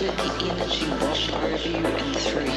let the energy wash over you and through you.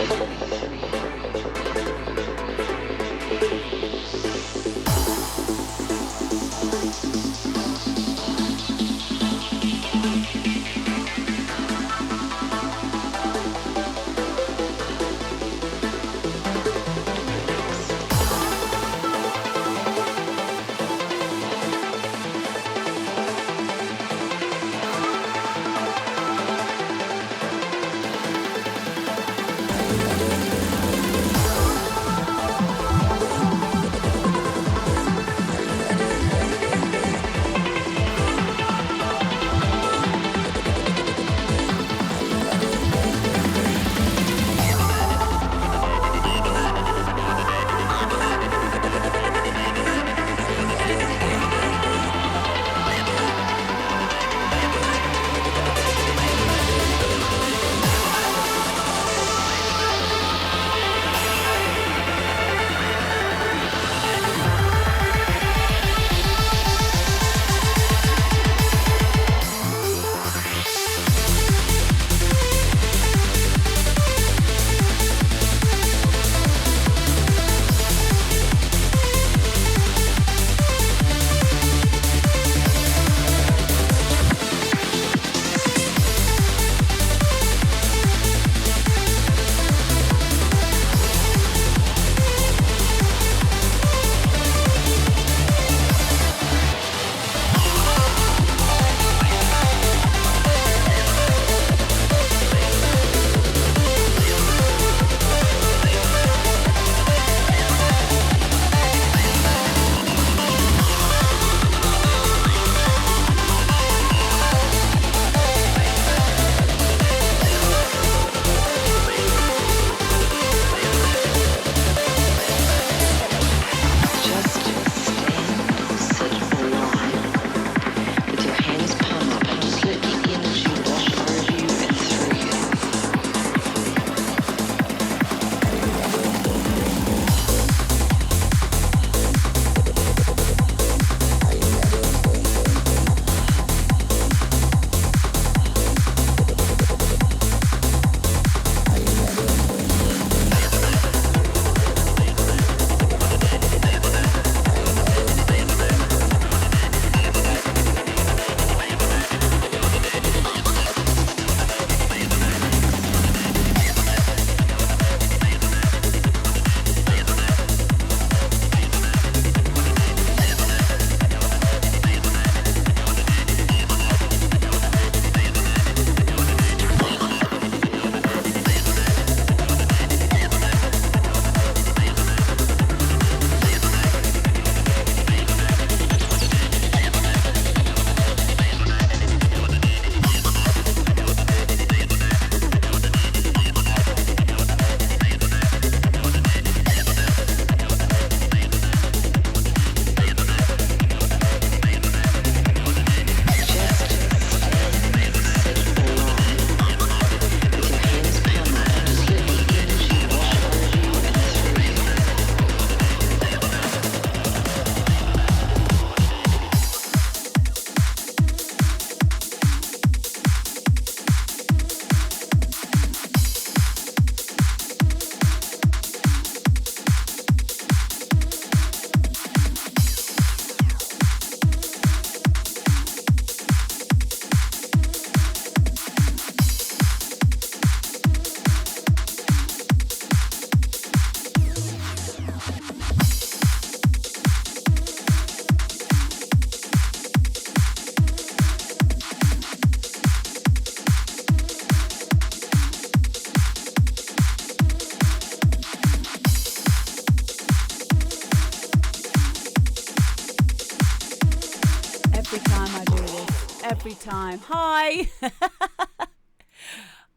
Every time. Hi.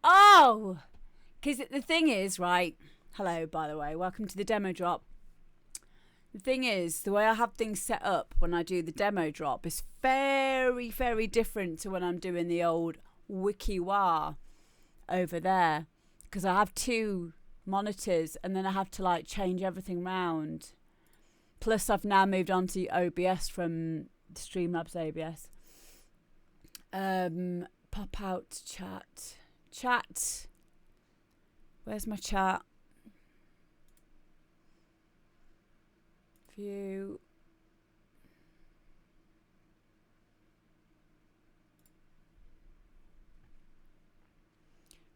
Oh, because the thing is, right? Hello, by the way. Welcome to the demo drop. The thing is, the way I have things set up when I do the demo drop is very, very different to when I'm doing the old wiki-wah over there. Because I have two monitors and then I have to like change everything round. Plus, I've now moved on to OBS from Streamlabs OBS. Pop out chat. Chat. Where's my chat? View.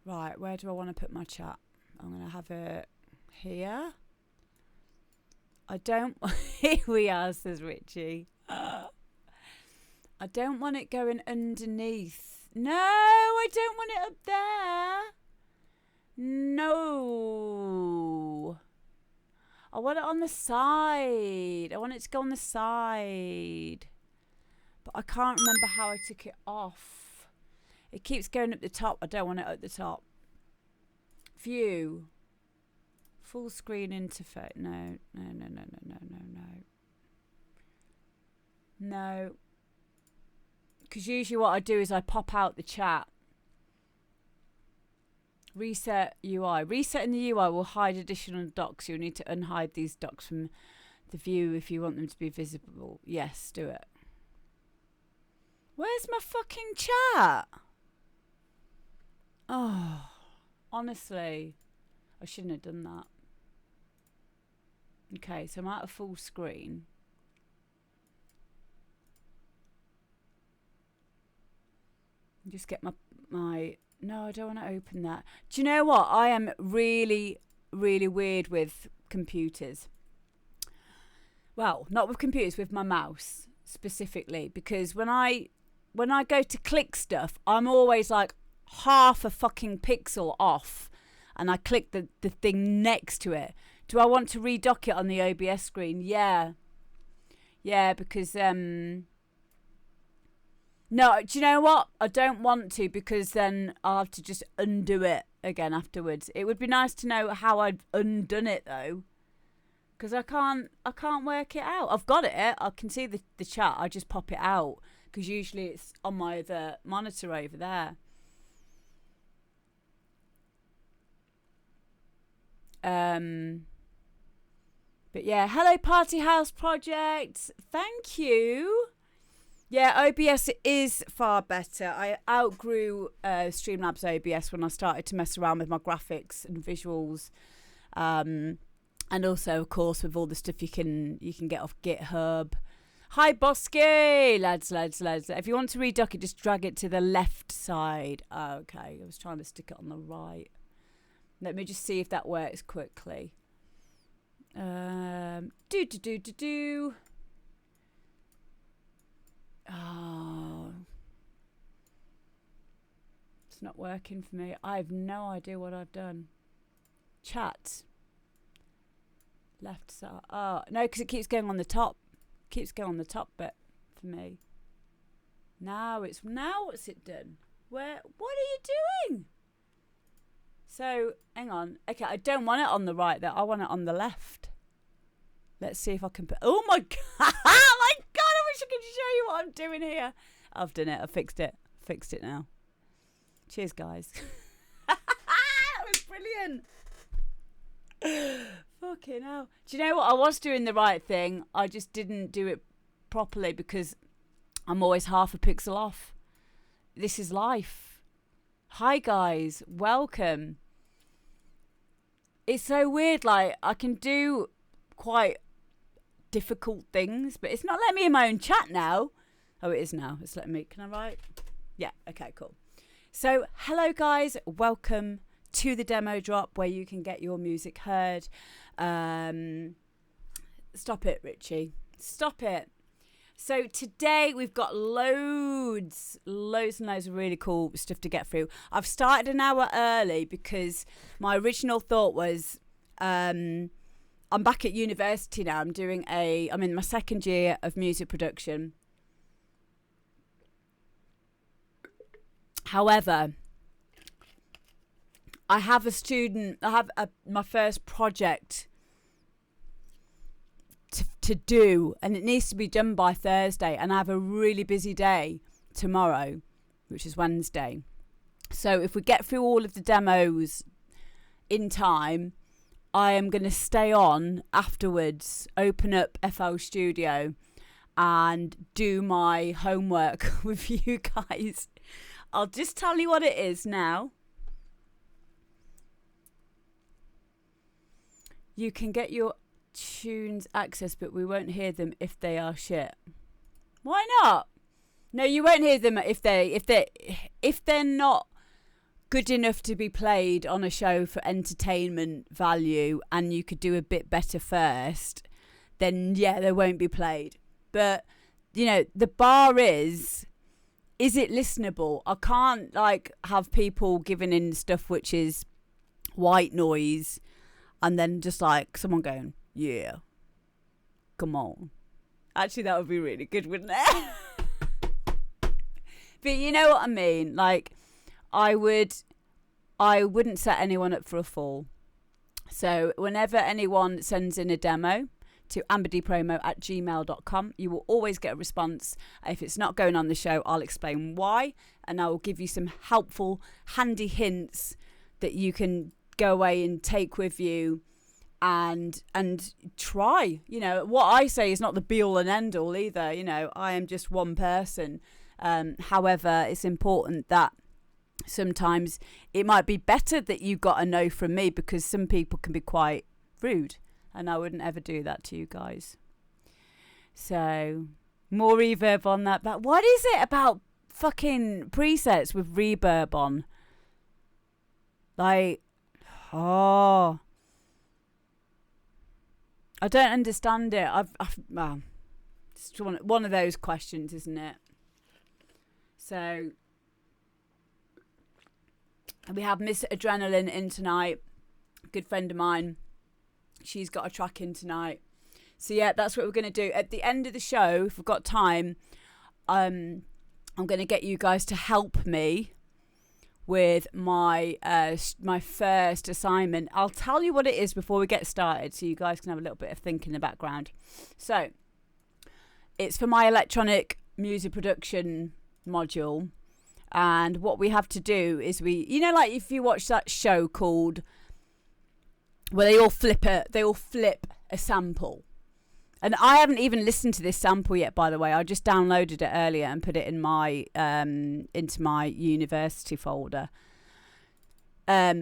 Right, where do I want to put my chat? I'm going to have it here. I don't... Here we are, says Richie. I don't want it going underneath. No, I don't want it up there. No. I want it on the side. I want it to go on the side. But I can't remember how I took it off. It keeps going up the top. I don't want it at the top. View. Full screen interface. No. No. Because usually what I do is I pop out the chat. Reset UI. Resetting the UI will hide additional docs. You'll need to unhide these docs from the view if you want them to be visible. Yes, do it. Where's my fucking chat? Oh, honestly, I shouldn't have done that. Okay, so I'm out of full screen. Just get my... No, I don't want to open that. Do you know what? I am really, really weird with computers. Well, not with computers, with my mouse specifically. Because when I go to click stuff, I'm always like half a fucking pixel off. And I click the thing next to it. Do I want to redock it on the OBS screen? Yeah. Yeah, because... No, do you know what? I don't want to, because then I'll have to just undo it again afterwards. It would be nice to know how I've undone it though, because I can't work it out. I've got it. I can see the chat. I just pop it out because usually it's on my other monitor over there. But yeah, hello Party House Project. Thank you. Yeah, OBS is far better. I outgrew Streamlabs OBS when I started to mess around with my graphics and visuals, and also, of course, with all the stuff you can get off GitHub. Hi, Bosky! Lads. If you want to redock it, just drag it to the left side. Oh, okay, I was trying to stick it on the right. Let me just see if that works quickly. Oh, it's not working for me. I have no idea what I've done. Chat. Left side. Oh, no, because it keeps going on the top. Keeps going on the top bit for me. Now what's it done? What are you doing? So, hang on. Okay, I don't want it on the right though. I want it on the left. Let's see if I can put... Oh my God! Oh my God! I wish I could show you what I'm doing here. I've done it. I fixed it. Fixed it now. Cheers, guys. That was brilliant. Fucking hell. Do you know what? I was doing the right thing. I just didn't do it properly because I'm always half a pixel off. This is life. Hi, guys. Welcome. It's so weird. Like, I can do quite difficult things, but it's not letting me in my own chat now. Oh, it is now. It's letting me. Can I write? Yeah. Okay, cool. So, hello guys. Welcome to the demo drop where you can get your music heard. Stop it, Richie. Stop it. So today we've got loads and loads of really cool stuff to get through. I've started an hour early because my original thought was I'm back at university now. I'm in my second year of music production. However, I have my first project to do, and it needs to be done by Thursday, and I have a really busy day tomorrow, which is Wednesday. So if we get through all of the demos in time, I am going to stay on afterwards, open up FL Studio and do my homework with you guys. I'll just tell you what it is now. You can get your tunes access, but we won't hear them if they are shit. Why not? No, you won't hear them if they're not good enough to be played on a show for entertainment value, and you could do a bit better first. Then yeah, they won't be played. But you know, the bar is it listenable? I can't like have people giving in stuff which is white noise, and then just like someone going, yeah, come on. Actually, that would be really good, wouldn't it? But you know what I mean? Like, I wouldn't set anyone up for a fall. So whenever anyone sends in a demo to amberdpromo@gmail.com, you will always get a response. If it's not going on the show, I'll explain why, and I will give you some helpful, handy hints that you can go away and take with you and try. You know, what I say is not the be all and end all either. You know, I am just one person. However, it's important that sometimes it might be better that you got a no from me, because some people can be quite rude, and I wouldn't ever do that to you guys. So, more reverb on that. But what is it about fucking presets with reverb on? Like, oh, I don't understand it. Well, it's one of those questions, isn't it? So, we have Miss Adrenaline in tonight. Good friend of mine. She's got a track in tonight. So yeah, that's what we're going to do. At the end of the show, if we've got time, I'm going to get you guys to help me with my my first assignment. I'll tell you what it is before we get started, so you guys can have a little bit of think in the background. So, it's for my electronic music production module. And what we have to do is you know, like if you watch that show called, where they all flip a sample. And I haven't even listened to this sample yet, by the way. I just downloaded it earlier and put it in my into my university folder.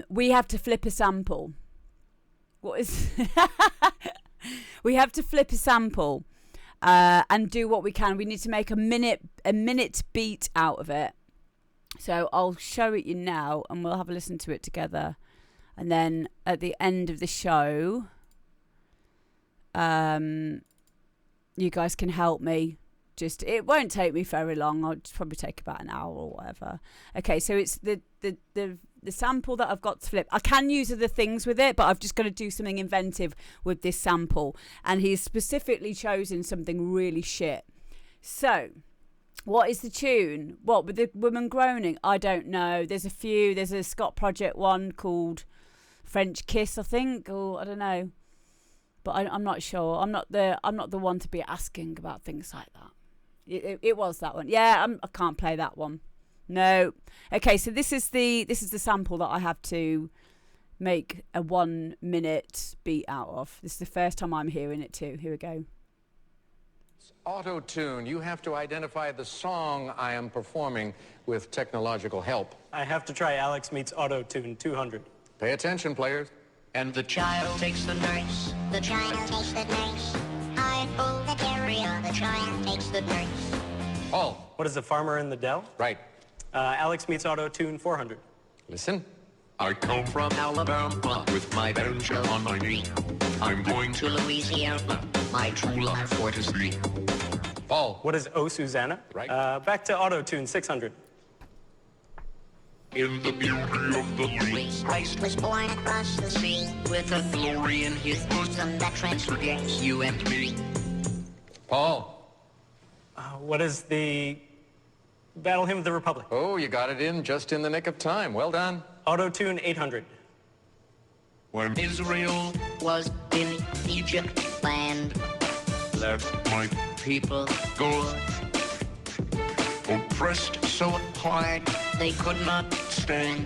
We have to flip a sample. What is? We have to flip a sample and do what we can. We need to make a minute beat out of it. So I'll show it you now, and we'll have a listen to it together. And then at the end of the show, you guys can help me. It won't take me very long. I'll probably take about an hour or whatever. Okay, so it's the sample that I've got to flip. I can use other things with it, but I've just got to do something inventive with this sample. And he's specifically chosen something really shit. So, what is the tune? What, with the woman groaning? I don't know. There's a few. There's a Scott Project one called French Kiss, I think, or I don't know. But I'm not sure. I'm not the one to be asking about things like that. It was that one. Yeah, I can't play that one. No. Okay, so this is the sample that I have to make a 1 minute beat out of. This is the first time I'm hearing it too. Here we go. Auto-tune. You have to identify the song I am performing with technological help. I have to try Alex Meets Auto-Tune 200. Pay attention, players. And the child takes the nurse. The child takes the nurse. I pull the carrier. The child takes the nurse. Paul. What is the farmer in the Dell? Right. Alex Meets Auto-Tune 400. Listen. I come from Alabama with my banjo on my knee. I'm going to Louisiana, my true life for to see. Paul. What is Oh Susanna? Right. Back to Auto-Tune 600. In the beauty of the leaves, Christ was born across the sea with a glory in his bosom that transforms you and me. Paul. What is the Battle Hymn of the Republic? Oh, you got it in just in the nick of time. Well done. Auto-Tune 800. When Israel was in Egypt land. left my people go, oppressed so hard they could not stand.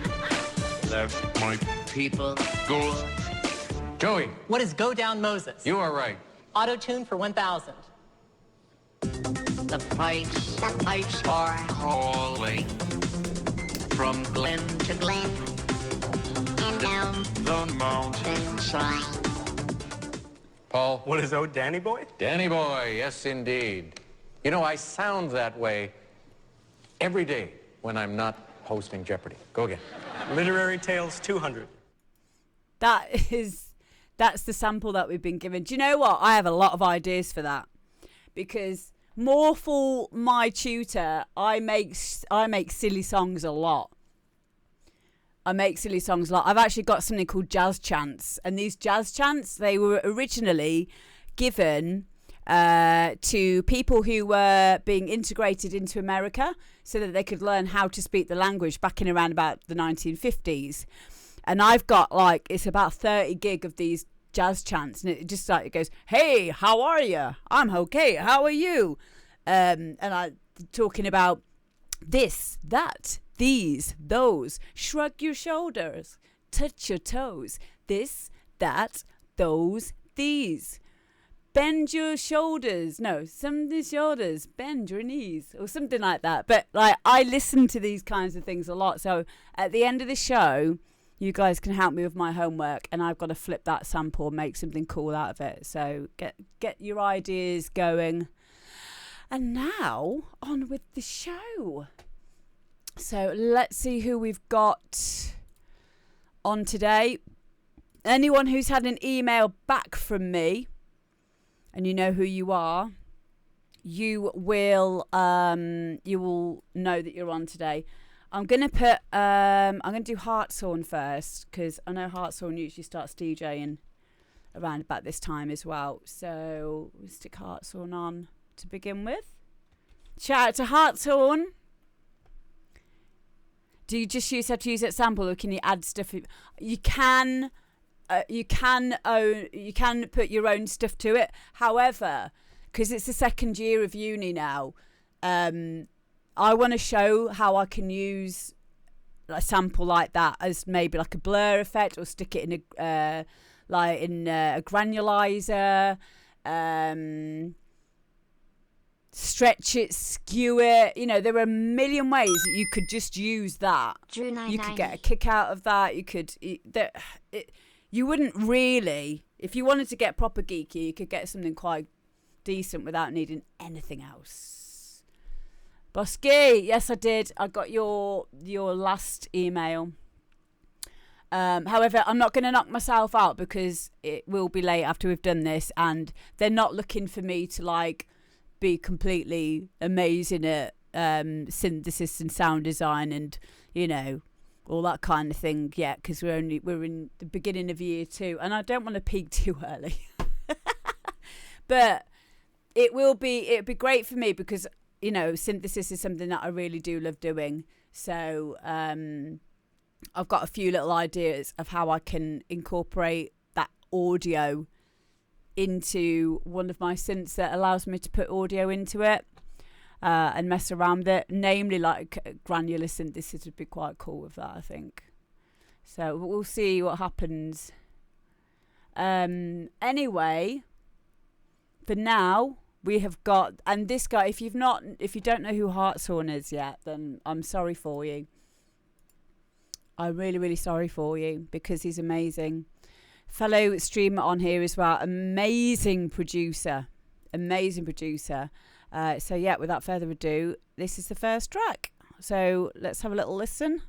Left my people go. Joey. What is Go Down Moses? You are right. Auto-tune for 1,000. The pipes are Calling from glen to glen and down the mountain side. Paul? What is Oh Danny Boy? Danny boy, yes indeed. You know, I sound that way every day when I'm not hosting Jeopardy. Go again. Literary Tales 200. That's the sample that we've been given. Do you know what? I have a lot of ideas for that, because Morphle, my tutor, I make silly songs a lot. I've actually got something called jazz chants, and these jazz chants, they were originally given to people who were being integrated into America so that they could learn how to speak the language back in around about the 1950s. And I've got it's about 30 gig of these jazz chants, and it just it goes, hey, how are you? I'm okay. How are you? And I talking about this, that, these, those, shrug your shoulders, touch your toes, this, that, those, these. Bend your shoulders. No, some of the shoulders. Bend your knees, or something like that. But I listen to these kinds of things a lot. So at the end of the show, you guys can help me with my homework, and I've got to flip that sample and make something cool out of it. So get your ideas going. And now on with the show. So let's see who we've got on today. Anyone who's had an email back from me, and you know who you are, you will know that you're on today. I'm gonna do Hartshorn first, because I know Hartshorn usually starts DJing around about this time as well. So we'll stick Hartshorn on to begin with. Shout out to Hartshorn. Do you just have to use that sample, or can you add stuff? You can put your own stuff to it. However, because it's the second year of uni now, I want to show how I can use a sample like that as maybe like a blur effect, or stick it in a granulizer, stretch it, skew it. You know, there are a million ways that you could just use that. Drew 990. You could get a kick out of that. You wouldn't really, if you wanted to get proper geeky, you could get something quite decent without needing anything else. Bosky, yes I did. I got your last email. However, I'm not going to knock myself out, because it will be late after we've done this, and they're not looking for me to be completely amazing at synthesis and sound design and all that kind of thing yet, because we're in the beginning of year 2, and I don't want to peak too early. But it'd be great for me, because synthesis is something that I really do love doing. So I've got a few little ideas of how I can incorporate that audio into one of my synths that allows me to put audio into it and mess around with it. Namely, granular synthesis would be quite cool with that, I think. So we'll see what happens. Anyway, for now, we have got, and this guy, if you don't know who Hartshorn is yet, then I'm sorry for you. I'm really, really sorry for you, because he's amazing. Fellow streamer on here as well. Amazing producer. So yeah, without further ado, this is the first track. So let's have a little listen.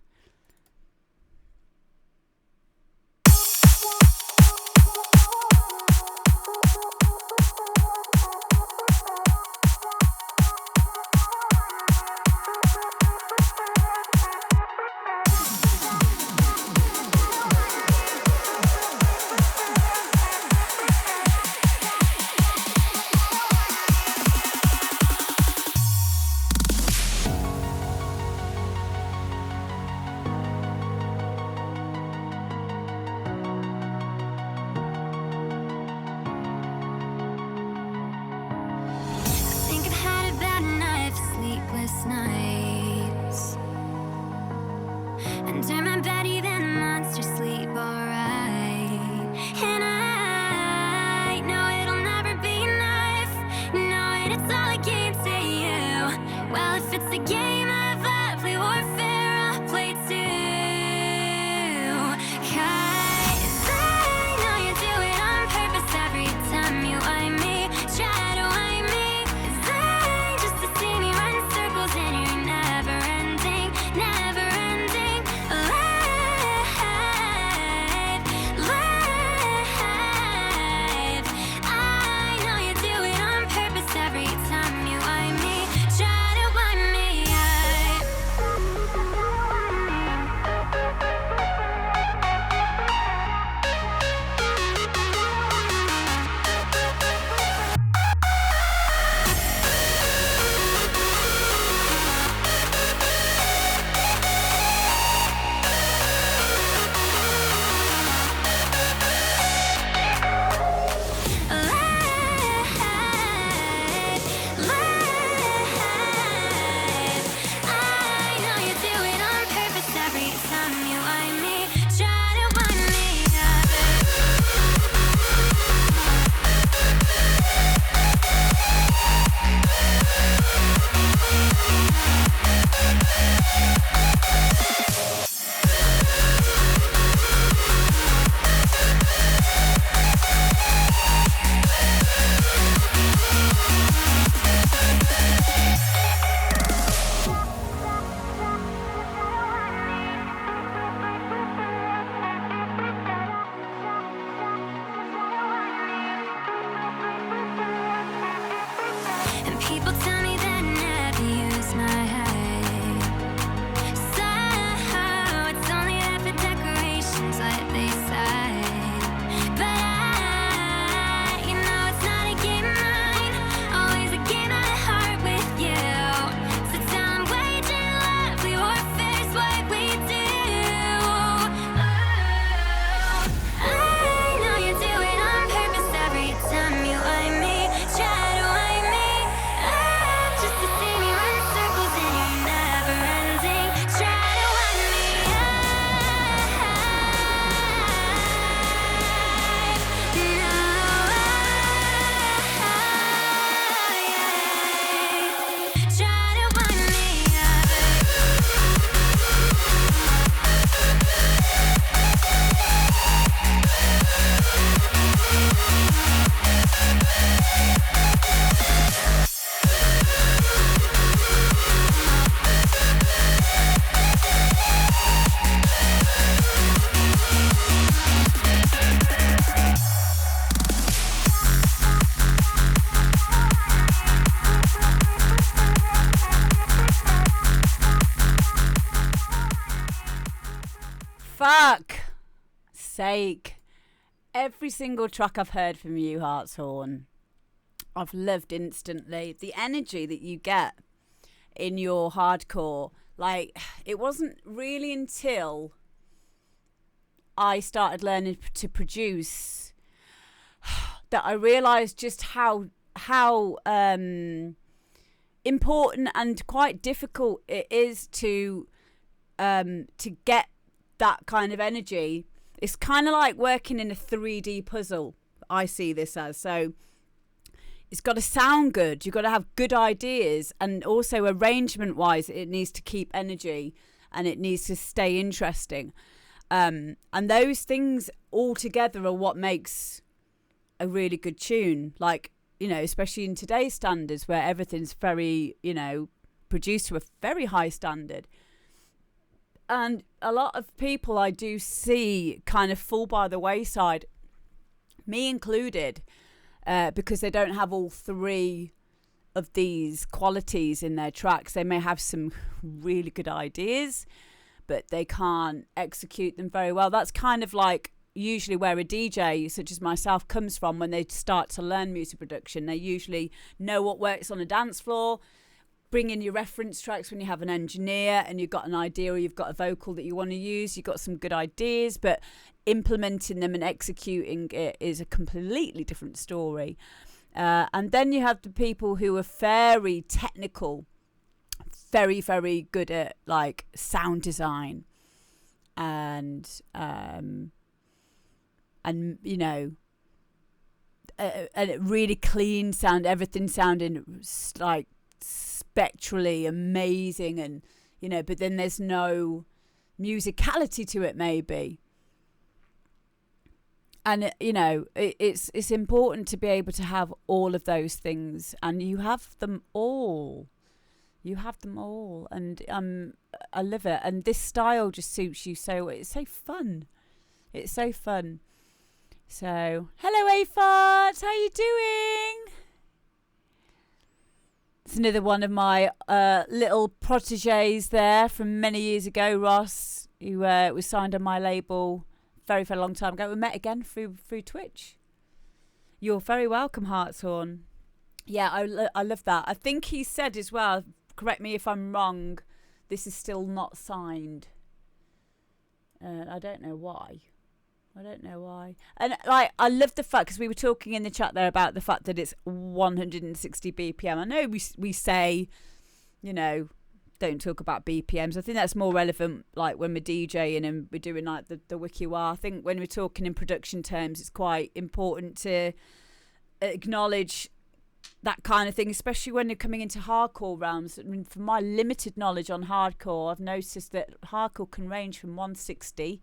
Time People tell me that I never use my height. So it's only there for decorations, like they say. But you know it's not a game of mine. Always a game of the heart with you. So tell 'em waging lovely warfare's what we do. I know you do it on purpose every time you eye me. Try to eye me just to see me run circles in your never ending. Try to eye me Try to eye me Fuck sake. Every single track I've heard from you, Hartshorn, I've loved instantly. The energy that you get in your hardcore, like, it wasn't really until I started learning to produce that I realised just how important and quite difficult it is to get that kind of energy. It's kind of like working in a 3D puzzle, I see this as. So it's got to sound good, you've got to have good ideas, and also arrangement wise it needs to keep energy and it needs to stay interesting, and those things all together are what makes a really good tune. Like, you know, especially in today's standards where everything's very, you know, produced to a very high standard. And a lot of people I do see kind of fall by the wayside, me included, because they don't have all three of these qualities in their tracks. They may have some really good ideas, but they can't execute them very well. That's kind of like usually where a DJ such as myself comes from when they start to learn music production. They usually know what works on a dance floor. Bring in your reference tracks when you have an engineer and you've got an idea or you've got a vocal that you want to use. You've got some good ideas, but implementing them and executing it is a completely different story. And then you have the people who are very technical, very, very good at like sound design and you know, and really clean sound, everything sounding like spectrally amazing, and you know, but then there's no musicality to it maybe. And you know, it's important to be able to have all of those things, and you have them all. And I love it, and this style just suits you so well. It's so fun. So hello Afart, how you doing? It's another one of my little proteges there from many years ago, Ross, who was signed on my label very, very long time ago. We met again through Twitch. You're very welcome, Hartshorn. Yeah, I love that. I think he said as well, correct me if I'm wrong, this is still not signed. I don't know why. And like, I love the fact, because we were talking in the chat there about the fact that it's 160 BPM. I know we say, you know, don't talk about BPMs. I think that's more relevant like when we're DJing and we're doing like the WikiWah. I think when we're talking in production terms, it's quite important to acknowledge that kind of thing, especially when you're coming into hardcore realms. I mean, from my limited knowledge on hardcore, I've noticed that hardcore can range from 160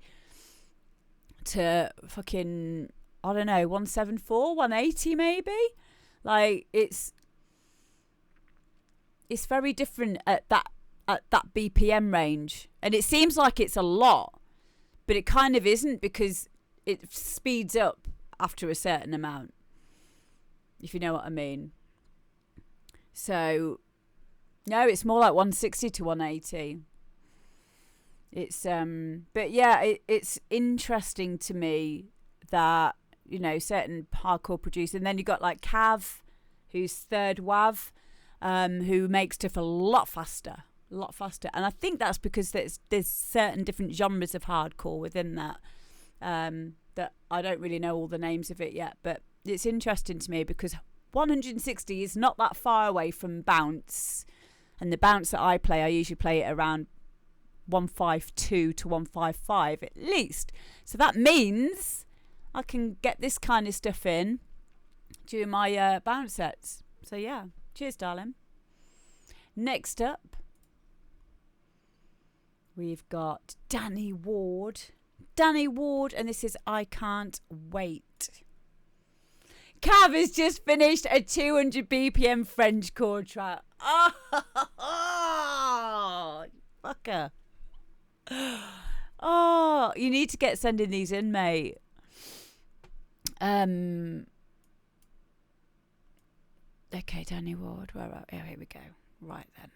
to fucking, I don't know, 174, 180 maybe. Like, it's very different at that BPM range, and it seems like it's a lot, but it kind of isn't, because it speeds up after a certain amount, if you know what I mean. So, no, it's more like 160 to 180. It's but yeah, it's interesting to me that, you know, certain hardcore producers, and then you got like Cav, who's Third Wav, who makes stuff a lot faster. And I think that's because there's certain different genres of hardcore within that, that I don't really know all the names of it yet, but it's interesting to me because 160 is not that far away from bounce, and the bounce that I usually play it around 152 to 155 at least. So that means I can get this kind of stuff in during my bounce sets. So yeah, cheers, darling. Next up, we've got Danny Ward, and this is I Can't Wait. Cav has just finished a 200 BPM French chord track. Oh, fucker. Oh, you need to get sending these in, mate. Okay, Danny Ward. Here we go. Right then.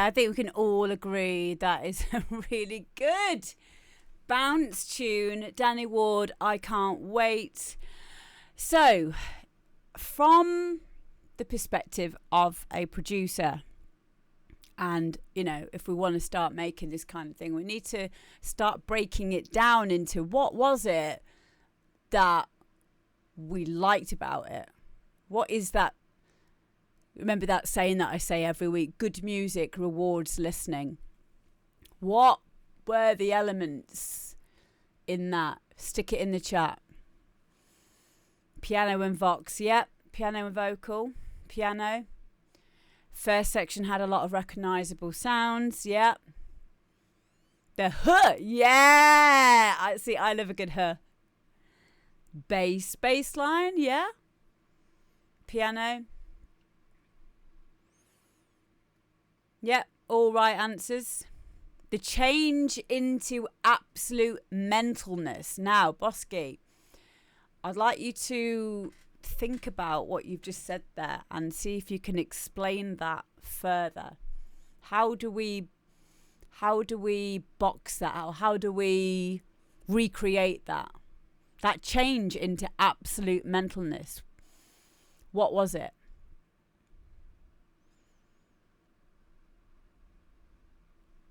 I think we can all agree that is a really good bounce tune. Danny Ward, I Can't Wait. So, from the perspective of a producer, and, you know, if we want to start making this kind of thing, we need to start breaking it down into what was it that we liked about it? What is that? Remember that saying that I say every week, good music rewards listening. What were the elements in that? Stick it in the chat. Piano and vox, yep. Piano and vocal, piano. First section had a lot of recognisable sounds, yep. The huh, yeah. I love a good huh. Bass line, yeah. Piano. Yep, all right answers. The change into absolute mentalness. Now, Bosky, I'd like you to think about what you've just said there and see if you can explain that further. How do we box that out? How do we recreate that? That change into absolute mentalness. What was it?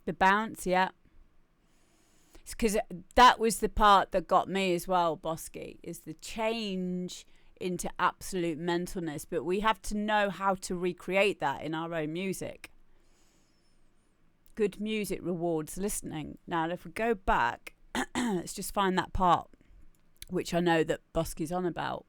The bounce, yeah. Because that was the part that got me as well, Bosky, is the change into absolute mentalness. But we have to know how to recreate that in our own music. Good music rewards listening. Now, if we go back, let's just find that part, which I know that Bosky's on about.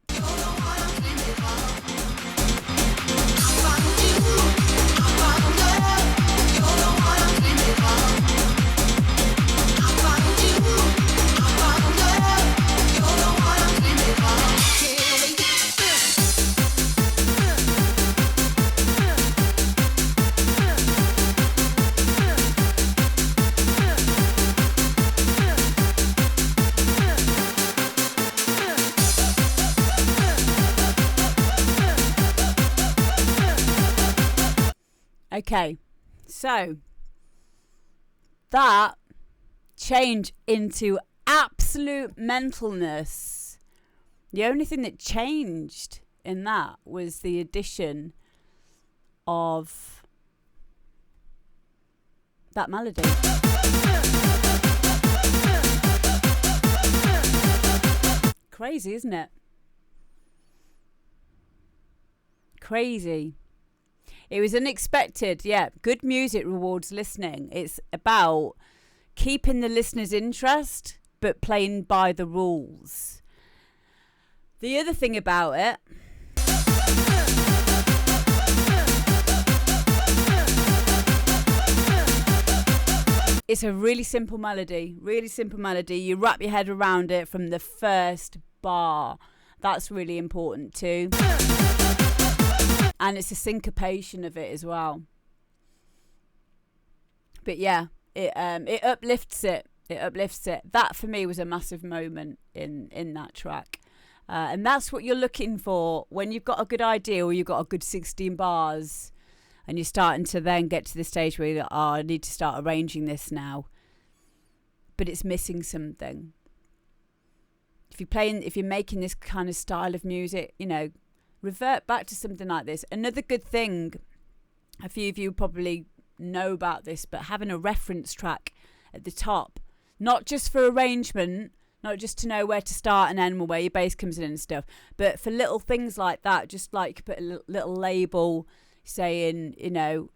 Okay, so that change into absolute mentalness, the only thing that changed in that was the addition of that melody. Crazy, isn't it? Crazy. It was unexpected, yeah. Good music rewards listening. It's about keeping the listener's interest, but playing by the rules. The other thing about it, it's a really simple melody. Really simple melody. You wrap your head around it from the first bar. That's really important too. And it's a syncopation of it as well. But yeah, it uplifts it. It uplifts it. That for me was a massive moment in that track. And that's what you're looking for when you've got a good idea or you've got a good 16 bars and you're starting to then get to the stage where you're like, oh, I need to start arranging this now. But it's missing something. If you're making this kind of style of music, you know, revert back to something like this. Another good thing, a few of you probably know about this, but having a reference track at the top, not just for arrangement, not just to know where to start and end or where your bass comes in and stuff, but for little things like that, just like put a little label saying, you know,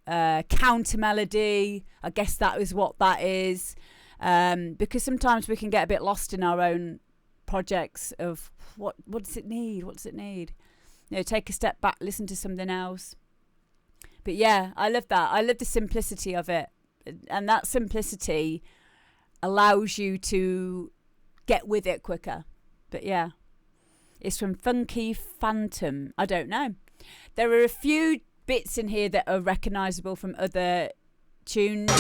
counter melody. I guess that is what that is, because sometimes we can get a bit lost in our own projects of what does it need? What does it need? You know, take a step back, listen to something else. But yeah, I love that. I love the simplicity of it. And that simplicity allows you to get with it quicker. But yeah, it's from Funky Phantom. I don't know. There are a few bits in here that are recognisable from other tunes.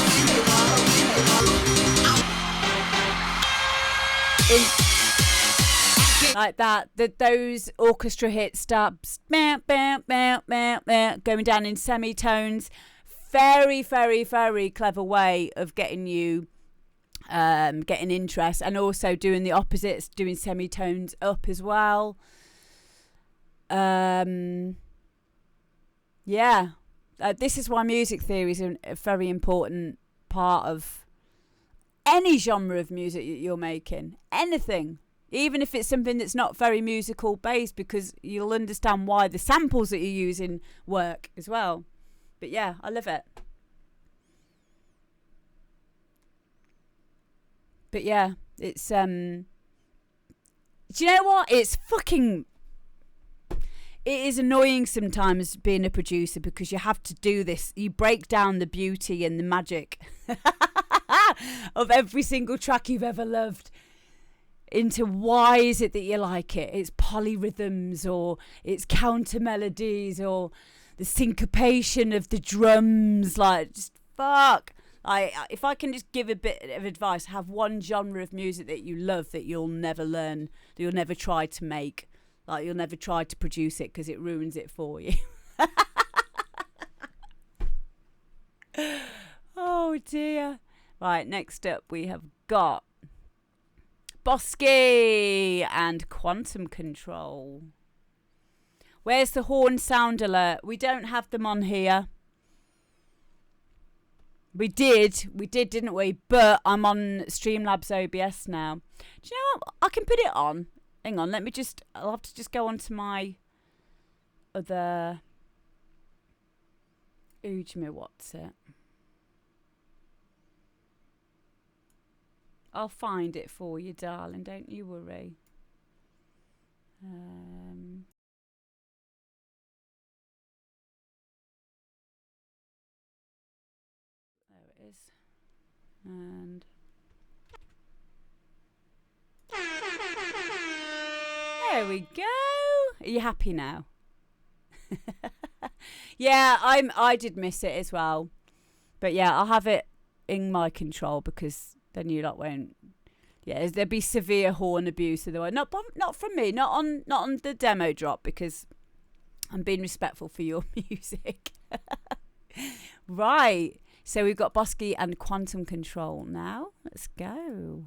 Like that, those orchestra hits start going down in semitones. very, very, very clever way of getting you getting interest, and also doing the opposites, doing semitones up as well. This is why music theory is a very important part of any genre of music that you're making. Anything. Even if it's something that's not very musical based, because you'll understand why the samples that you're using work as well. But yeah, I love it. But yeah, it's do you know what? It is annoying sometimes being a producer, because you have to do this. You break down the beauty and the magic of every single track you've ever loved into why is it that you like it. It's polyrhythms, or it's counter melodies, or the syncopation of the drums. Like, just fuck. If I can just give a bit of advice, have one genre of music that you love that you'll never learn, that you'll never try to make. Like, you'll never try to produce it because it ruins it for you. Oh dear. Right, next up we have got Bosky and Quantum Control. Where's the horn sound alert? We don't have them on here. We did, didn't we? But I'm on Streamlabs OBS now. Do you know what? I can put it on. Hang on, I'll have to just go on to my other what's it? I'll find it for you, darling, don't you worry. There it is. And there we go. Are you happy now? Yeah, I did miss it as well. But yeah, I'll have it in my control, because then you lot won't. Yeah, there'd be severe horn abuse otherwise. Not from me, not on the demo drop, because I'm being respectful for your music. Right. So we've got Bosky and Quantum Control now. Let's go.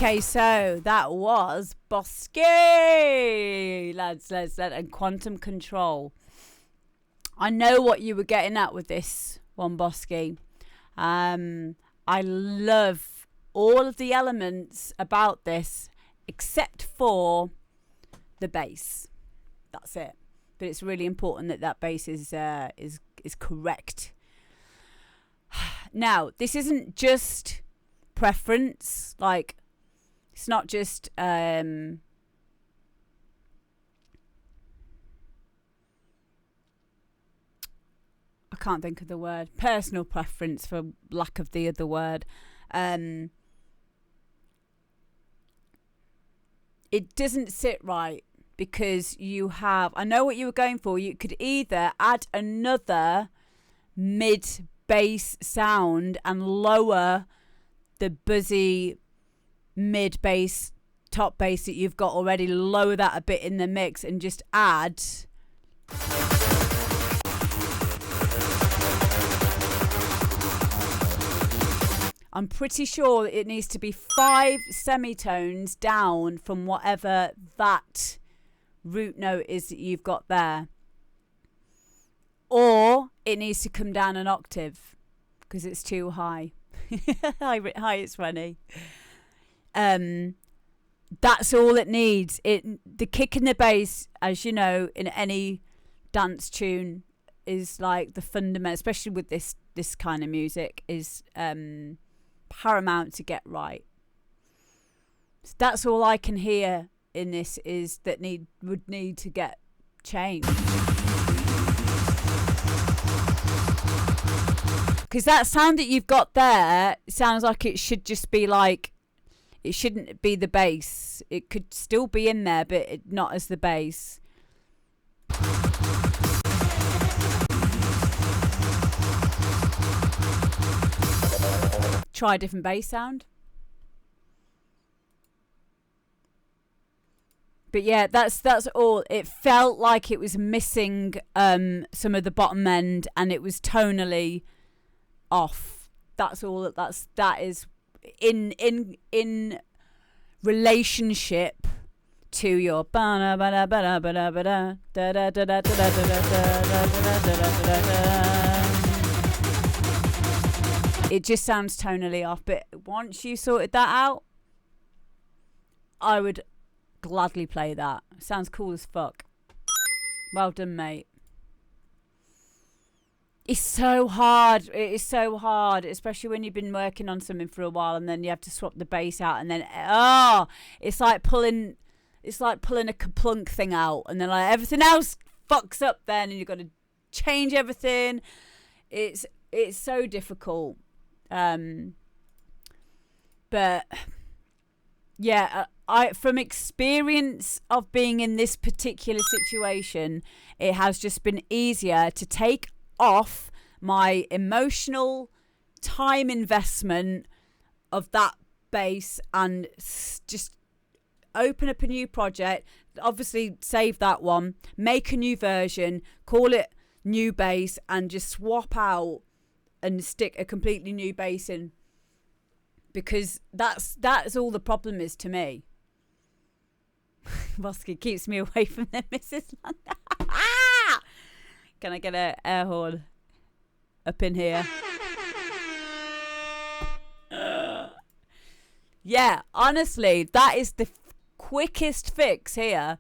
Okay, so that was Bosky, lads, and Quantum Control. I know what you were getting at with this one, Bosky. I love all of the elements about this except for the bass. That's it. But it's really important that that bass is correct. Now, this isn't just preference. Like, it's not just I can't think of the word, personal preference for lack of the other word. It doesn't sit right because you have, I know what you were going for. You could either add another mid bass sound and lower the buzzy mid bass, top bass that you've got already, lower that a bit in the mix and just add I'm pretty sure it needs to be 5 semitones down from whatever that root note is that you've got there. Or it needs to come down an octave because it's too high. Hi, it's Rennie. That's all it needs. The kick and the bass, as you know, in any dance tune is like the fundament, especially with this kind of music, is paramount to get right. So that's all I can hear in this is that would need to get changed. Because that sound that you've got there sounds like it should just be like, it shouldn't be the bass. It could still be in there, but not as the bass. Try a different bass sound. But yeah, that's all. It felt like it was missing some of the bottom end, and it was tonally off. That's all. That is in relationship to your. It just sounds tonally off. But once you sorted that out, I would gladly play that. Sounds cool as fuck. Well done, mate. It's so hard. It is so hard, especially when you've been working on something for a while and then you have to swap the bass out and then it's like pulling a kaplunk thing out and then like everything else fucks up then and you've got to change everything. It's so difficult. But yeah, from experience of being in this particular situation, it has just been easier to take off my emotional time investment of that bass and just open up a new project. Obviously save that one, make a new version, call it new bass, and just swap out and stick a completely new bass in, because that's all the problem is to me. Bosky keeps me away from the Mrs. Can I get an air horn up in here? Yeah, honestly, that is the quickest fix here.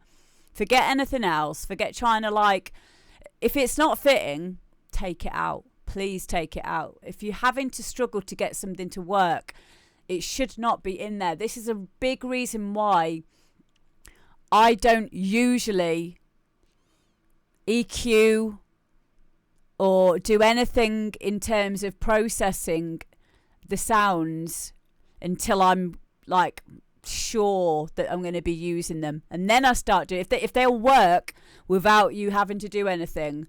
Forget anything else. Forget trying to if it's not fitting, take it out. Please take it out. If you're having to struggle to get something to work, it should not be in there. This is a big reason why I don't usually EQ or do anything in terms of processing the sounds until I'm sure that I'm going to be using them, and then I start doing. If they'll work without you having to do anything,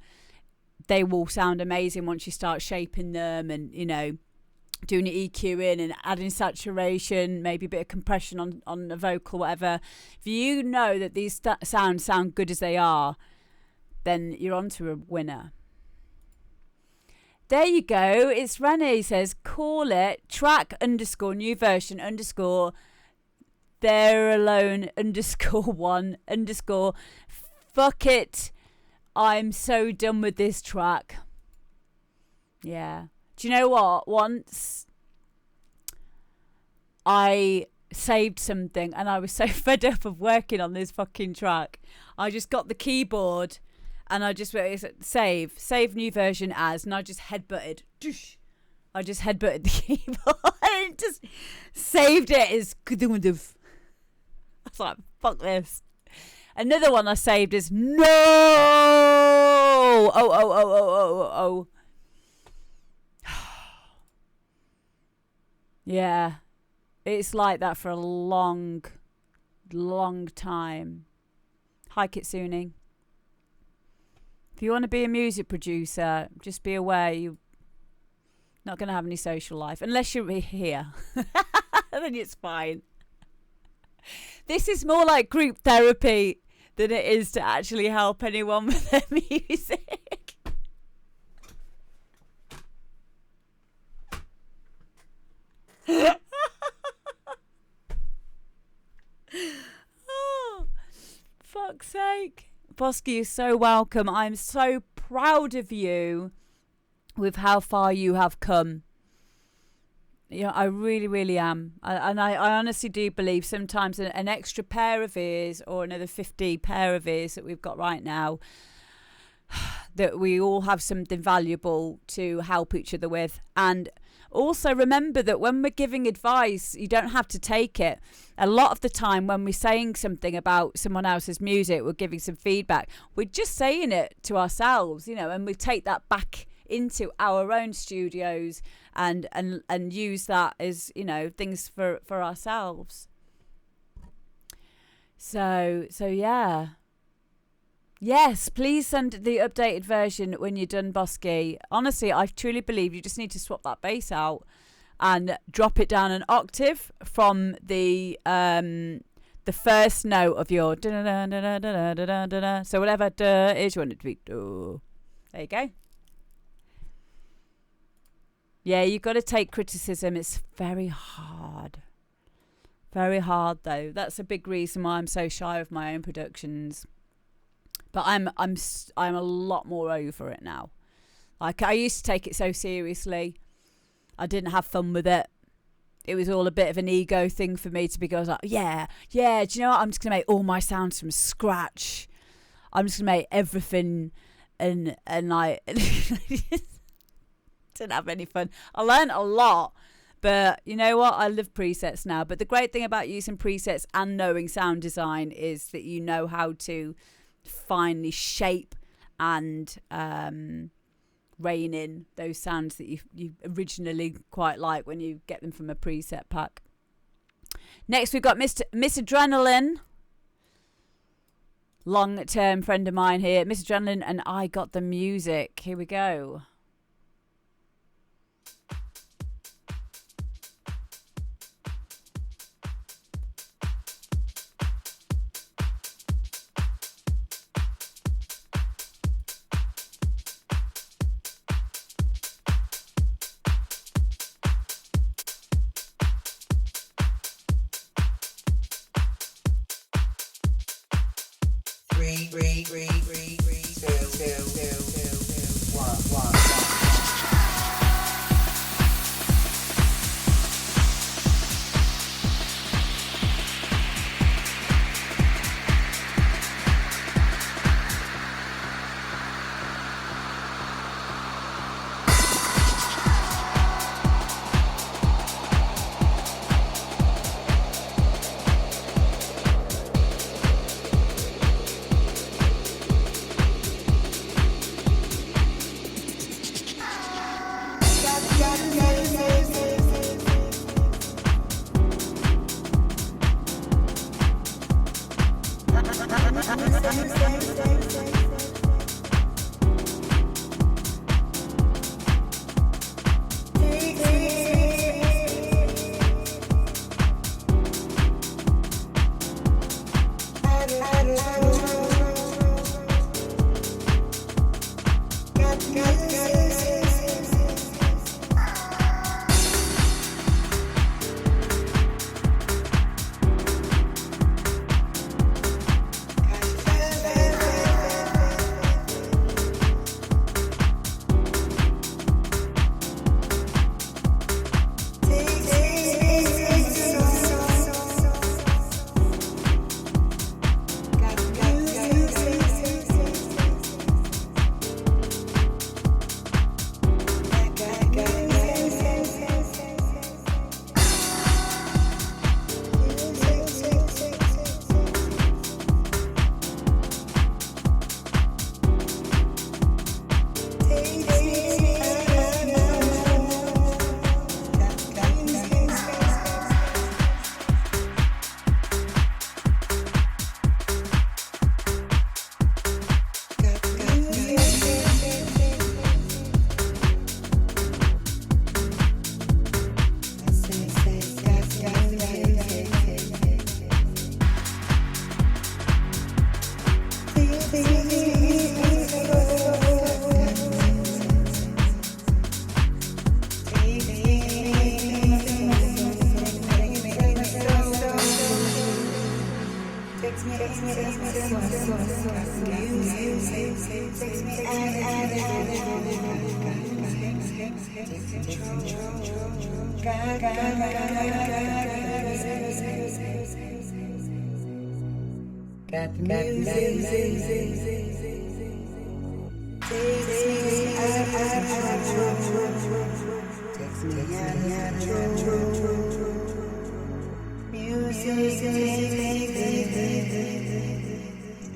they will sound amazing once you start shaping them and doing your EQing and adding saturation, maybe a bit of compression on the vocal, whatever. If you know that these sounds sound good as they are, then you're onto a winner. There you go. It's Renee says, call it track _ new version _ They're alone _1_ fuck it. I'm so done with this track. Yeah. Do you know what? Once I saved something and I was so fed up of working on this fucking track. I just got the keyboard and I just went save new version as, and I just headbutted. I just headbutted the keyboard and just saved it as I was like, fuck this. Another one I saved is no. Oh. Yeah. It's like that for a long time. Hi, Kitsune. If you want to be a music producer, just be aware you're not going to have any social life. Unless you're here. Then it's fine. This is more like group therapy than it is to actually help anyone with their music. Oh, fuck's sake. Bosky, you're so welcome. I'm so proud of you with how far you have come. Yeah, I really, really am. I honestly do believe sometimes an extra pair of ears or another 50 pair of ears that we've got right now, that we all have something valuable to help each other with. And also remember that when we're giving advice, you don't have to take it. A lot of the time when we're saying something about someone else's music, we're giving some feedback, we're just saying it to ourselves, and we take that back into our own studios and use that as, things for ourselves. So yeah. Yes, please send the updated version when you're done, Bosky. Honestly, I truly believe you just need to swap that bass out and drop it down an octave from the first note of your da-da-da-da-da-da-da-da-da. So whatever da is, you want it to be do. There you go. Yeah, you've got to take criticism. It's very hard. Very hard, though. That's a big reason why I'm so shy of my own productions. But I'm a lot more over it now. Like, I used to take it so seriously. I didn't have fun with it. It was all a bit of an ego thing for me to be going like, yeah. Do you know what? I'm just going to make all my sounds from scratch. I'm just going to make everything and I didn't have any fun. I learned a lot. But you know what? I love presets now. But the great thing about using presets and knowing sound design is that you know how to finely shape and rein in those sounds that you originally quite like when you get them from a preset pack. Next we've got Miss Adrenaline, long-term friend of mine here. Miss Adrenaline and I Got the Music. Here we go. Got the music. Takes me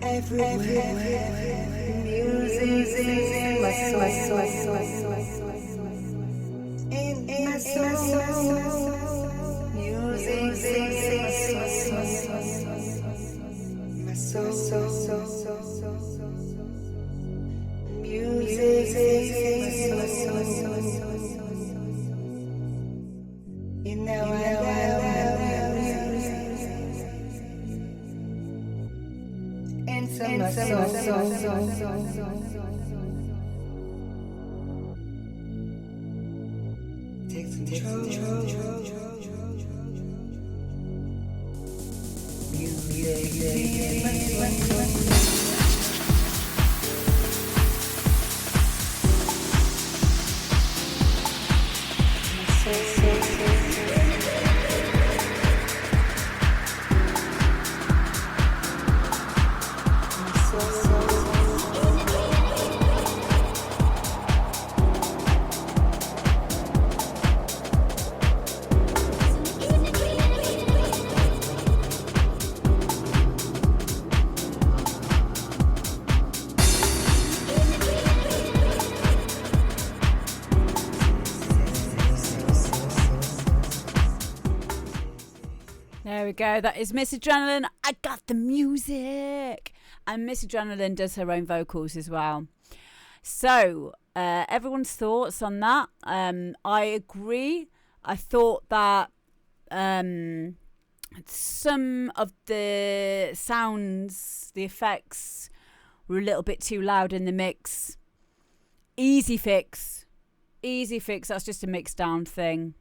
everywhere. Music in my soul. In my soul. Music in my soul. You know I love into my soul. Take control. There we go. That is Miss Adrenaline. I got the music. And Miss Adrenaline does her own vocals as well. So, everyone's thoughts on that. I agree. I thought that some of the sounds, the effects, were a little bit too loud in the mix. Easy fix. That's just a mix down thing.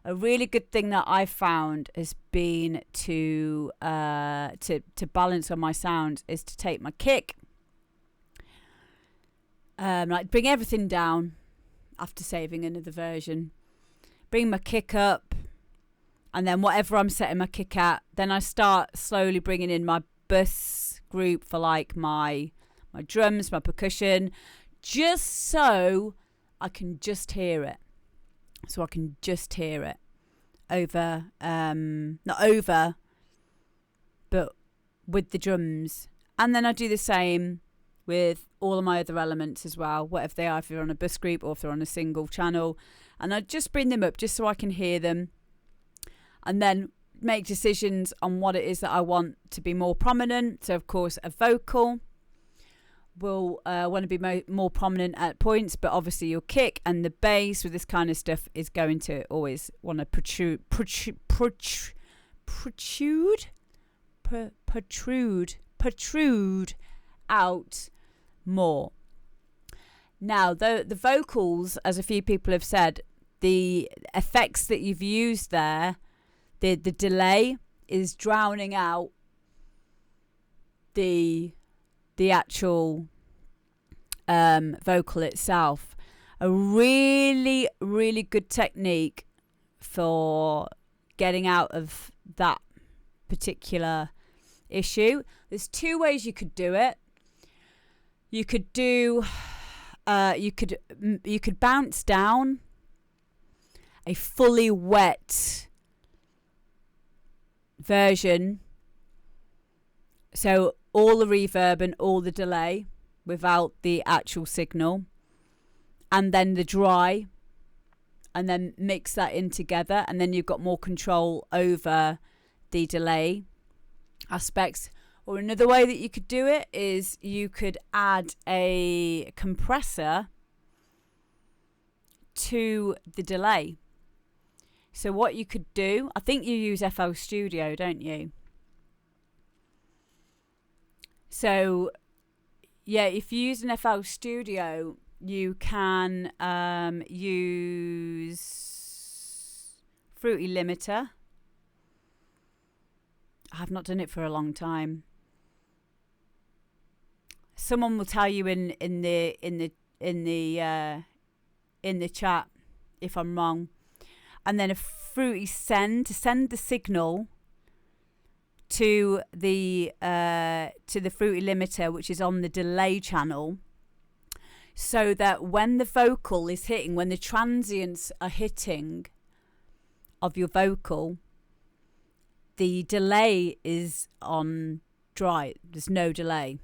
A really good thing that I've found has been to balance on my sound is to take my kick, like bring everything down after saving another version. Bring my kick up, and then whatever I'm setting my kick at, then I start slowly bringing in my bass group for like my drums, my percussion, just so I can just hear it. So I can just hear it over, not over, but with the drums. And then I do the same with all of my other elements as well, whatever they are, if they're on a bus group or if they're on a single channel. And I just bring them up just so I can hear them. And then make decisions on what it is that I want to be more prominent. So, of course, a vocal will want to be more prominent at points, but obviously your kick and the bass with this kind of stuff is going to always want to protrude out more. Now, the vocals, as a few people have said, the effects that you've used there, the delay is drowning out the actual vocal itself. A really, really good technique for getting out of that particular issue. There's two ways you could do it. You could do, you could bounce down a fully wet version. So all the reverb and all the delay without the actual signal, and then the dry, and then mix that in together, and then you've got more control over the delay aspects. Or another way that you could do it is you could add a compressor to the delay. So what you could do, I think you use FL Studio, don't you? So, yeah, if you use an FL Studio, you can use Fruity Limiter. I have not done it for a long time. Someone will tell you in the in the chat if I'm wrong. And then a fruity send to send the signal to the fruity limiter, which is on the delay channel, so that when the vocal is hitting, when the transients are hitting of your vocal, the delay is on dry. There's no delay.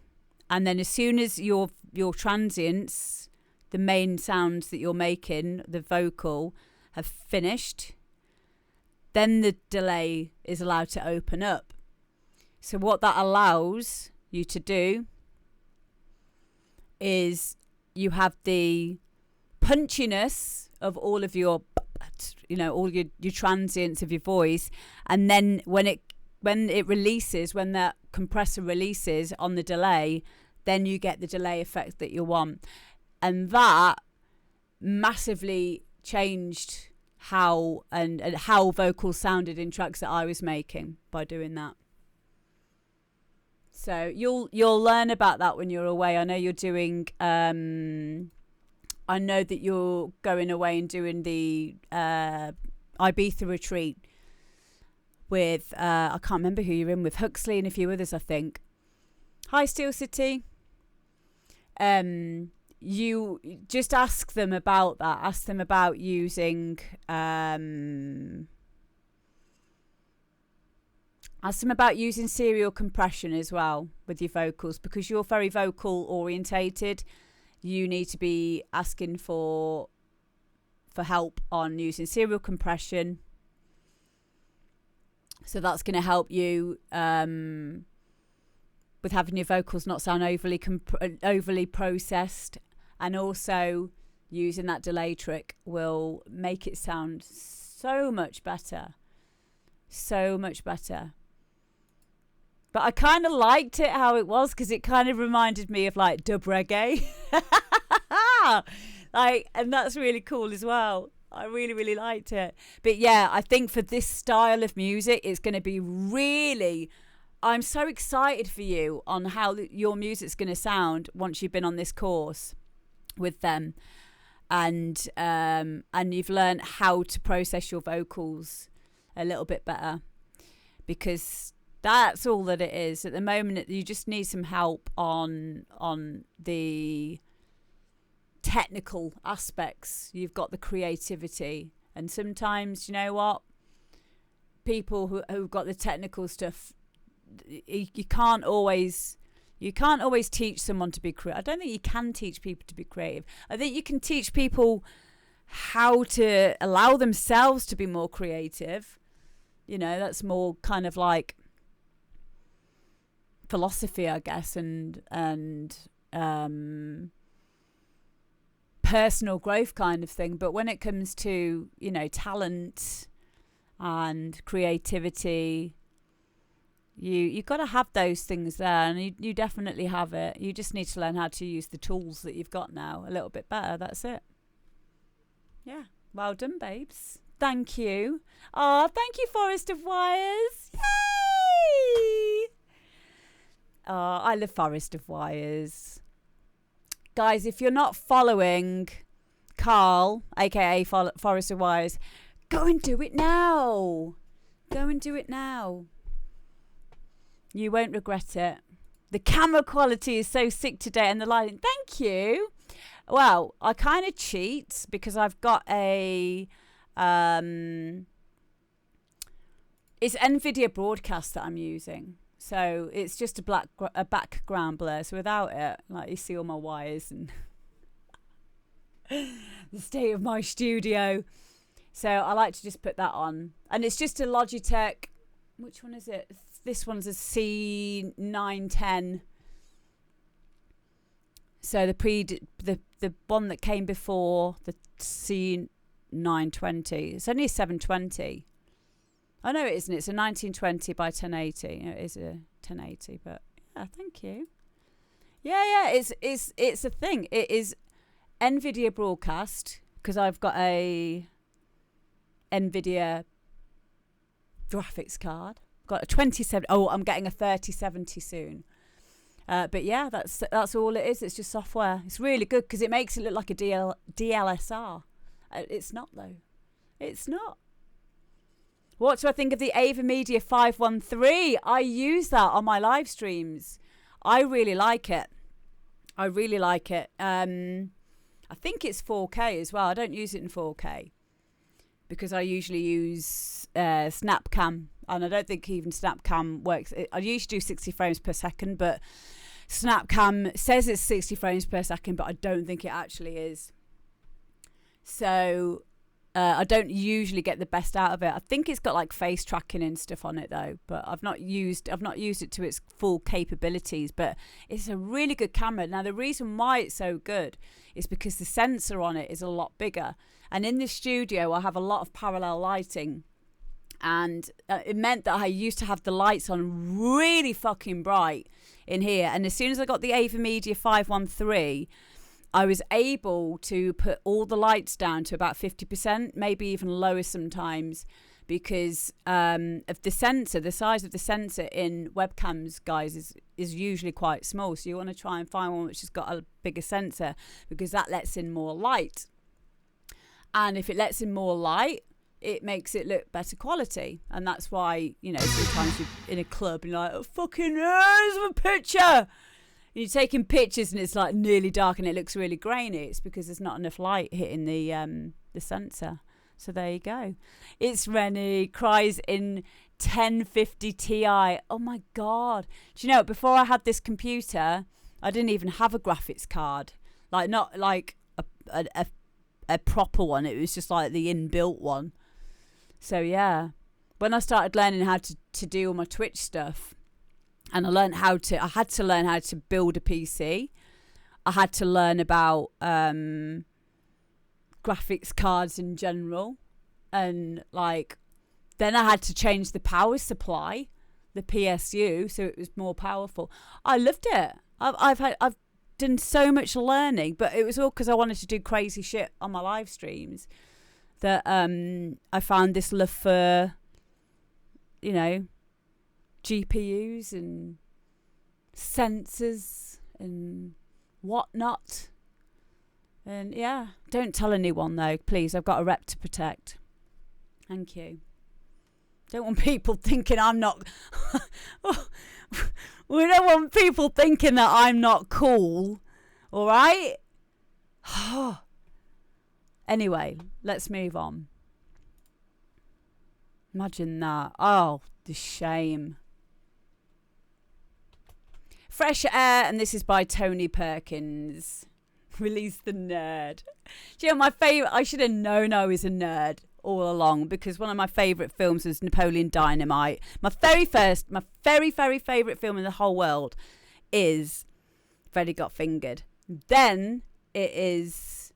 And then as soon as your transients, the main sounds that you're making, the vocal, have finished, then the delay is allowed to open up. So what that allows you to do is you have the punchiness of all of your, all your transients of your voice, and then when it releases, when that compressor releases on the delay, then you get the delay effect that you want. And that massively changed how vocals sounded in tracks that I was making by doing that. So you'll learn about that when you're away. I know you're doing I know that you're going away and doing the Ibiza retreat with I can't remember who you're in with, Huxley and a few others, I think. Hi Steel City. You just ask them about that. Ask them about using serial compression as well with your vocals, because you're very vocal orientated. You need to be asking for help on using serial compression. So that's going to help you with having your vocals not sound overly processed, and also using that delay trick will make it sound so much better. So much better. But I kind of liked it how it was, because it kind of reminded me of like dub reggae. And that's really cool as well. I really, really liked it. But yeah, I think for this style of music, it's going to be really... I'm so excited for you on how your music's going to sound once you've been on this course with them. And you've learned how to process your vocals a little bit better. Because... that's all that it is. At the moment, you just need some help on the technical aspects. You've got the creativity. And sometimes, you know what? People who've got the technical stuff, you can't always teach someone to be creative. I don't think you can teach people to be creative. I think you can teach people how to allow themselves to be more creative. You know, that's more kind of like philosophy, I guess, and personal growth kind of thing. But when it comes to, you know, talent and creativity, you've got to have those things there, and you definitely have it. You just need to learn how to use the tools that you've got now a little bit better. That's it. Yeah, well done, babes. Thank you. Oh, thank you, Forest of Wires. Yay! Oh, I love Forest of Wires. Guys, if you're not following Carl, aka Forest of Wires, go and do it now. Go and do it now. You won't regret it. The camera quality is so sick today, and the lighting. Thank you. Well, I kind of cheat because I've got a... it's NVIDIA Broadcast that I'm using. So it's just a background blur. So without it, like, you see all my wires and the state of my studio. So I like to just put that on. And it's just a Logitech. Which one is it? This one's a C910. So the one that came before the C920. It's only a 720. Oh no, it isn't. It's a 1920 by 1080. It is a 1080, but yeah, thank you. Yeah, it's a thing. It is NVIDIA Broadcast, because I've got a NVIDIA graphics card. Got a 2070. Oh, I'm getting a 3070 soon. But yeah, that's all it is. It's just software. It's really good because it makes it look like a DLSR. It's not, though. It's not. What do I think of the AverMedia 513? I use that on my live streams. I really like it. I really like it. I think it's 4K as well. I don't use it in 4K because I usually use Snapcam, and I don't think even Snapcam works. I usually do 60 frames per second, but Snapcam says it's 60 frames per second, but I don't think it actually is. So I don't usually get the best out of it. I think it's got like face tracking and stuff on it though, but I've not used it to its full capabilities. But it's a really good camera. Now the reason why it's so good is because the sensor on it is a lot bigger, and in the studio I have a lot of parallel lighting, and it meant that I used to have the lights on really fucking bright in here, and as soon as I got the AverMedia 513, I was able to put all the lights down to about 50%, maybe even lower sometimes, because of the sensor. The size of the sensor in webcams, guys, is usually quite small. So you want to try and find one which has got a bigger sensor, because that lets in more light. And if it lets in more light, it makes it look better quality. And that's why, you know, sometimes you're in a club and you're like, oh, fucking here's my picture. You're taking pictures and it's like nearly dark and it looks really grainy. It's because there's not enough light hitting the sensor. So there you go. It's Rennie cries in 1050 Ti. Oh my God. Do you know, before I had this computer, I didn't even have a graphics card. Like, not like a proper one. It was just like the inbuilt one. So yeah. When I started learning how to do all my Twitch stuff, and I had to learn how to build a PC. I had to learn about graphics cards in general. And like, then I had to change the power supply, the PSU, so it was more powerful. I loved it. I've done so much learning, but it was all because I wanted to do crazy shit on my live streams that I found this love for, you know, GPUs and sensors and whatnot. And yeah, don't tell anyone though, please. I've got a rep to protect. Thank you. Don't want people thinking I'm not we don't want people thinking that I'm not cool. All right? Anyway, let's move on. Imagine that. Oh, the shame. Fresh Air, and this is by Tony Perkins. Release the nerd. Do you know my favourite? I should have known I was a nerd all along, because one of my favourite films was Napoleon Dynamite. My very favourite film in the whole world is Freddy Got Fingered. Then it is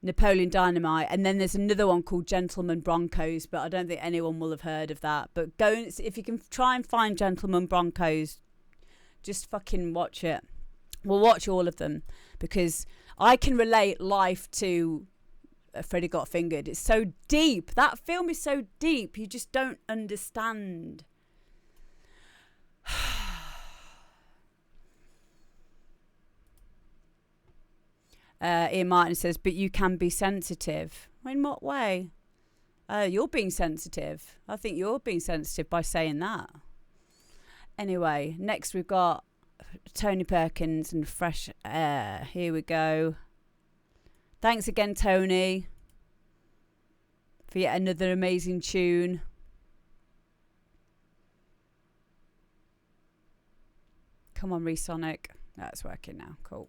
Napoleon Dynamite, and then there's another one called Gentleman Broncos, but I don't think anyone will have heard of that. But go, if you can try and find Gentleman Broncos, just fucking watch it. We'll watch all of them, because I can relate life to Freddy Got Fingered. It's so deep. That film is so deep. You just don't understand. Ian Martin says, but you can be sensitive. In what way? You're being sensitive. I think you're being sensitive by saying that. Anyway, next we've got Tony Perkins and Fresh Air. Here we go. Thanks again, Tony, for yet another amazing tune. Come on, Resonic. That's working now. Cool.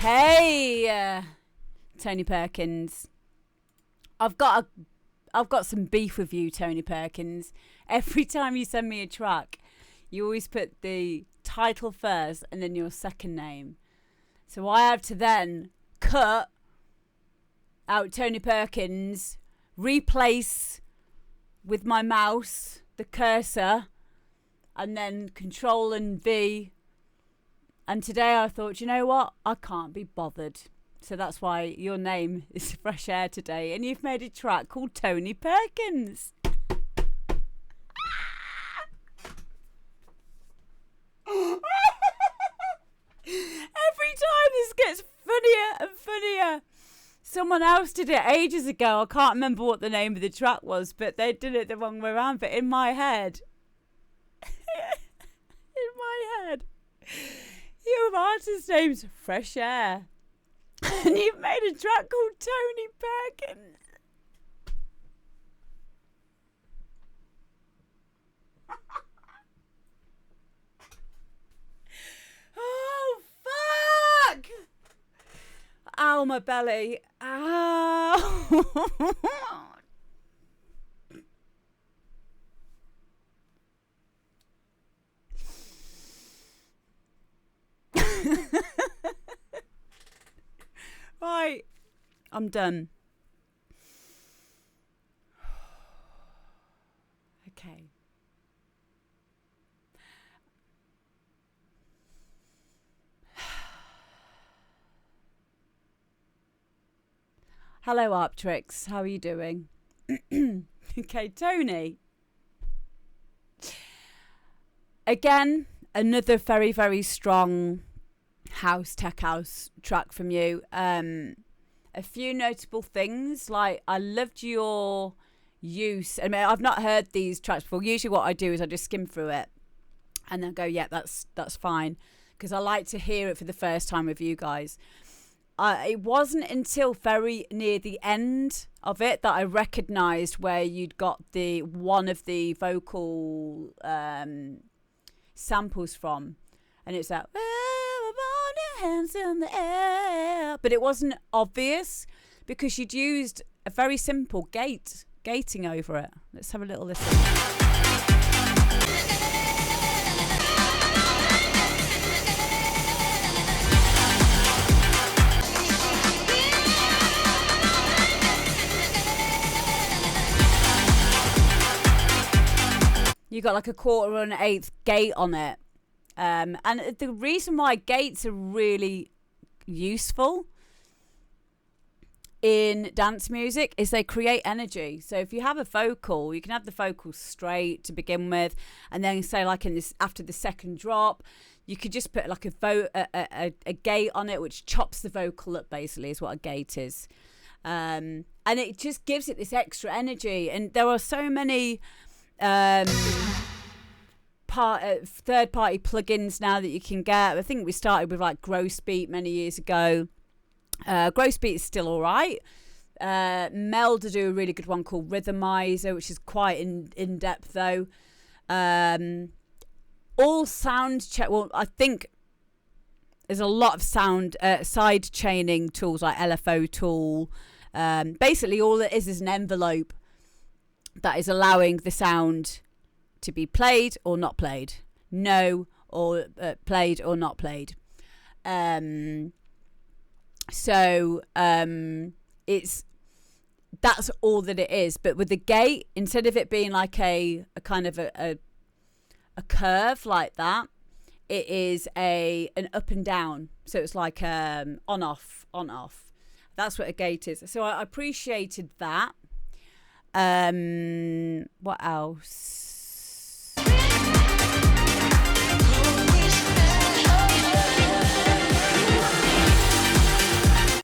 Hey, Tony Perkins. I've got some beef with you, Tony Perkins. Every time you send me a track, you always put the title first and then your second name. So I have to then cut out Tony Perkins, replace with my mouse the cursor, and then Control and V. And today I thought, you know what? I can't be bothered. So that's why your name is Fresh Air today. And you've made a track called Tony Perkins. Every time this gets funnier and funnier. Someone else did it ages ago. I can't remember what the name of the track was, but they did it the wrong way around. But in my head, your artist name's Fresh Air. And you've made a track called Tony Perkins. Oh, fuck! Ow, my belly. Ow. Right, I'm done. Okay. Hello, Arptrix. How are you doing? Okay, Tony. Again, another very, very strong tech house track from you. A few notable things, like I loved your use. I mean, I've not heard these tracks before. Usually what I do is I just skim through it and then go, yeah, that's fine, because I like to hear it for the first time with you guys. It wasn't until very near the end of it that I recognised where you'd got one of the vocal samples from, and it's that, hands in the air, but it wasn't obvious because you'd used a very simple gating over it. Let's have a little listen. You got like a 1/4 gate on it. And the reason why gates are really useful in dance music is they create energy. So if you have a vocal, you can have the vocal straight to begin with, and then say like after the second drop, you could just put like a gate on it, which chops the vocal up. Basically, is what a gate is, and it just gives it this extra energy. And there are so many third-party plugins now that you can get. I think we started with like Grossbeat many years ago. Grossbeat is still all right. Melda do a really good one called Rhythmizer, which is quite in depth though. All sound check. Well, I think there's a lot of sound side chaining tools like LFO tool. Basically, all it is an envelope that is allowing the sound to be played or not played, played or not played. That's all that it is. But with the gate, instead of it being like a kind of a curve like that, it is an up and down. So it's like on off. That's what a gate is. So I appreciated that. What else?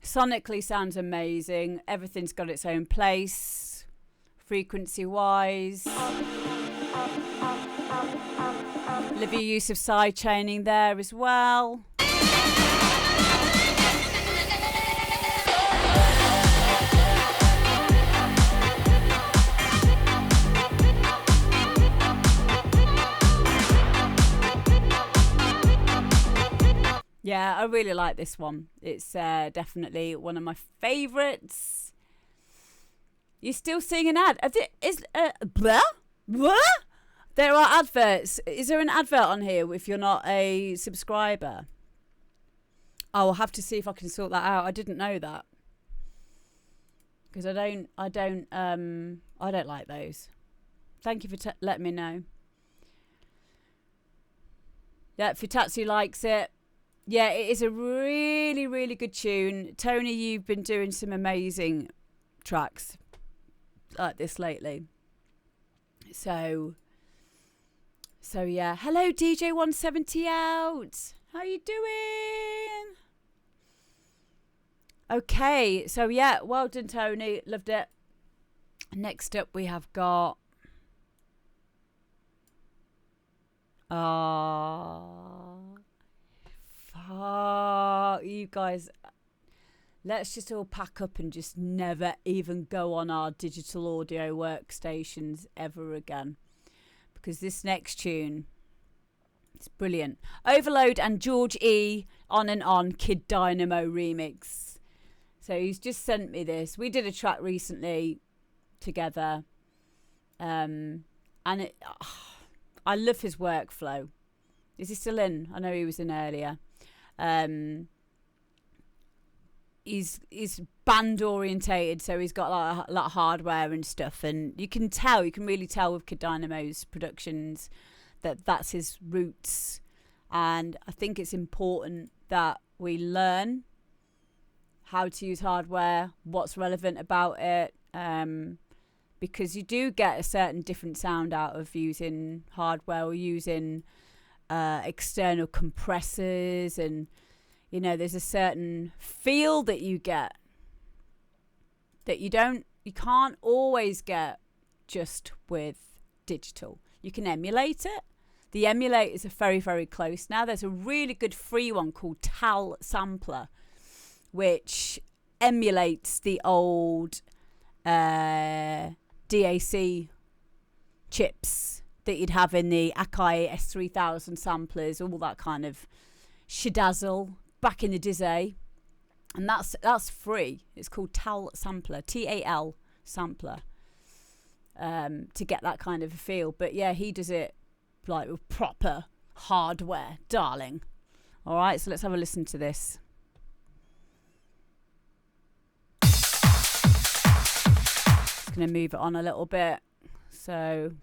Sonically sounds amazing. Everything's got its own place, frequency wise. Love your use of side chaining there as well. Yeah, Yeah, I really like this one. It's definitely one of my favourites. You're still seeing an ad. Blah? What? There are adverts. Is there an advert on here if you're not a subscriber? I'll have to see if I can sort that out. I didn't know that. Because I don't like those. Thank you for letting me know. Yeah, Fitatsu likes it. Yeah, it is a really, really good tune. Tony, you've been doing some amazing tracks like this lately. So yeah. Hello, DJ 170 out. How you doing? Okay, so yeah, well done, Tony. Loved it. Next up, we have got... fuck, you guys. Let's just all pack up and just never even go on our digital audio workstations ever again. Because this next tune, it's brilliant. Overload and George E. On and On Kid Dynamo remix. So he's just sent me this. We did a track recently together. And I love his workflow. Is he still in? I know he was in earlier. He's band orientated, so he's got like a lot of hardware and stuff, and you can really tell with Kid Dynamo's productions that that's his roots. And I think it's important that we learn how to use hardware, what's relevant about it, because you do get a certain different sound out of using hardware or using external compressors, and you know, there's a certain feel that you get that you can't always get just with digital. You can emulate it. The emulators are very, very close. Now there's a really good free one called Tal Sampler, which emulates the old DAC chips that you'd have in the Akai S3000 samplers, all that kind of shedazzle back in the day. And that's free. It's called Tal Sampler, TAL Sampler, to get that kind of a feel. But yeah, he does it like with proper hardware, darling. All right, so let's have a listen to this. Just going to move it on a little bit. So...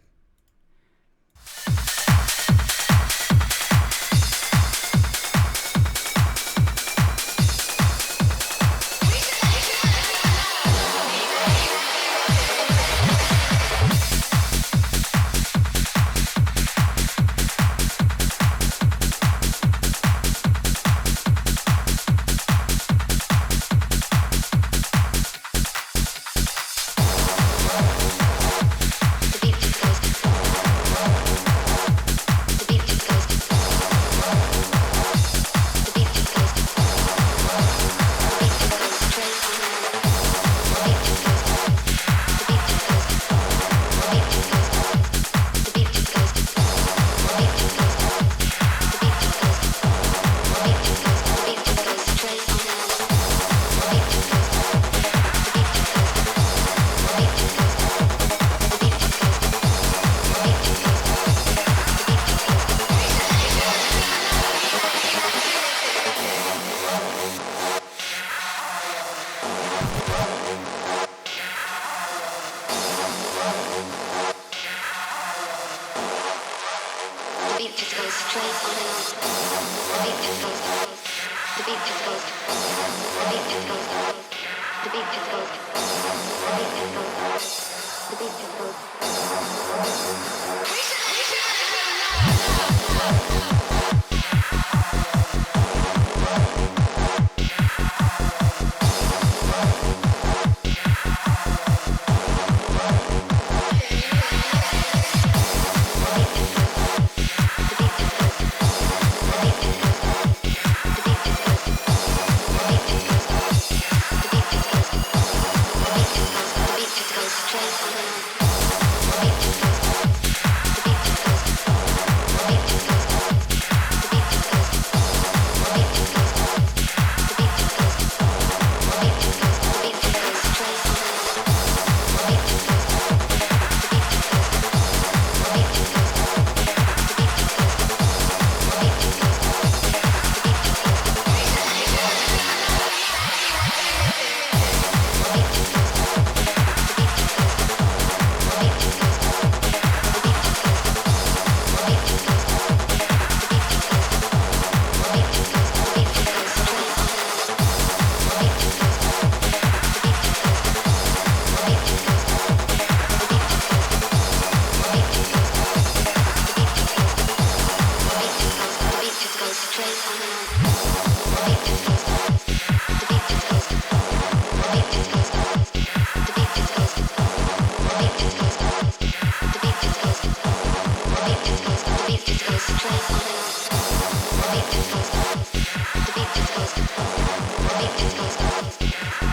The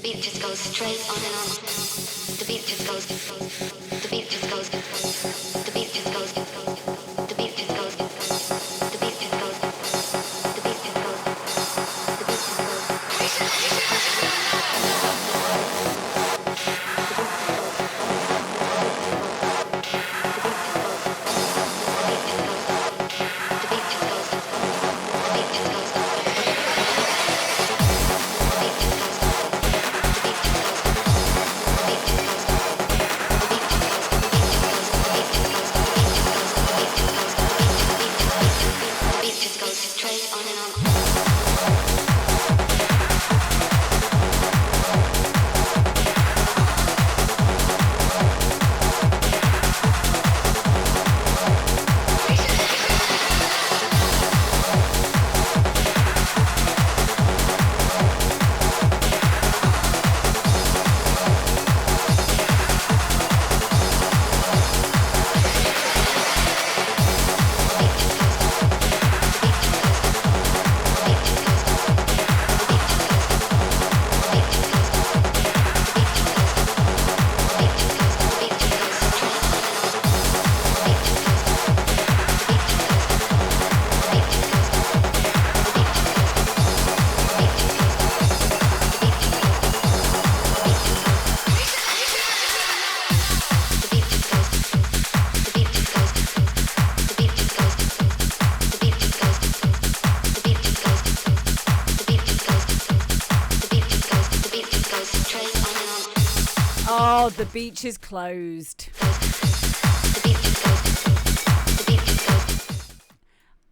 beat just goes straight on and on. The beat just goes. The beat just goes. The beat just goes. The beat just goes. The beat just goes. The beat just goes. The beat just goes straight on and on. Oh, the beach is closed.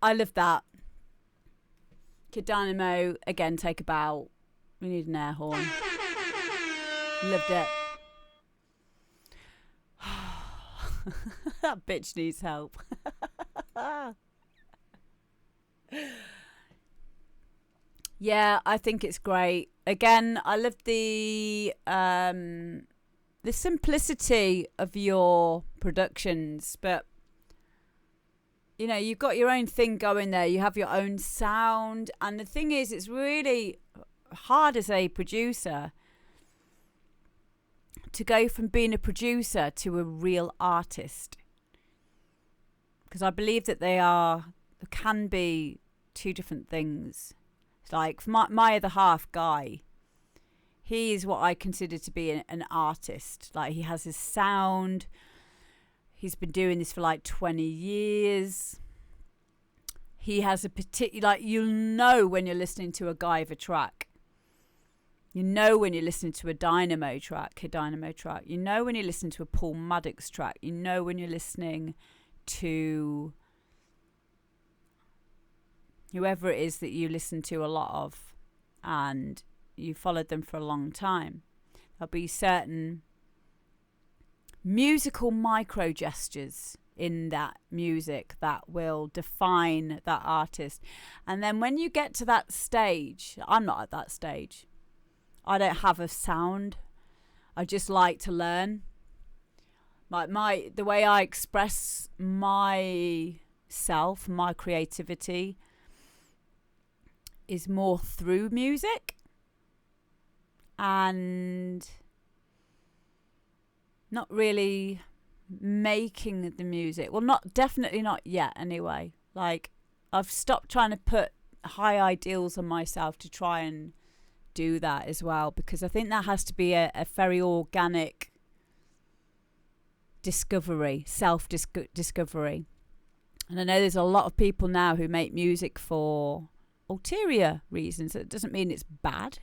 I love that. Kid Dynamo, again, take a bow. We need an air horn. Loved it. That bitch needs help. Yeah, I think it's great. Again, I love the simplicity of your productions, but you know, you've got your own thing going there. You have your own sound, and the thing is, it's really hard as a producer to go from being a producer to a real artist, because I believe that they can be two different things. It's like my other half, Guy, he is what I consider to be an artist. Like, he has his sound. He's been doing this for like 20 years. He has a particular, like, you'll know when you're listening to a Guyver track. You know when you're listening to a Dynamo track, Kid Dynamo track. You know when you're listening to a Paul Maddox track. You know when you're listening to whoever it is that you listen to a lot of and you followed them for a long time. There'll be certain musical micro gestures in that music that will define that artist. And then when you get to that stage, I'm not at that stage. I don't have a sound. I just like to learn. The way I express myself, my creativity, is more through music and not really making the music. Well, definitely not yet anyway. Like, I've stopped trying to put high ideals on myself to try and do that as well, because I think that has to be a very organic discovery, self-discovery. And I know there's a lot of people now who make music for ulterior reasons. It doesn't mean it's bad.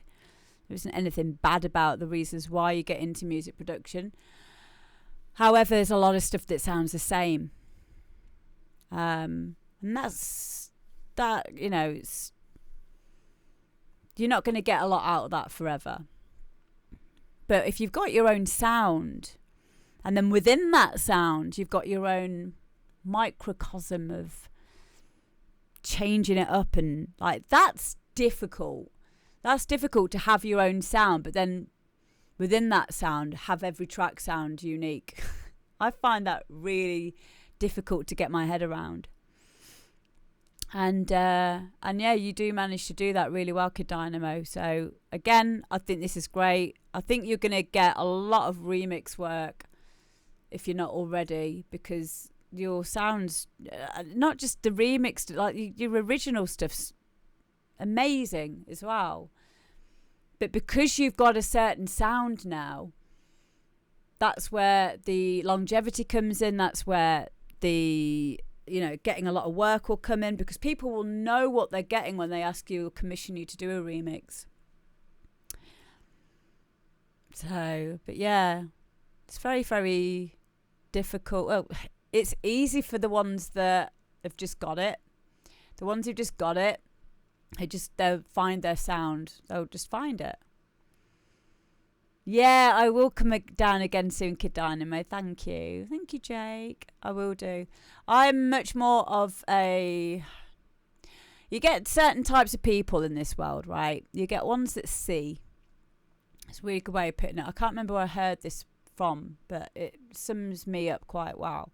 There isn't anything bad about the reasons why you get into music production. However, there's a lot of stuff that sounds the same. And that's that, you know, you're not going to get a lot out of that forever. But if you've got your own sound, and then within that sound, you've got your own microcosm of changing it up, and like that's difficult. That's difficult to have your own sound, but then within that sound have every track sound unique. I find that really difficult to get my head around. And yeah, you do manage to do that really well, Kid Dynamo. So again, I think this is great. I think you're going to get a lot of remix work if you're not already, because your sounds, not just the remix, like your original stuff's amazing as well. But because you've got a certain sound now, that's where the longevity comes in. That's where the, you know, getting a lot of work will come in, because people will know what they're getting when they ask you or commission you to do a remix. So, but yeah, it's very, very difficult. Well, it's easy for the ones that have just got it. The ones who've just got it, they'll find their sound. They'll just find it. Yeah, I will come down again soon, Kid Dynamo. Thank you. Thank you, Jake. I will do. I'm much more of a... You get certain types of people in this world, right? You get ones that see. It's a really good way of putting it. I can't remember where I heard this from, but it sums me up quite well.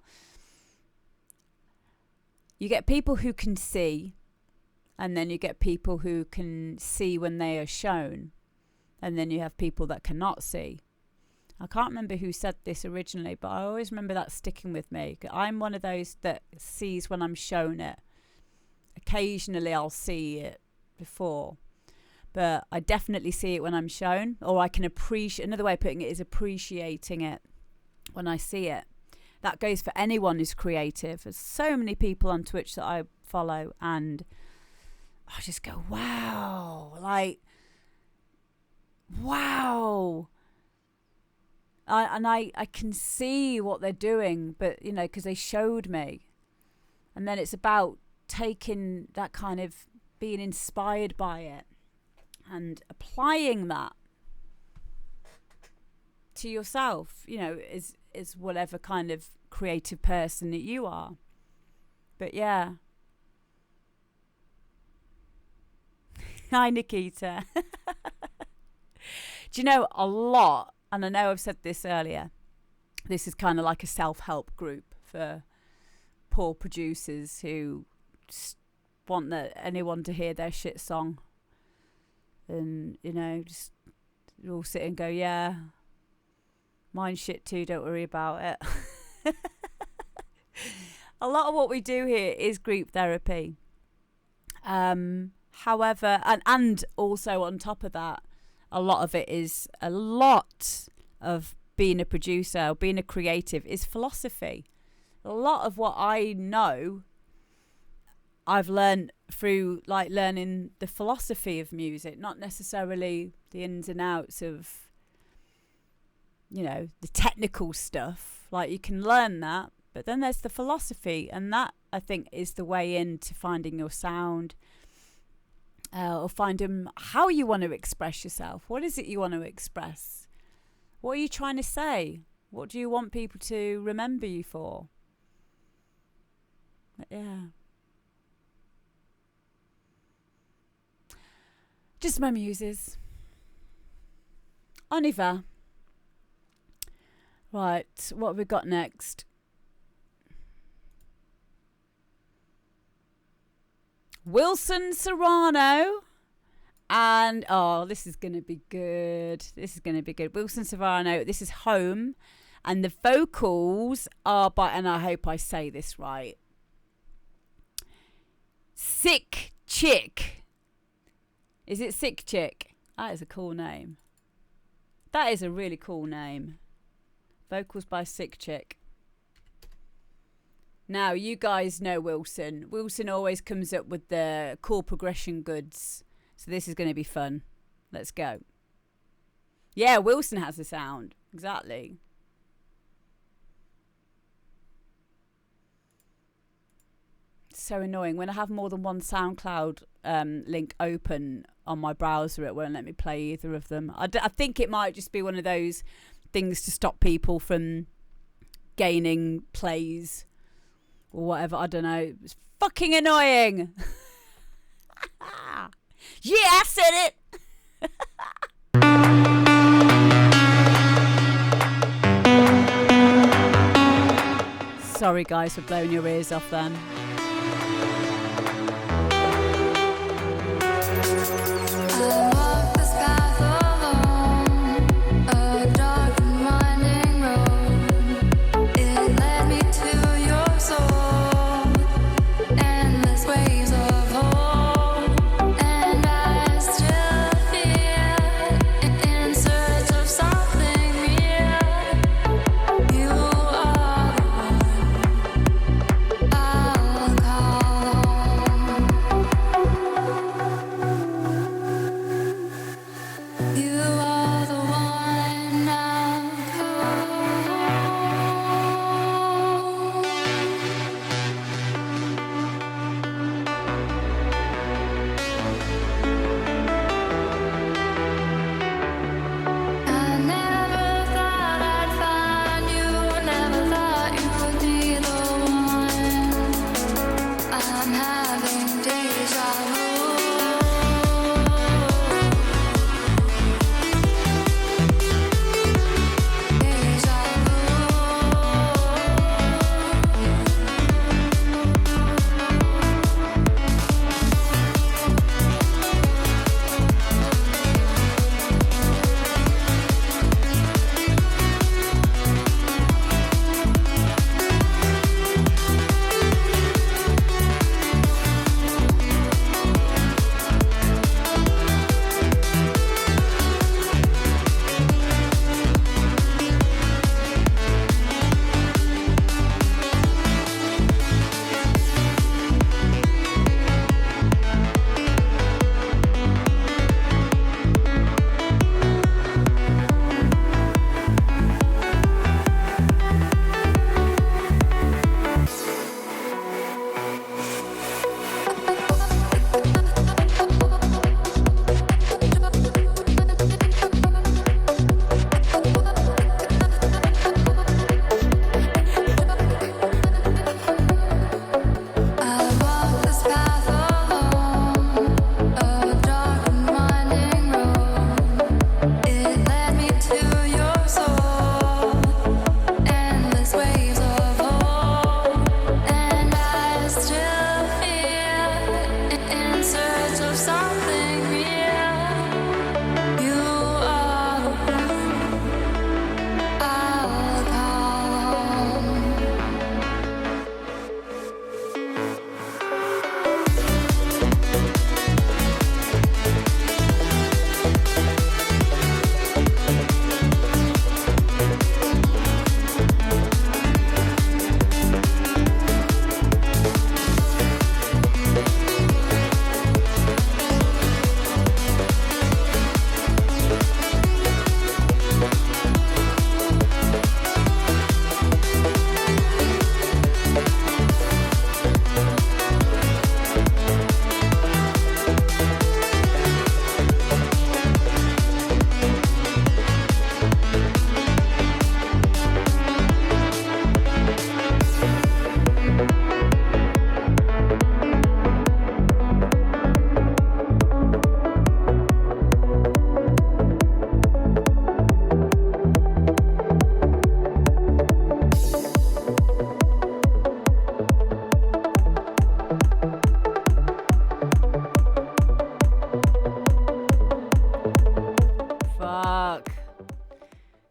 You get people who can see, and then you get people who can see when they are shown. And then you have people that cannot see. I can't remember who said this originally, but I always remember that sticking with me. I'm one of those that sees when I'm shown it. Occasionally I'll see it before, but I definitely see it when I'm shown, or I can appreciate. Another way of putting it is appreciating it when I see it. That goes for anyone who's creative. There's so many people on Twitch that I follow, and I just go, wow, like, wow. I can see what they're doing, but, you know, because they showed me. And then it's about taking that kind of being inspired by it and applying that to yourself, you know, is whatever kind of creative person that you are. But yeah. Hi, Nikita. Do you know, a lot, and I know I've said this earlier, this is kind of like a self-help group for poor producers who just want anyone to hear their shit song. And, you know, just all sit and go, yeah, mine's shit too, don't worry about it. A lot of what we do here is group therapy. However, and also on top of that, a lot of it is, a lot of being a producer or being a creative is philosophy. A lot of what I know, I've learned through like learning the philosophy of music, not necessarily the ins and outs of, you know, the technical stuff. Like, you can learn that, but then there's the philosophy, and that, I think, is the way into finding your sound. Or finding how you want to express yourself. What is it you want to express? What are you trying to say? What do you want people to remember you for? But yeah. Just my muses. On y va. Right, what have we got next? Wilson Serrano, and this is going to be good. This is going to be good. Wilson Serrano, this is Home, and the vocals are by, and I hope I say this right, Sick Chick. Is it Sick Chick? That is a cool name. That is a really cool name. Vocals by Sick Chick. Now, you guys know Wilson. Wilson always comes up with the cool progression goods. So this is going to be fun. Let's go. Yeah, Wilson has the sound. Exactly. It's so annoying. When I have more than one SoundCloud link open on my browser, it won't let me play either of them. I think it might just be one of those things to stop people from gaining plays or whatever. I don't know. It's fucking annoying. Yeah, I said it. Sorry, guys, for blowing your ears off then.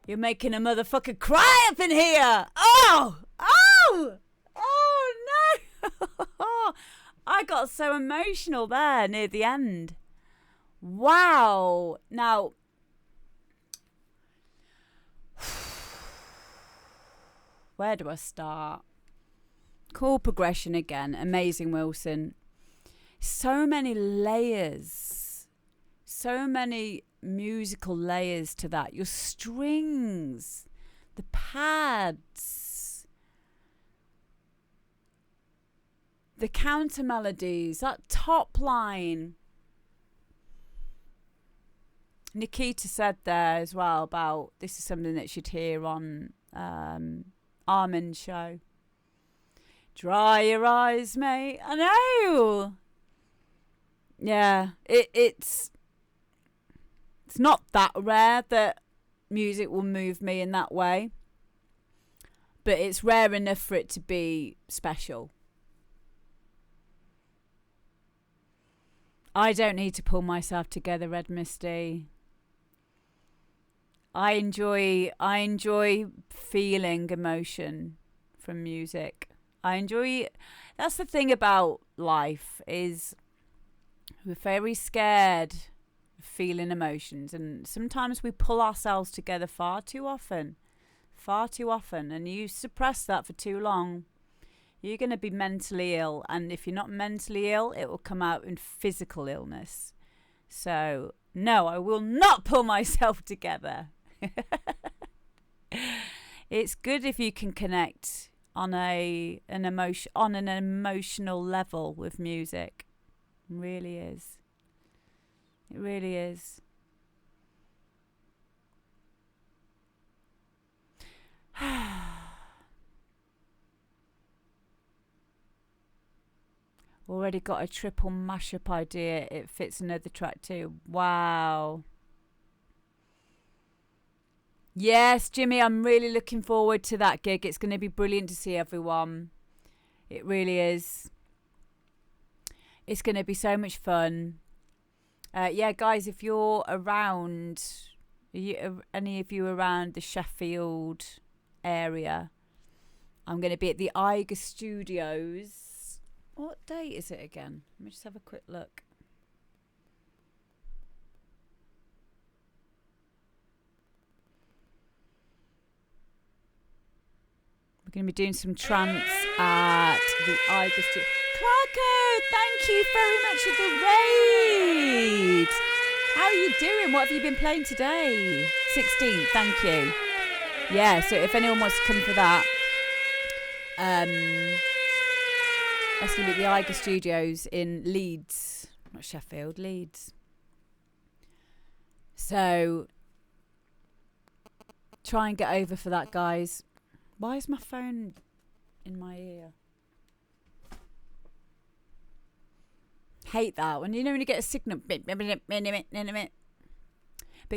You're making a motherfucker cry up in here. Oh, no. I got so emotional there near the end. Wow. Now, where do I start? Chord progression again. Amazing, Wilson. So many layers. So many musical layers to that. Your strings, the pads, the counter melodies, that top line. Nikita said there as well about this is something that you'd hear on Armin's show. Dry your eyes, mate. I know. Yeah, it's not that rare that music will move me in that way, but it's rare enough for it to be special. I don't need to pull myself together, Red Misty. I enjoy feeling emotion from music. That's the thing about life, is we're very scared of feeling emotions, and sometimes we pull ourselves together far too often, and you suppress that for too long, you're going to be mentally ill, and if you're not mentally ill, it will come out in physical illness. So no, I will not pull myself together. It's good if you can connect on an emotional level with music. It really is. It really is. Already got a triple mashup idea. It fits another track too. Wow. Yes, Jimmy, I'm really looking forward to that gig. It's going to be brilliant to see everyone. It really is. It's going to be so much fun. Yeah, guys, if you're around, any of you around the Sheffield area, I'm going to be at the Eiger Studios. What date is it again? Let me just have a quick look. We're going to be doing some trance at the Eiger Studio. Clarko, thank you very much for the raid. How are you doing? What have you been playing today? 16, thank you. Yeah, so if anyone wants to come for that, that's going to be at the Eiger Studios in Leeds. Not Sheffield, Leeds. So, try and get over for that, guys. Why is my phone in my ear? Hate that when you get a signal. But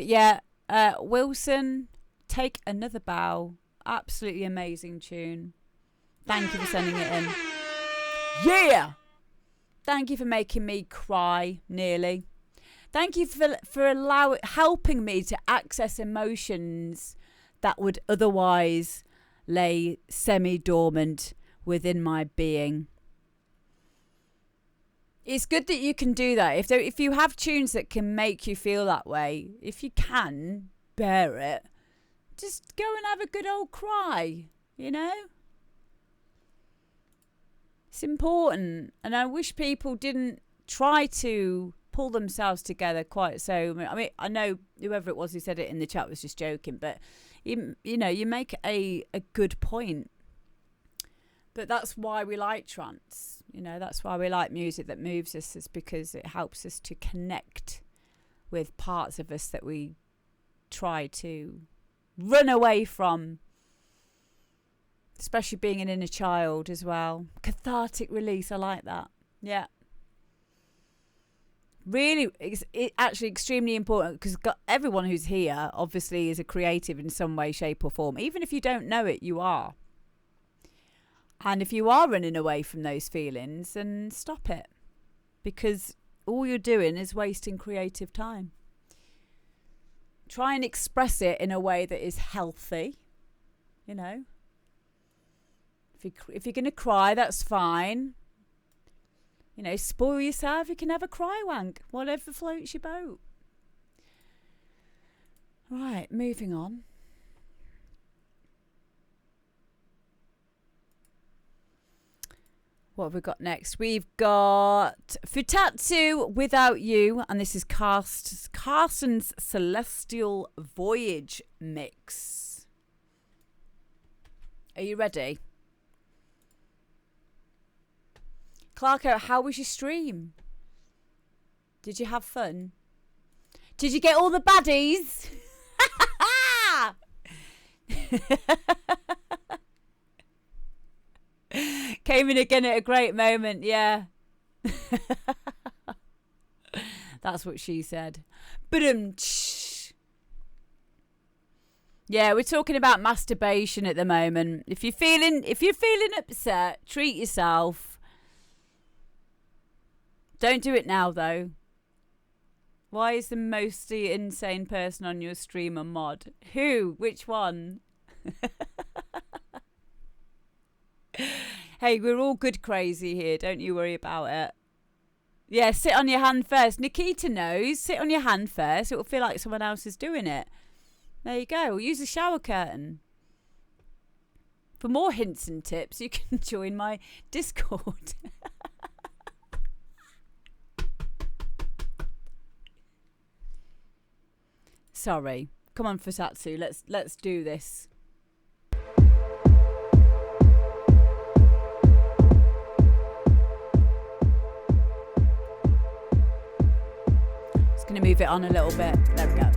yeah, Wilson, Take Another Bow. Absolutely amazing tune. Thank you for sending it in. Yeah! Thank you for making me cry nearly. Thank you for helping me to access emotions that would otherwise lay semi-dormant within my being. It's good that you can do that. If you have tunes that can make you feel that way, if you can bear it, just go and have a good old cry, you know? It's important. And I wish people didn't try to pull themselves together quite so. I mean, I know whoever it was who said it in the chat was just joking, but you make a good point. But that's why we like trance. That's why we like music that moves us, is because it helps us to connect with parts of us that we try to run away from. Especially being an inner child as well. Cathartic release, I like that. Yeah. Really, it's actually extremely important, because everyone who's here obviously is a creative in some way, shape or form. Even if you don't know it, you are. And if you are running away from those feelings, then stop it. Because all you're doing is wasting creative time. Try and express it in a way that is healthy, If you're going to cry, that's fine. Spoil yourself. You can have a cry wank. Whatever floats your boat. Right, moving on. What have we got next? We've got Futatsu, Without You, and this is Carson's Celestial Voyage mix. Are you ready? Clarko, how was your stream? Did you have fun? Did you get all the baddies? Came in again at a great moment, yeah. That's what she said. But yeah, we're talking about masturbation at the moment. If you're feeling upset, treat yourself. Don't do it now though. Why is the most insane person on your stream a mod? Who? Which one? Hey, we're all good crazy here. Don't you worry about it. Yeah, sit on your hand first. Nikita knows. Sit on your hand first. It will feel like someone else is doing it. There you go. We'll use a shower curtain. For more hints and tips, you can join my Discord. Sorry. Come on, Fusatsu. Let's do this. Just going to move it on a little bit. There we go.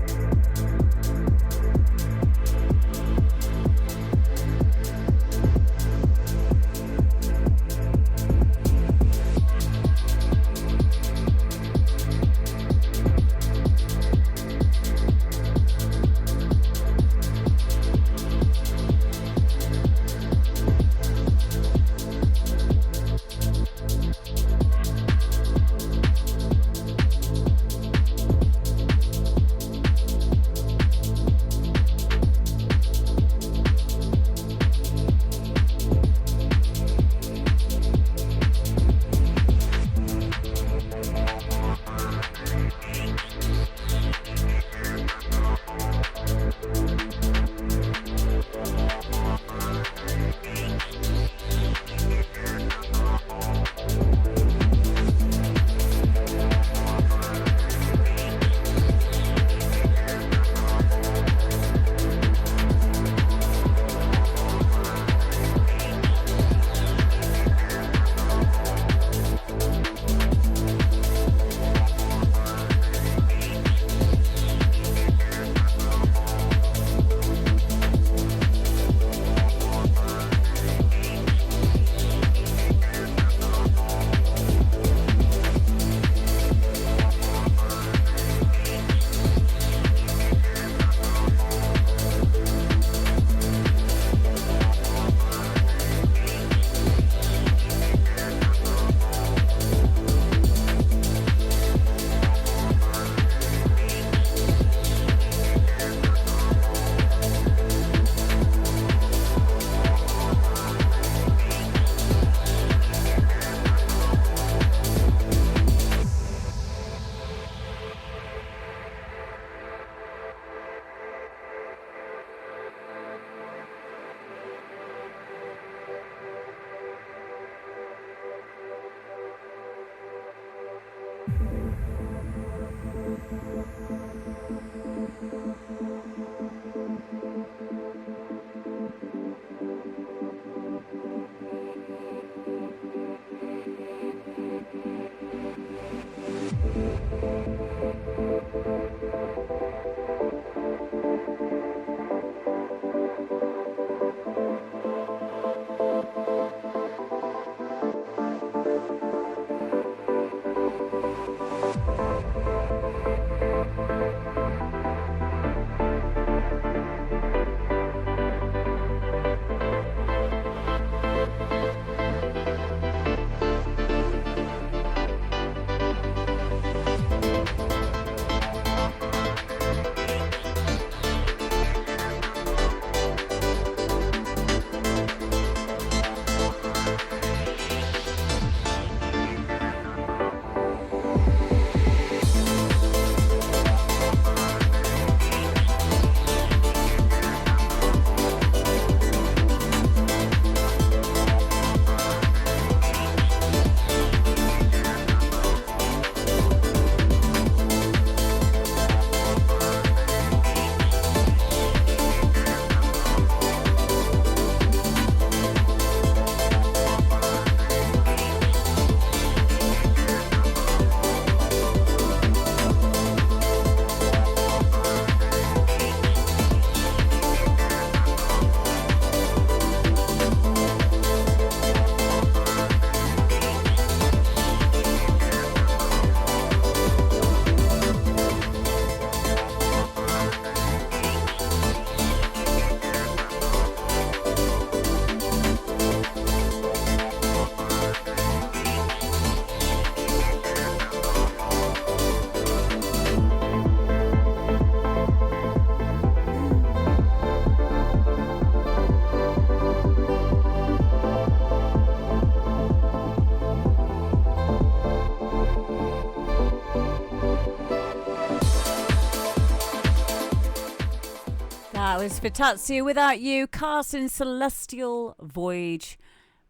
That was for Tatsu Without You, Carson Celestial Voyage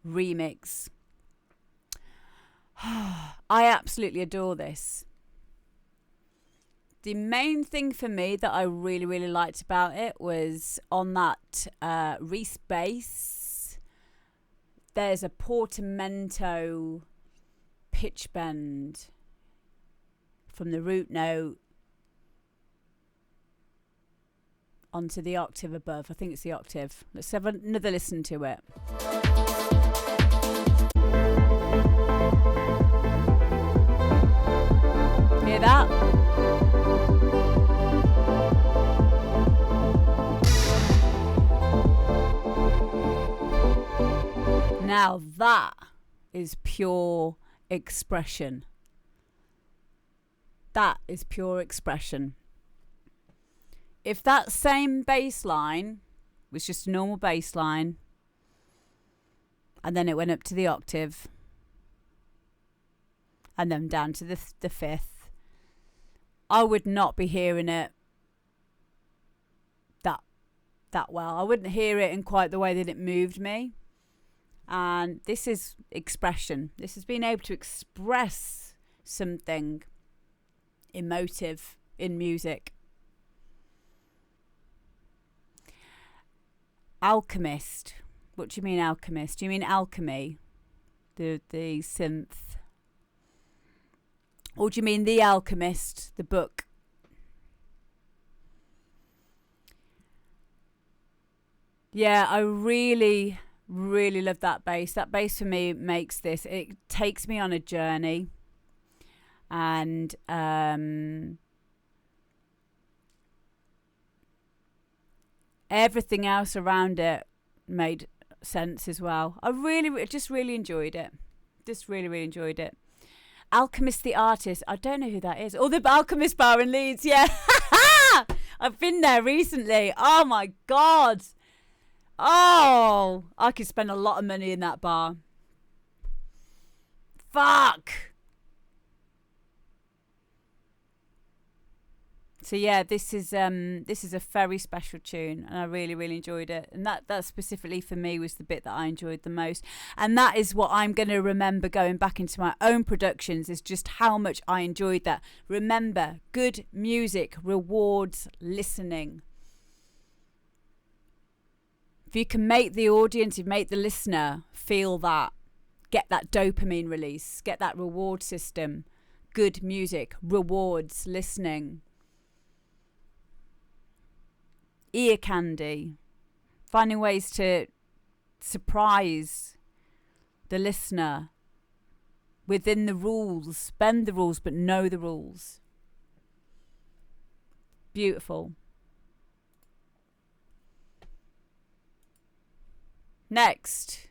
remix. I absolutely adore this. The main thing for me that I really, really liked about it was on that Reese bass, there's a portamento pitch bend from the root note onto the octave above. I think it's the octave. Let's have another listen to it. Hear that? Now that is pure expression. That is pure expression. If that same bass line was just a normal bass line and then it went up to the octave and then down to the fifth, I would not be hearing it that well. I wouldn't hear it in quite the way that it moved me. And this is expression. This is being able to express something emotive in music. Alchemist. What do you mean alchemist? Do you mean alchemy? The synth? Or do you mean The Alchemist, the book? Yeah, I really, really love that bass. That bass for me makes this. It takes me on a journey. And everything else around it made sense as well. I just really enjoyed it. Just really, really enjoyed it. Alchemist the artist. I don't know who that is. Oh, the Alchemist bar in Leeds. Yeah. I've been there recently. Oh, my God. Oh, I could spend a lot of money in that bar. Fuck. So yeah, this is a very special tune, and I really, really enjoyed it. And that specifically for me was the bit that I enjoyed the most. And that is what I'm going to remember going back into my own productions, is just how much I enjoyed that. Remember, good music rewards listening. If you can make the audience, you make the listener feel that, get that dopamine release, get that reward system. Good music rewards listening. Ear candy, finding ways to surprise the listener within the rules, bend the rules but know the rules. Beautiful. Next,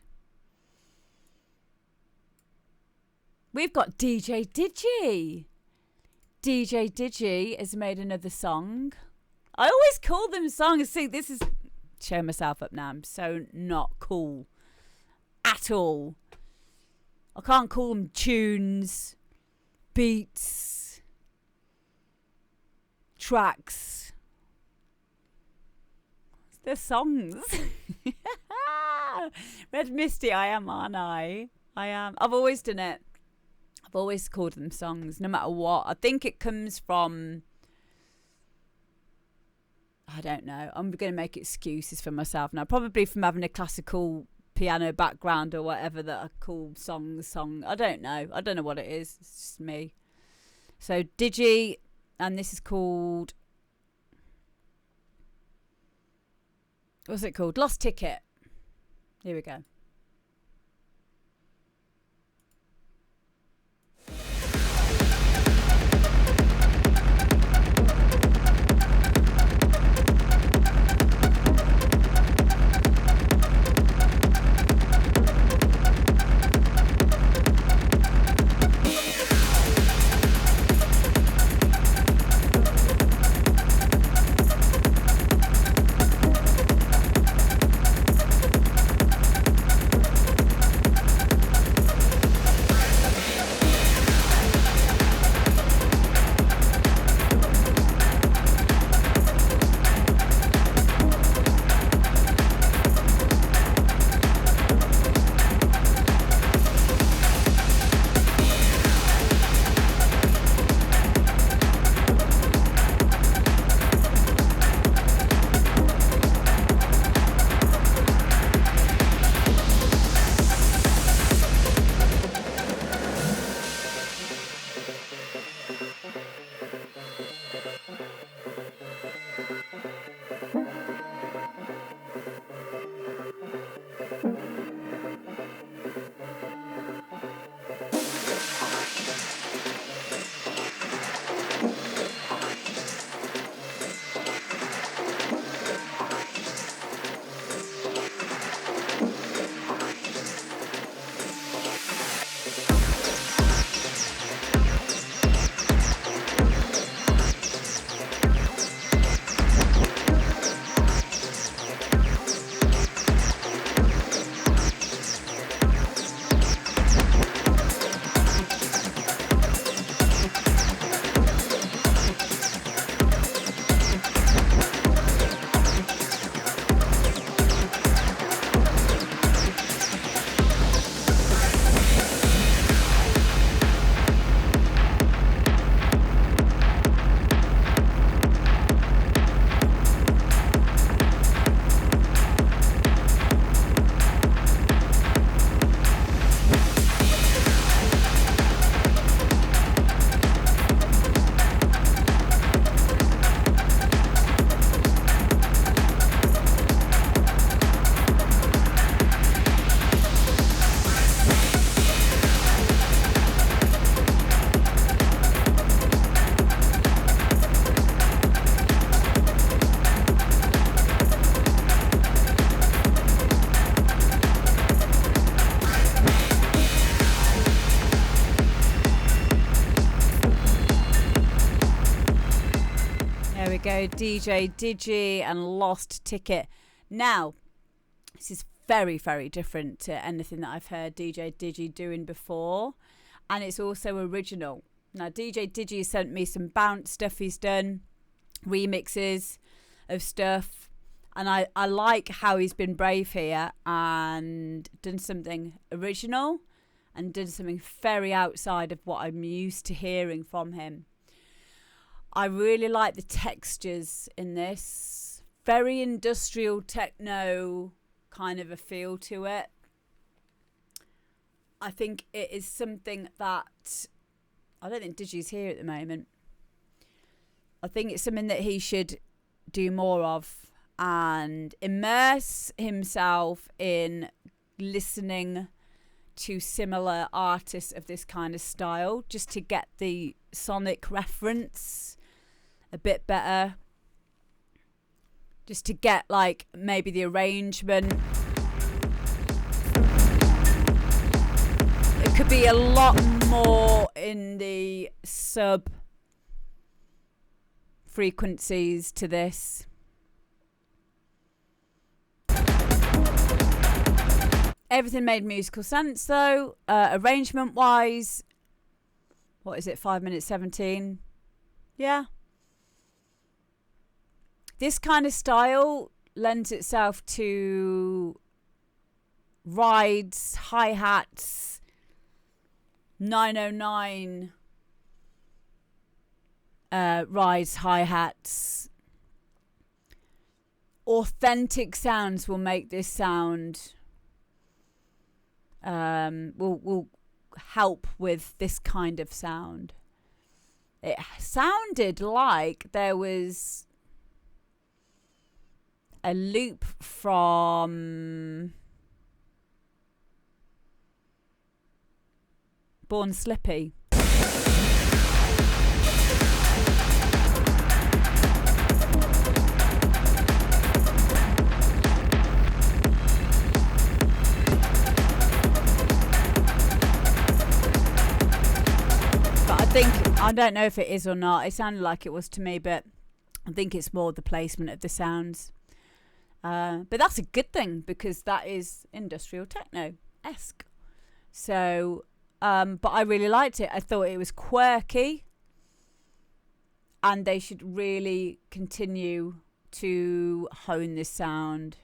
we've got DJ Digi. DJ Digi has made another song. I always call them songs. See, this is showing myself up now. I'm so not cool at all. I can't call them tunes, beats, tracks. They're songs. Red Misty, I am, aren't I? I am. I've always done it. I've always called them songs, no matter what. I think it comes from, I don't know. I'm going to make excuses for myself now. Probably from having a classical piano background or whatever that I call song. I don't know. I don't know what it is. It's just me. So Digi, and this is called, what's it called? Lost Ticket. Here we go. There we go. DJ Digi and Lost Ticket. Now, this is very, very different to anything that I've heard DJ Digi doing before. And it's also original. Now, DJ Digi sent me some bounce stuff he's done, remixes of stuff. And I like how he's been brave here and done something original and done something very outside of what I'm used to hearing from him. I really like the textures in this. Very industrial techno kind of a feel to it. I think it is something that... I don't think Digi's here at the moment. I think it's something that he should do more of and immerse himself in listening to similar artists of this kind of style just to get the sonic reference a bit better, just to get like maybe the arrangement. It could be a lot more in the sub frequencies to this. Everything made musical sense though. Arrangement wise, what is it, 5 minutes 17? Yeah. This kind of style lends itself to rides, hi-hats, 909 rides, hi-hats. Authentic sounds will make this sound, will help with this kind of sound. It sounded like there was a loop from Born Slippy. I don't know if it is or not. It sounded like it was to me, but I think it's more the placement of the sounds. But that's a good thing because that is industrial techno-esque. So, but I really liked it. I thought it was quirky, and they should really continue to hone this sound.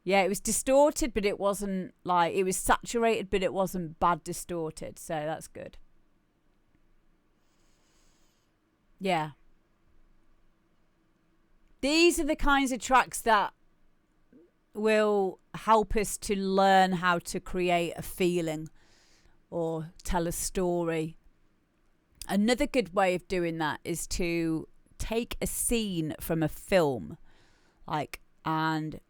Yeah, it was distorted, but it wasn't like, it was saturated, but it wasn't bad distorted. So that's good. Yeah. These are the kinds of tracks that will help us to learn how to create a feeling or tell a story. Another good way of doing that is to take a scene from a film, like, and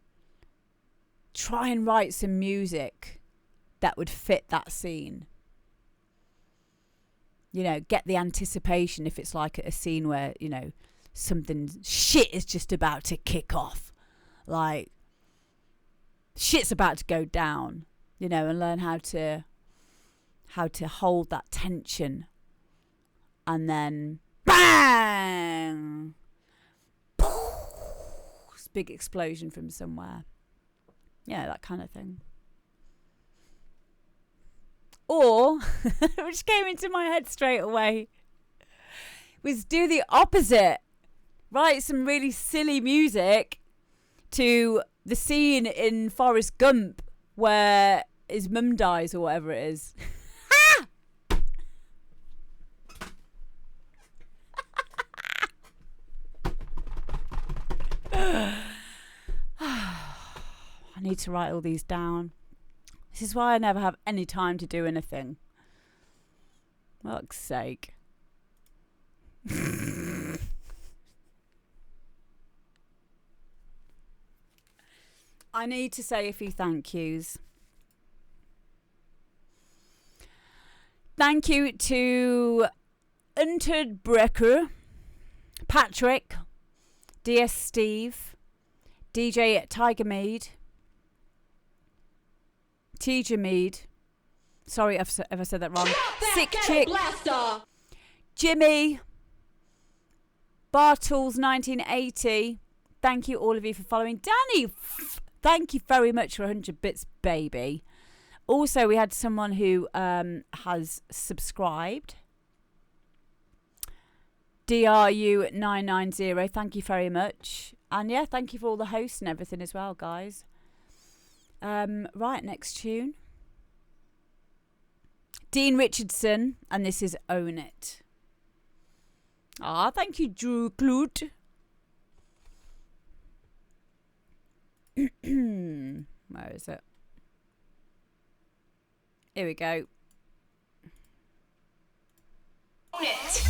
try and write some music that would fit that scene. You know, get the anticipation if it's like a scene where, you know, something shit is just about to kick off. Like, shit's about to go down, you know, and learn how to hold that tension. And then, bang! This big explosion from somewhere. Yeah, that kind of thing. Or, which came into my head straight away, was do the opposite. Write some really silly music to the scene in Forrest Gump where his mum dies or whatever it is. I need to write all these down. This is why I never have any time to do anything. Fuck's sake. I need to say a few thank yous. Thank you to Unterbrecher, Patrick, DS Steve, DJ Tiger Mead, TJ Mead. Sorry if I said that wrong. Sick Chick. Blaster. Jimmy. Bartles 1980. Thank you all of you for following. Danny, thank you very much for 100 bits, baby. Also, we had someone who has subscribed. DRU990. Thank you very much. And yeah, thank you for all the hosts and everything as well, guys. Right, next tune. Dean Richardson, and this is Own It. Ah, thank you, Drew Clute. Where is it? Here we go. Own it.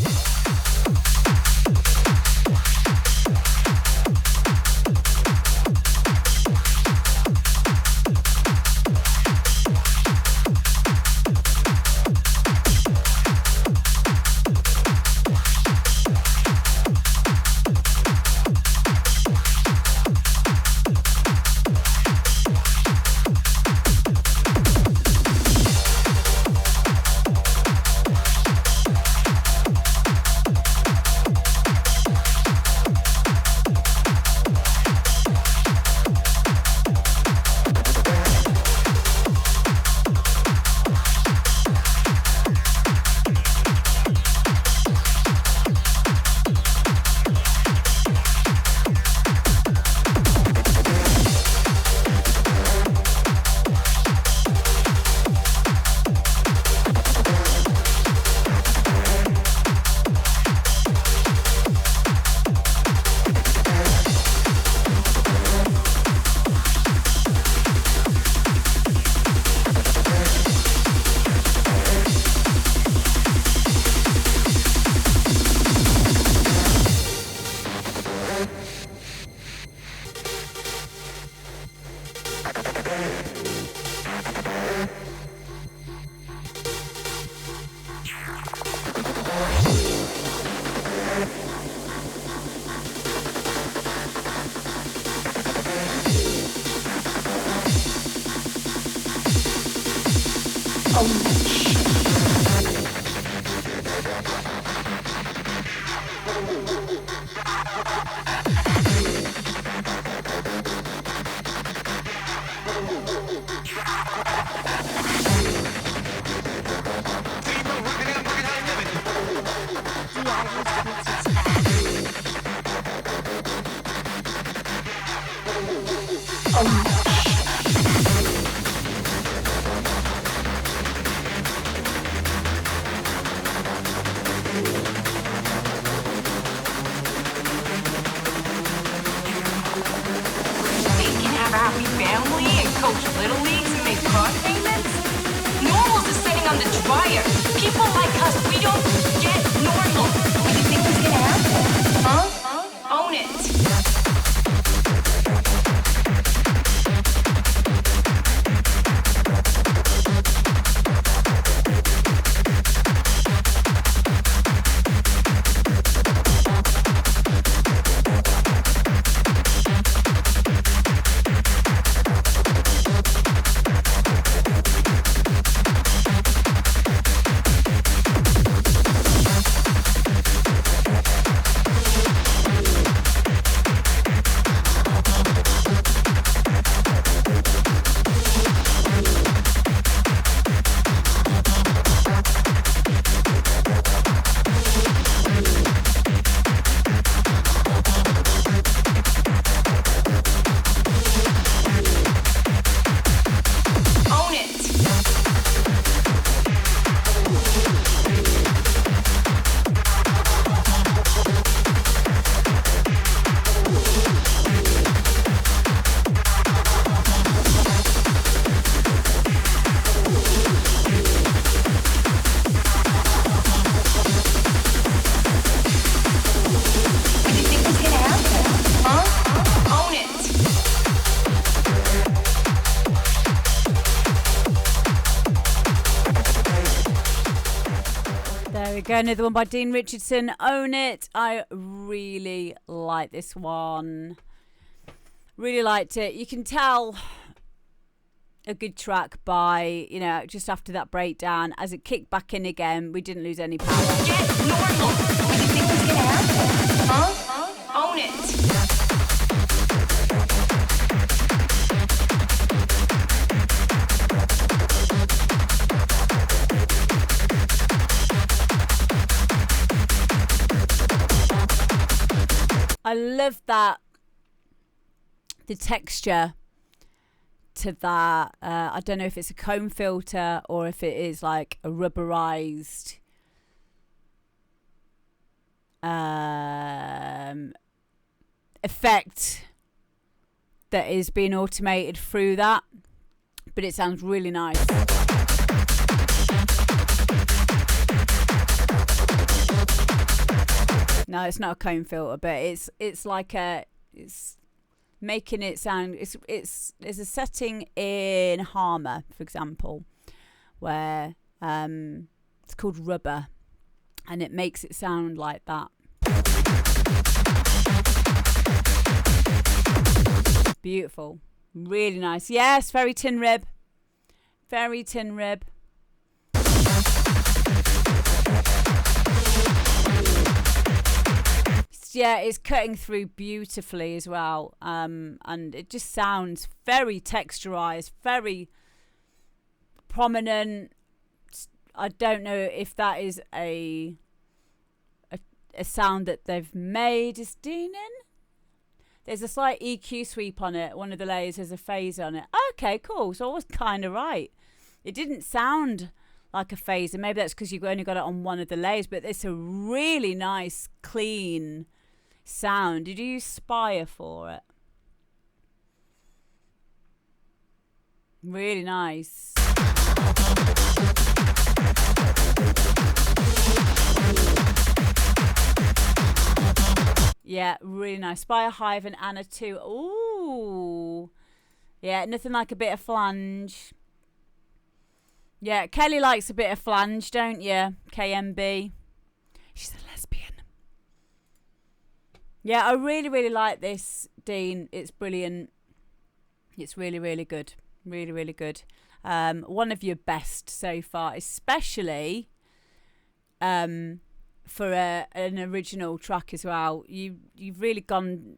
Go, another one by Dean Richardson, Own It. I really like this one. Really liked it. You can tell a good track by, you know, just after that breakdown, as it kicked back in again, we didn't lose any power. Get normal. What do you think was gonna happen? Huh? I love that. The texture to that. I don't know if it's a comb filter or if it is like a rubberized effect that is being automated through that, but it sounds really nice. No, it's not a comb filter, but it's like it's making it sound. There's a setting in Harmer, for example, where it's called rubber, and it makes it sound like that. Beautiful, really nice. Yes, very tin rib, very tin rib. Yeah, it's cutting through beautifully as well, and it just sounds very texturized, very prominent. I don't know if that is a sound that they've made. Is Dean in? There's a slight EQ sweep on it. One of the layers has a phaser on it. Okay, cool. So I was kind of right. It didn't sound like a phaser. Maybe that's because you've only got it on one of the layers, but it's a really nice, clean sound. Did you use Spire for it? Really nice. Yeah, really nice. Spire, Hive, and Anna too. Ooh. Yeah, nothing like a bit of flange. Yeah, Kelly likes a bit of flange, don't you? KMB. She's a lesbian. Yeah, I really, really like this, Dean. It's brilliant. It's really, really good. Really, really good. One of your best so far, especially for an original track as well. You've really gone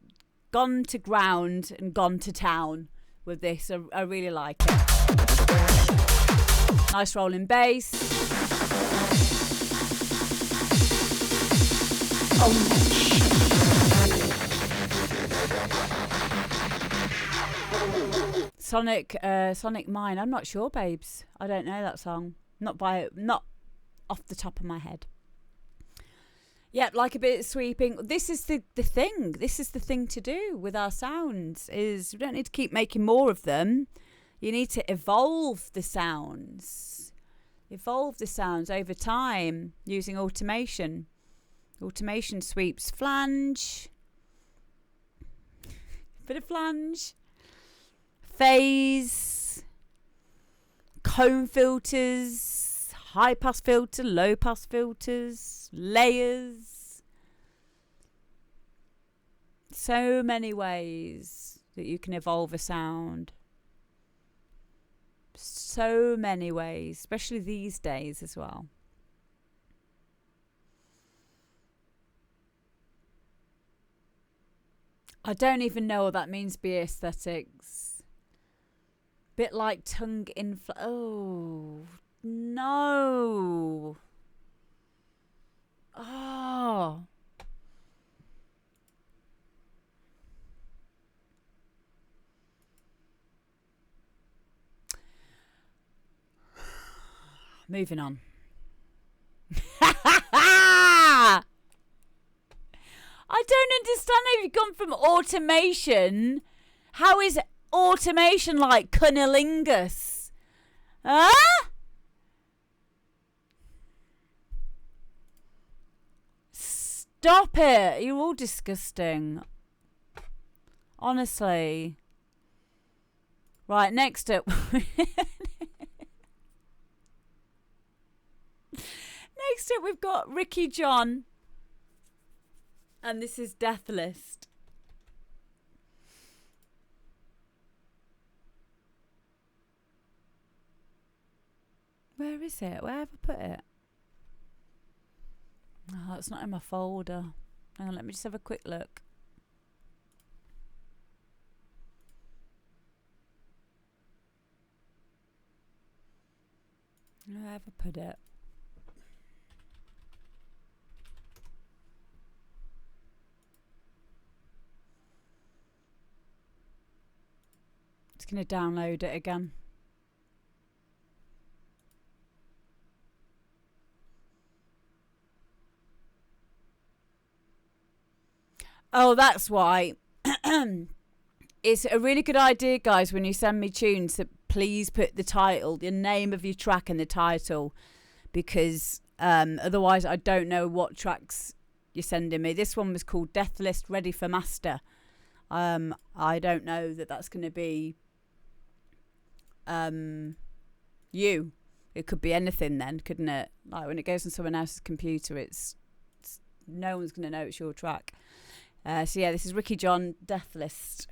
to ground and gone to town with this. I really like it. Nice rolling bass. Sonic Mine. I'm not sure, babes. I don't know that song. Not off the top of my head. Yeah, like a bit of sweeping. This is the thing. This is the thing to do with our sounds. Is we don't need to keep making more of them. You need to evolve the sounds. Evolve the sounds over time using automation. Automation sweeps, flange. Bit of flange. Phase. Comb filters. High pass filter, low pass filters. Layers. So many ways that you can evolve a sound. So many ways, especially these days as well. I don't even know what that means, be aesthetics. Bit like tongue infl. Oh, no. Oh. Moving on. I don't understand how you've gone from automation. How is automation like cunnilingus? Huh? Stop it. You're all disgusting. Honestly. Right, next up. Next up, we've got Ricky John. And this is Death List. Where is it? Where have I put it? Oh, it's not in my folder. Hang on, let me just have a quick look. Where have I put it? Just going to download it again. Oh, that's why. It's a really good idea, guys, when you send me tunes, that please put the title, the name of your track in the title, because otherwise I don't know what tracks you're sending me. This one was called Death List Ready for Master. I don't know that that's going to be you. It could be anything then, couldn't it? Like when it goes on someone else's computer, it's no one's going to know it's your track. So yeah, this is Ricky John, Death List.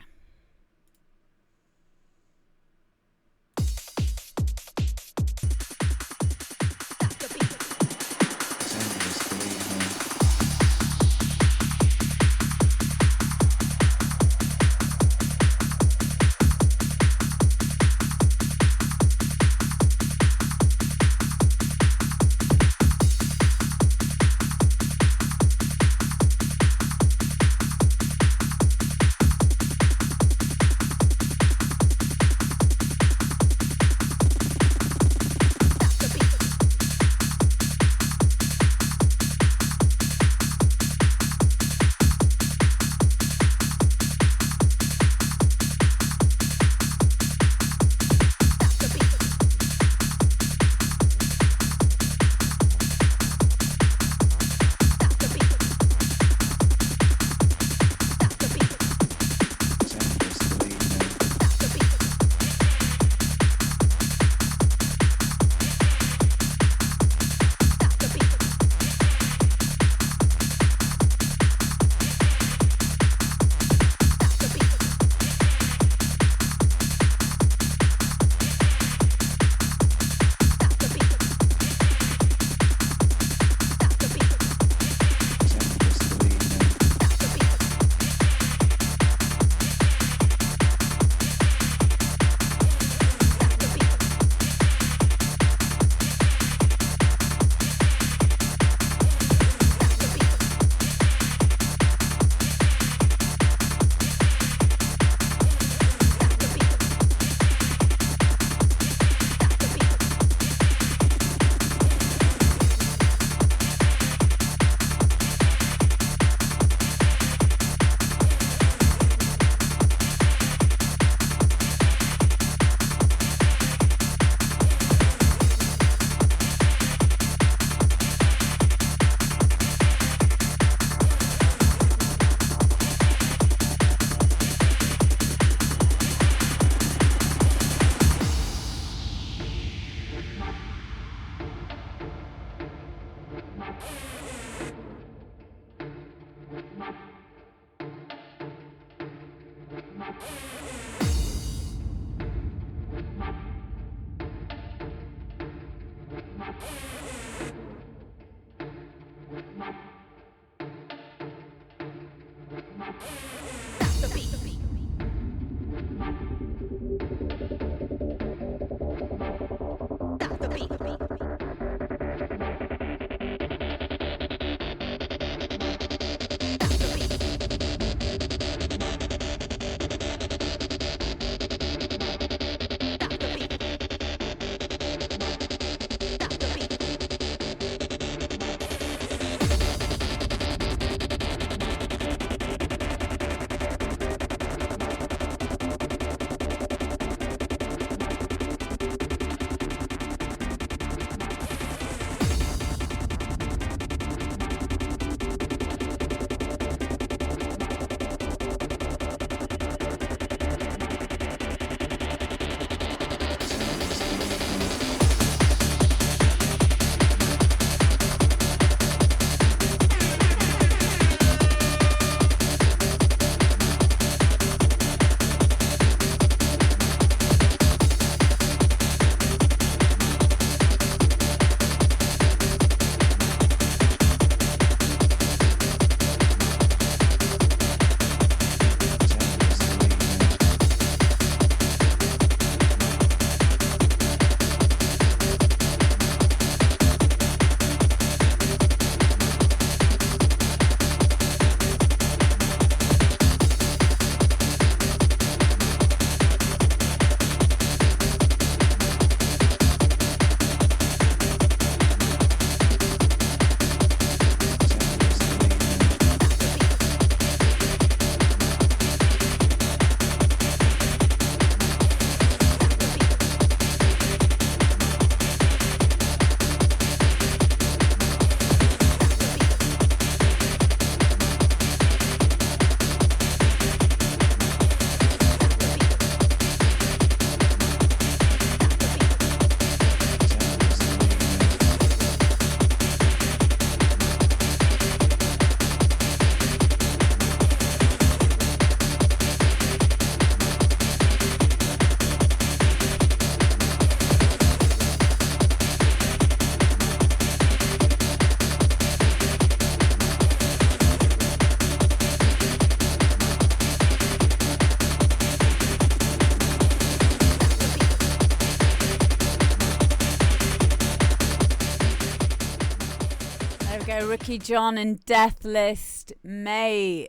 Ricky John and Death List, mate.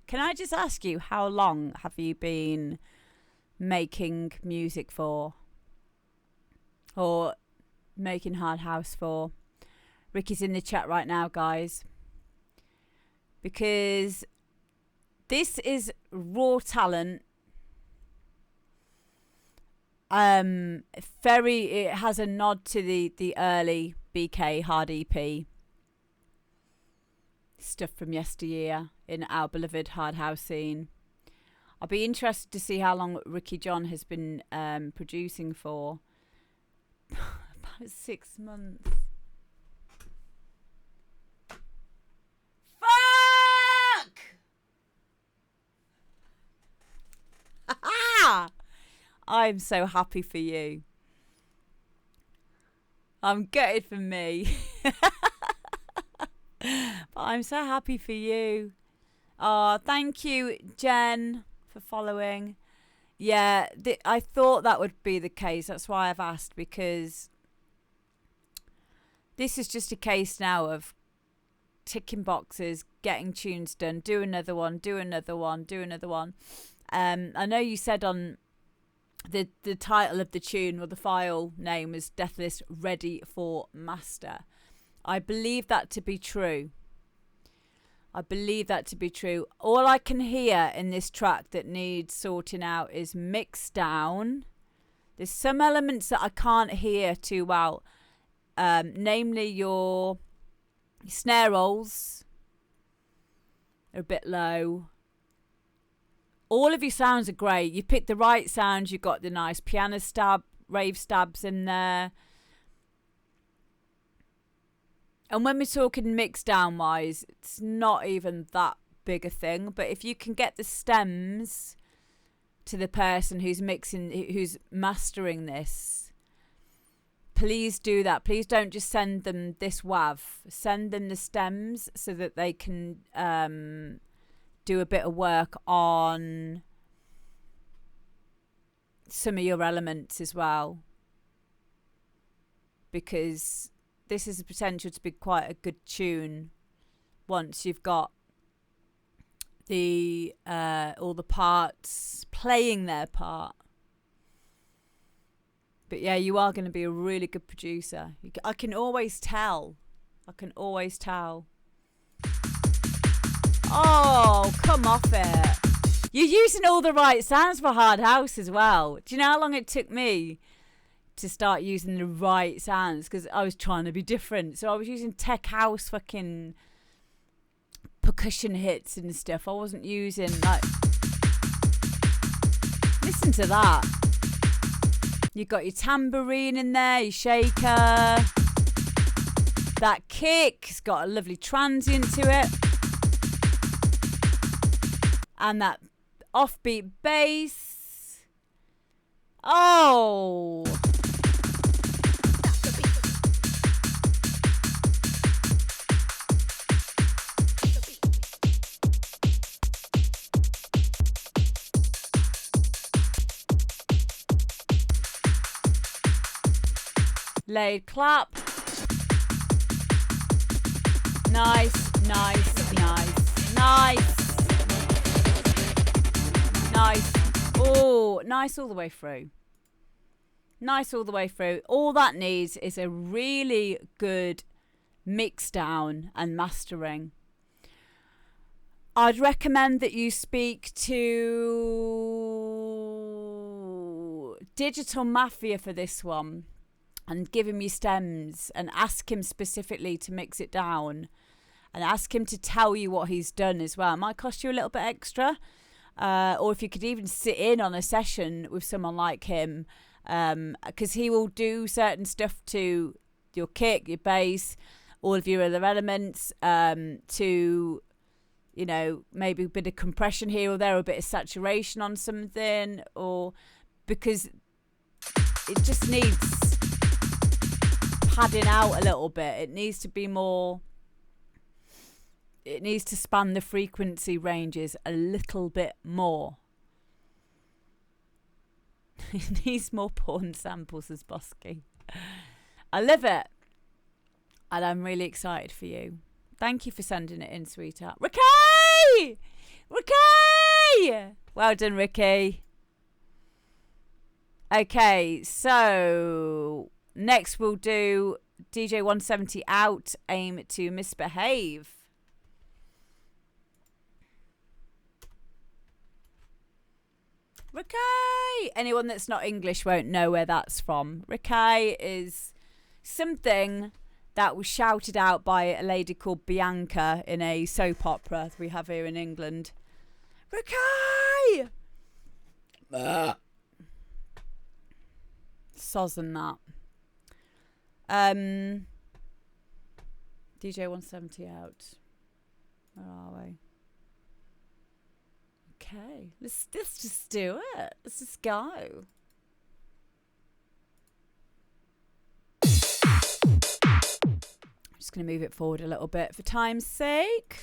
Can I just ask you, how long have you been making music for? Or making hard house for? Ricky's in the chat right now, guys. Because this is raw talent. It has a nod to the early BK Hard EP stuff from yesteryear in our beloved hard house scene. I'll be interested to see how long Ricky John has been producing for. About 6 months. Fuck! I'm so happy for you. I'm gutted for me. But I'm so happy for you. Oh, thank you, Jen, for following. Yeah, I thought that would be the case. That's why I've asked, because this is just a case now of ticking boxes, getting tunes done, do another one, do another one, do another one. I know you said on the title of the tune, or the file name, was Death List Ready for Master. I believe that to be true. I believe that to be true. All I can hear in this track that needs sorting out is mix down. There's some elements that I can't hear too well. Namely your snare rolls are a bit low. All of your sounds are great. You picked the right sounds. You've got the nice piano stab, rave stabs in there. And when we're talking mix down wise, it's not even that big a thing. But if you can get the stems to the person who's mastering this, please do that. Please don't just send them this WAV. Send them the stems so that they can do a bit of work on some of your elements as well. Because this has the potential to be quite a good tune once you've got the all the parts playing their part. But yeah, you are going to be a really good producer. I can always tell. I can always tell. Oh, come off it. You're using all the right sounds for hard house as well. Do you know how long it took me to start using the right sounds? Because I was trying to be different. So I was using tech house fucking percussion hits and stuff. I wasn't using like... Listen to that. You got your tambourine in there, your shaker. That kick's got a lovely transient to it. And that offbeat bass. Oh! Laid clap. Nice, nice, nice, nice. Nice. Oh, nice all the way through. Nice all the way through. All that needs is a really good mix down and mastering. I'd recommend that you speak to Digital Mafia for this one and give him your stems and ask him specifically to mix it down and ask him to tell you what he's done as well. It might cost you a little bit extra. Or if you could even sit in on a session with someone like him, because he will do certain stuff to your kick, your bass, all of your other elements, to, you know, maybe a bit of compression here or there, or a bit of saturation on something, or because it just needs padding out a little bit. It needs to be more... It needs to span the frequency ranges a little bit more. It needs more porn samples, as Bosky. I love it. And I'm really excited for you. Thank you for sending it in, sweetheart. Ricky! Ricky! Well done, Ricky. Okay, so next we'll do DJ 170 out, aim to misbehave. Ricky! Anyone that's not English won't know where that's from. Ricky is something that was shouted out by a lady called Bianca in a soap opera that we have here in England. Ricky! Soz and that. DJ 170 out. Where are we? Okay, let's just do it. Let's just go. I'm just going to move it forward a little bit for time's sake.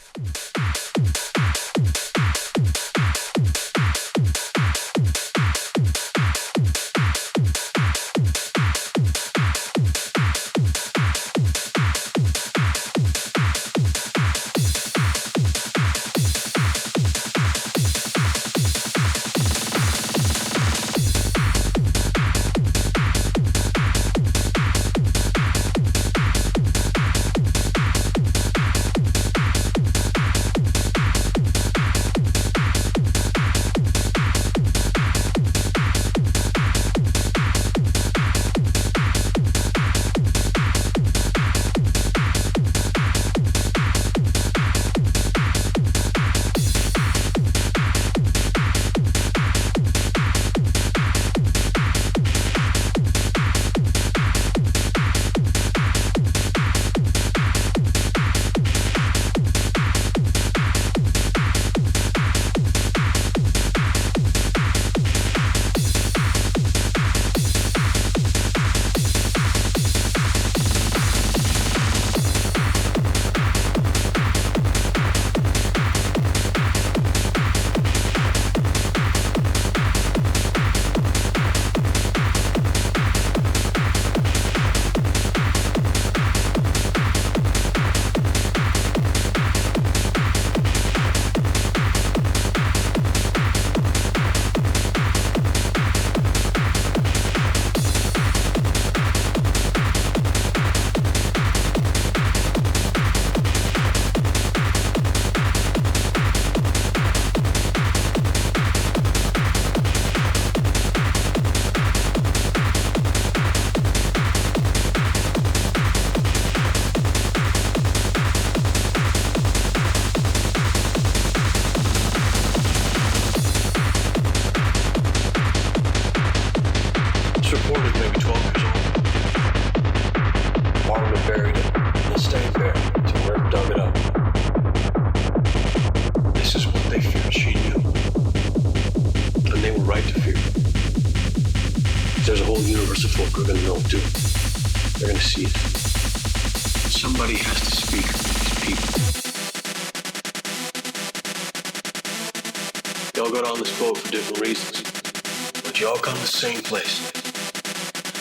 Same place.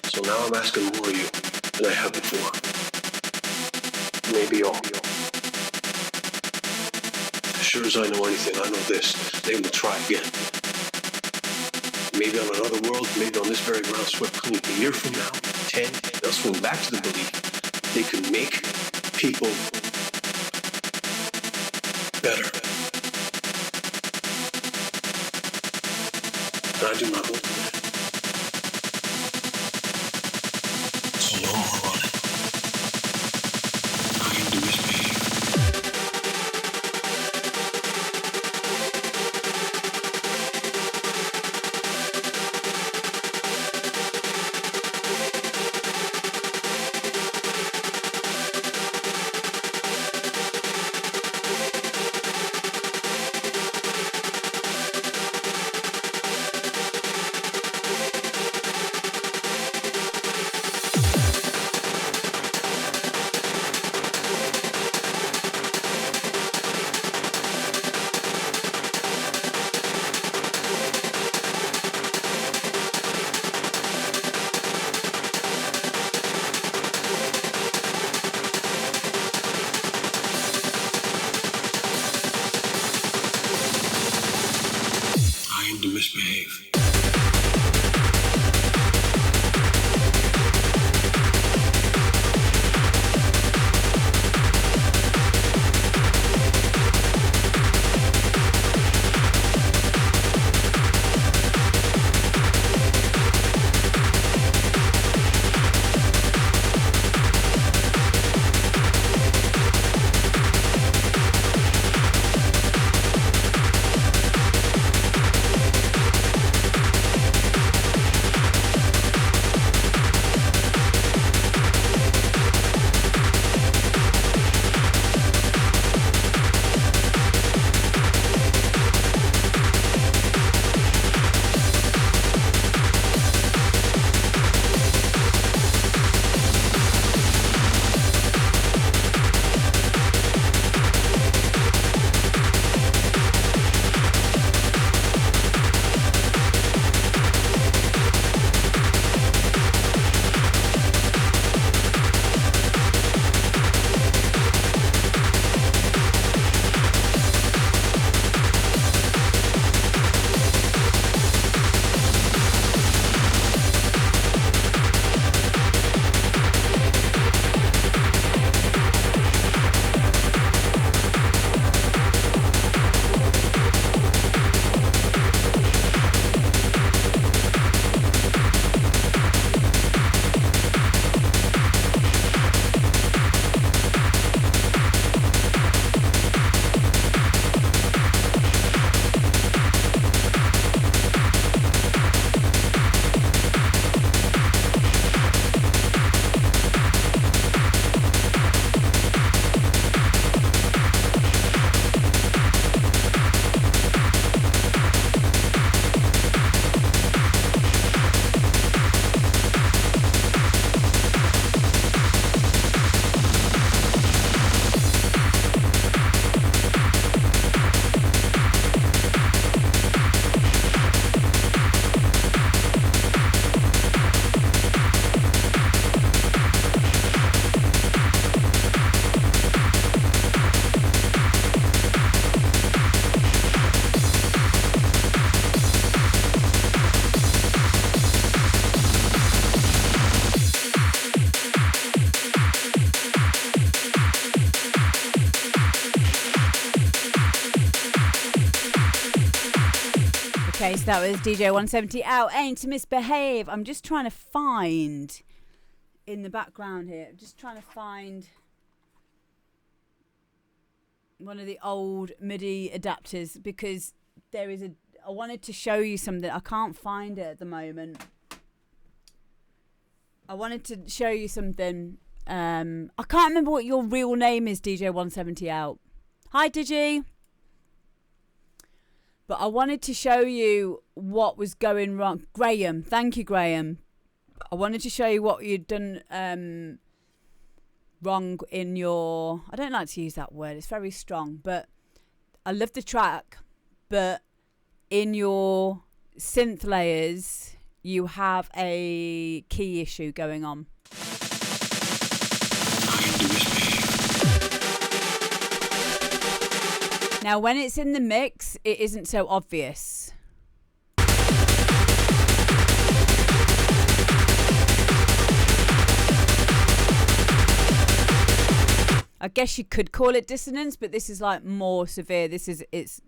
So now I'm asking more of you than I have before. Maybe all. As sure as I know anything, I know this. They will try again. Maybe on another world, maybe on this very ground swept clean. A year from now, 10, they'll swing back to the belief they can make people better. And I do not want that. No more running. I aim to misbehave. misbehave. Okay, so that was DJ 170 out. Ain't to misbehave. I'm just trying to find in the background here. I'm just trying to find one of the old MIDI adapters because there is I wanted to show you something. I can't find it at the moment. I wanted to show you something. I can't remember what your real name is, DJ 170 out. Hi, Digi. But I wanted to show you what was going wrong. Graham. Thank you, Graham. I wanted to show you what you'd done wrong in your... I don't like to use that word. It's very strong. But I love the track. But in your synth layers, you have a key issue going on. Now, when it's in the mix, it isn't so obvious. I guess you could call it dissonance, but this is like more severe. This is it's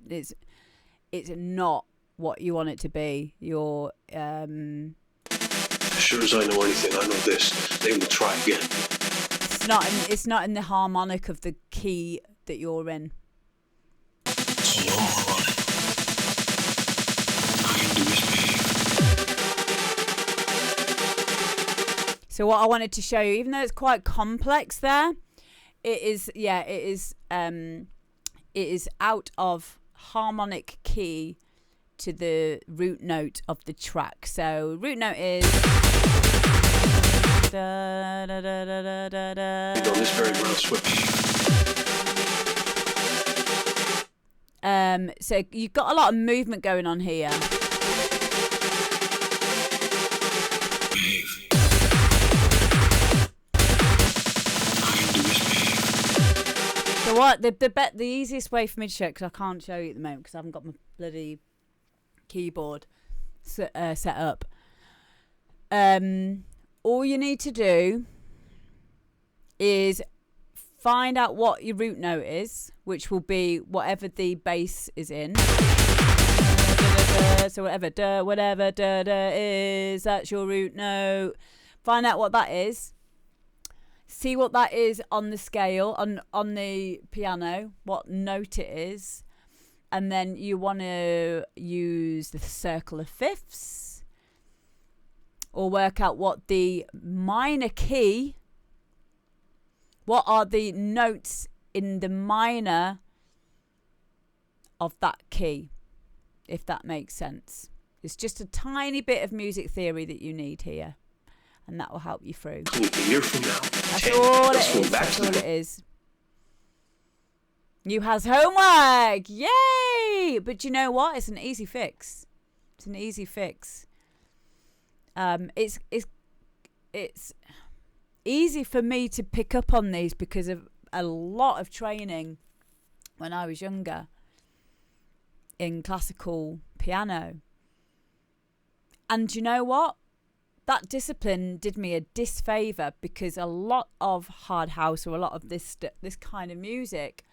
not what you want it to be. You're As sure as I know anything, I know this. They will try again. It's not in the harmonic of the key that you're in. No more on it. I can do misbehave. So what I wanted to show you, even though it's quite complex there, it is out of harmonic key to the root note of the track. So root note is da, da, da, da, da, da, da. On this very ground switch. So you've got a lot of movement going on here. So what the easiest way for me to show it, because I can't show you at the moment because I haven't got my bloody keyboard set up. All you need to do is find out what your root note is, which will be whatever the bass is in. So whatever da is, that's your root note. Find out what that is. See what that is on the scale, on the piano, what note it is. And then you want to use the circle of fifths, or work out what the minor key, what are the notes in the minor of that key, if that makes sense. It's just a tiny bit of music theory that you need here, and that will help you through. A year from now, That's 10, all let's it go is. back That's to all the it is. You has homework. Yay! But you know what? It's an easy fix. It's an easy fix. It's easy for me to pick up on these because of a lot of training when I was younger in classical piano. And you know what? That discipline did me a disfavour, because a lot of hard house, or a lot of this kind of music,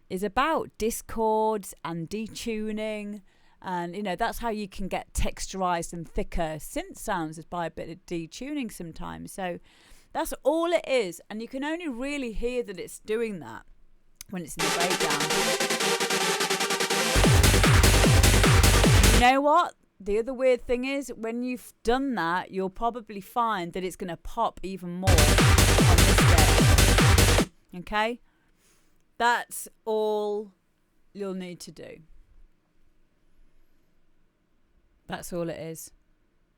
is about discords and detuning, and that's how you can get texturized and thicker synth sounds, is by a bit of detuning sometimes. So that's all it is, and you can only really hear that it's doing that when it's in the breakdown. You know what? The other weird thing is, when you've done that, you'll probably find that it's going to pop even more on this bit. Okay? That's all you'll need to do. That's all it is.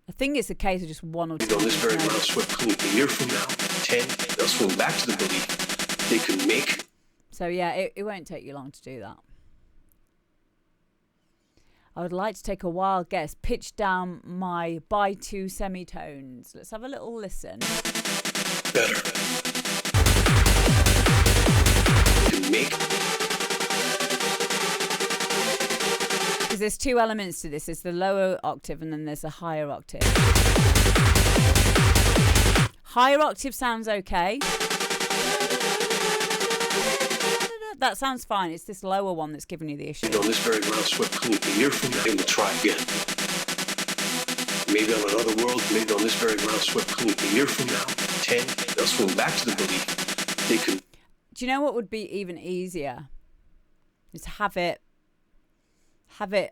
I think it's a case of just one or two. On this very ground swept clean. A year from now, 10, they'll swing back to the belief they can make. So yeah, it won't take you long to do that. I would like to take a wild guess. Pitch down my by two semitones. Let's have a little listen. Better. To make. Because there's two elements to this. There's the lower octave and then there's a higher octave. Higher octave sounds okay. That sounds fine. It's this lower one that's giving you the issue. On this very ground swept clean. A year from now, they will try again. Maybe on another world, maybe on this very ground swept clean. A year from now, 10, they'll swing back to the belief they can. Do you know what would be even easier? Is have it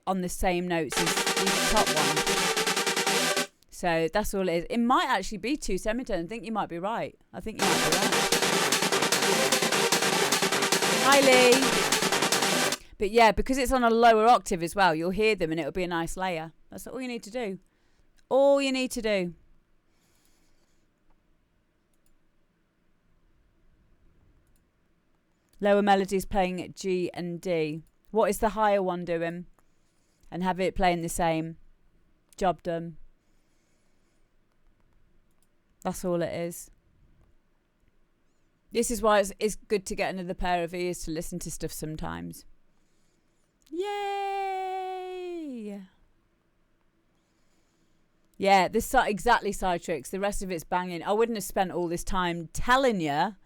on the same notes as the top one. So that's all it is. It might actually be two semitones. I think you might be right. I think you might be right. Hi, Lee. But yeah, because it's on a lower octave as well, you'll hear them and it'll be a nice layer. That's all you need to do. All you need to do. Lower melodies playing at G and D. What is the higher one doing? And have it playing the same. Job done. That's all it is. This is why it's good to get another pair of ears to listen to stuff sometimes. Yay! Yeah, this exactly side tricks. The rest of it's banging. I wouldn't have spent all this time telling you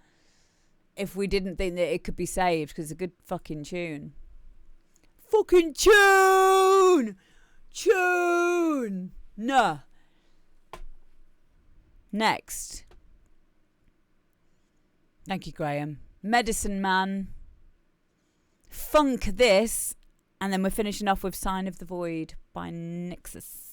if we didn't think that it could be saved, because it's a good fucking tune. Fucking tune! Tune! No. Next. Thank you, Graham. Medicine Man. Funk this. And then we're finishing off with Sign of the Void by Nexus.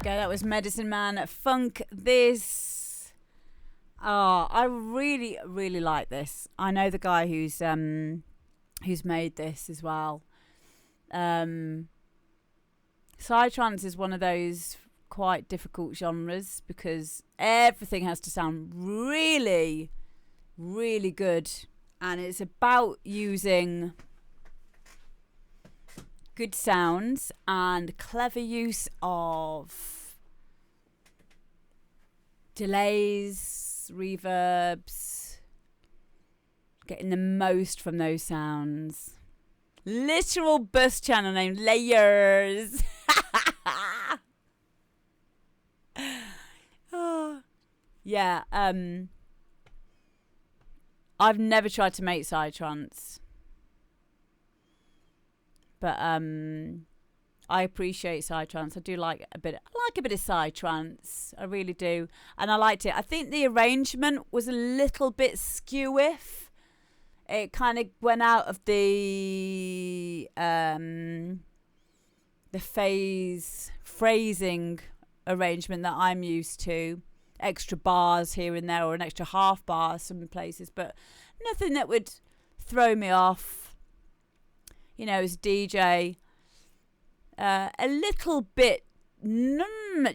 go. That was Medicine Man Funk This. Oh, I really, really like this. I know the guy who's made this as well. Psytrance is one of those quite difficult genres because everything has to sound really, really good, and it's about using good sounds and clever use of delays, reverbs, getting the most from those sounds. Literal bus channel named Layers. Oh. Yeah, I've never tried to make psytrance, but I appreciate psytrance. I do like a bit. I like a bit of psytrance. I really do, and I liked it. I think the arrangement was a little bit skew-iff. It kind of went out of the phrasing arrangement that I'm used to. Extra bars here and there, or an extra half bar some places, but nothing that would throw me off. You know, as a DJ, a little bit. Do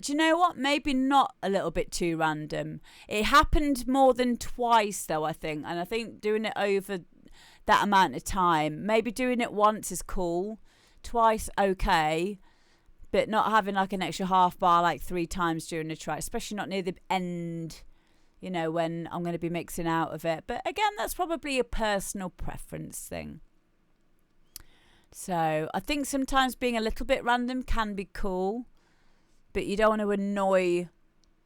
you know what? Maybe not a little bit too random. It happened more than twice, though, I think. And I think doing it over that amount of time, maybe doing it once is cool. Twice, okay. But not having like an extra half bar like 3 times during the track, especially not near the end, you know, when I'm going to be mixing out of it. But again, that's probably a personal preference thing. So I think sometimes being a little bit random can be cool, but you don't want to annoy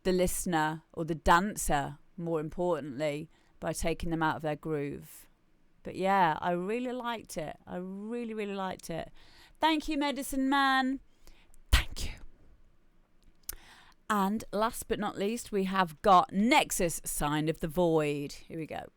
the listener or the dancer, more importantly, by taking them out of their groove. But yeah, I really liked it. I really, really liked it. Thank you, Medicine Man. Thank you. And last but not least, we have got Nexus, Sign of the Void. Here we go.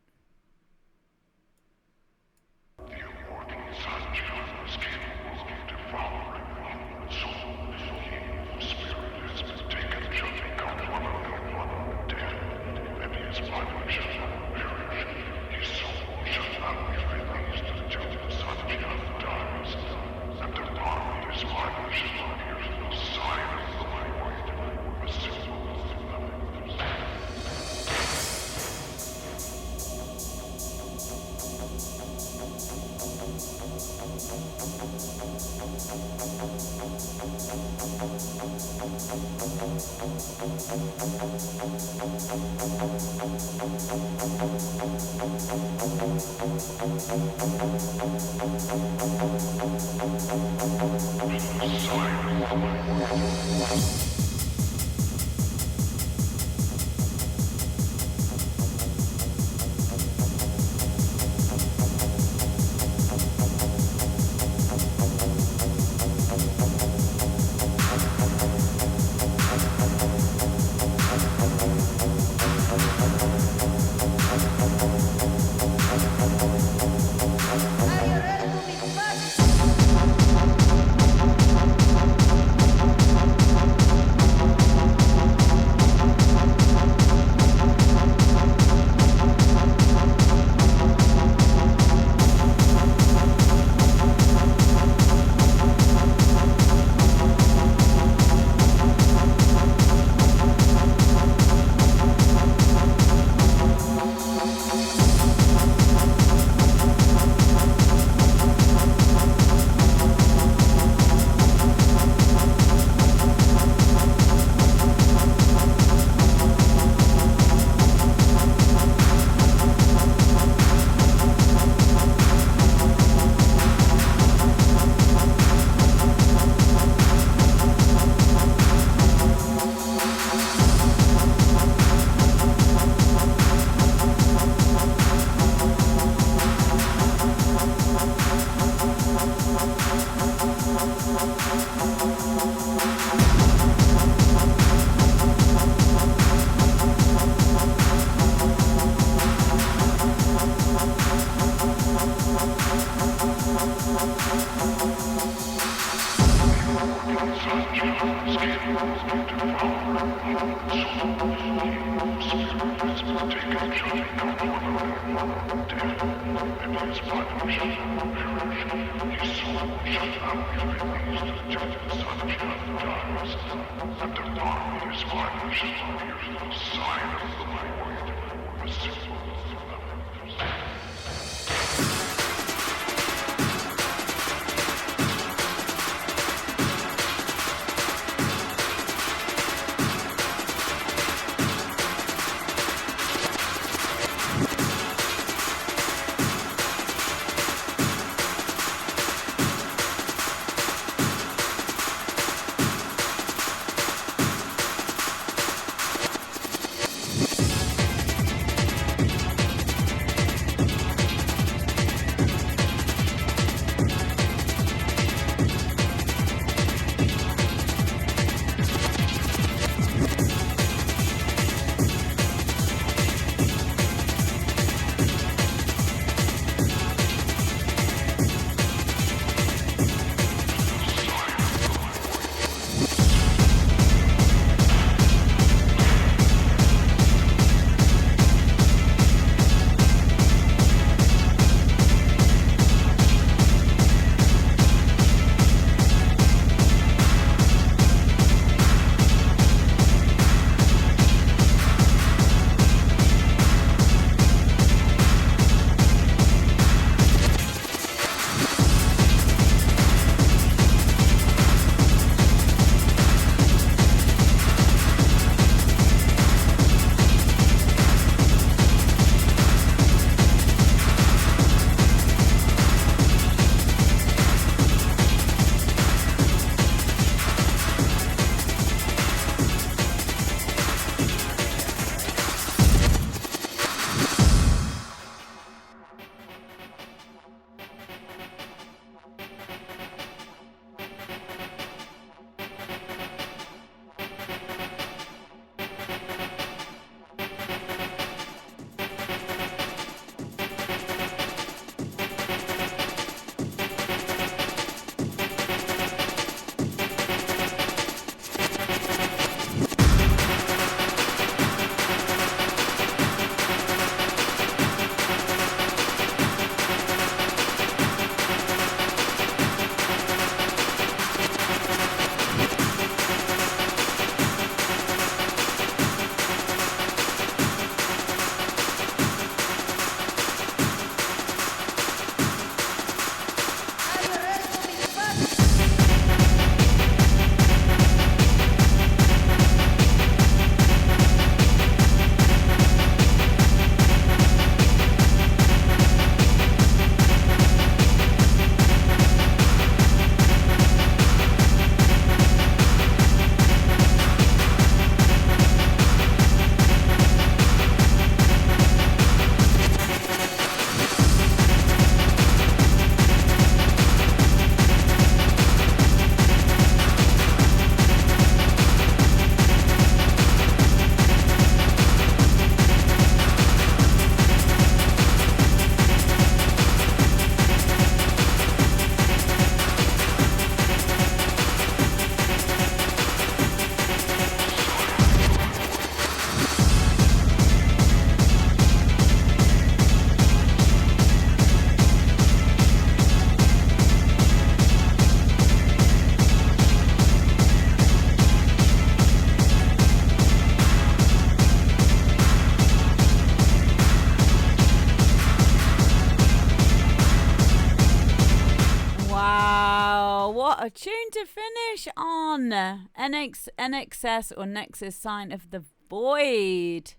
a tune to finish on. NXS or Nexus Sign of the Void.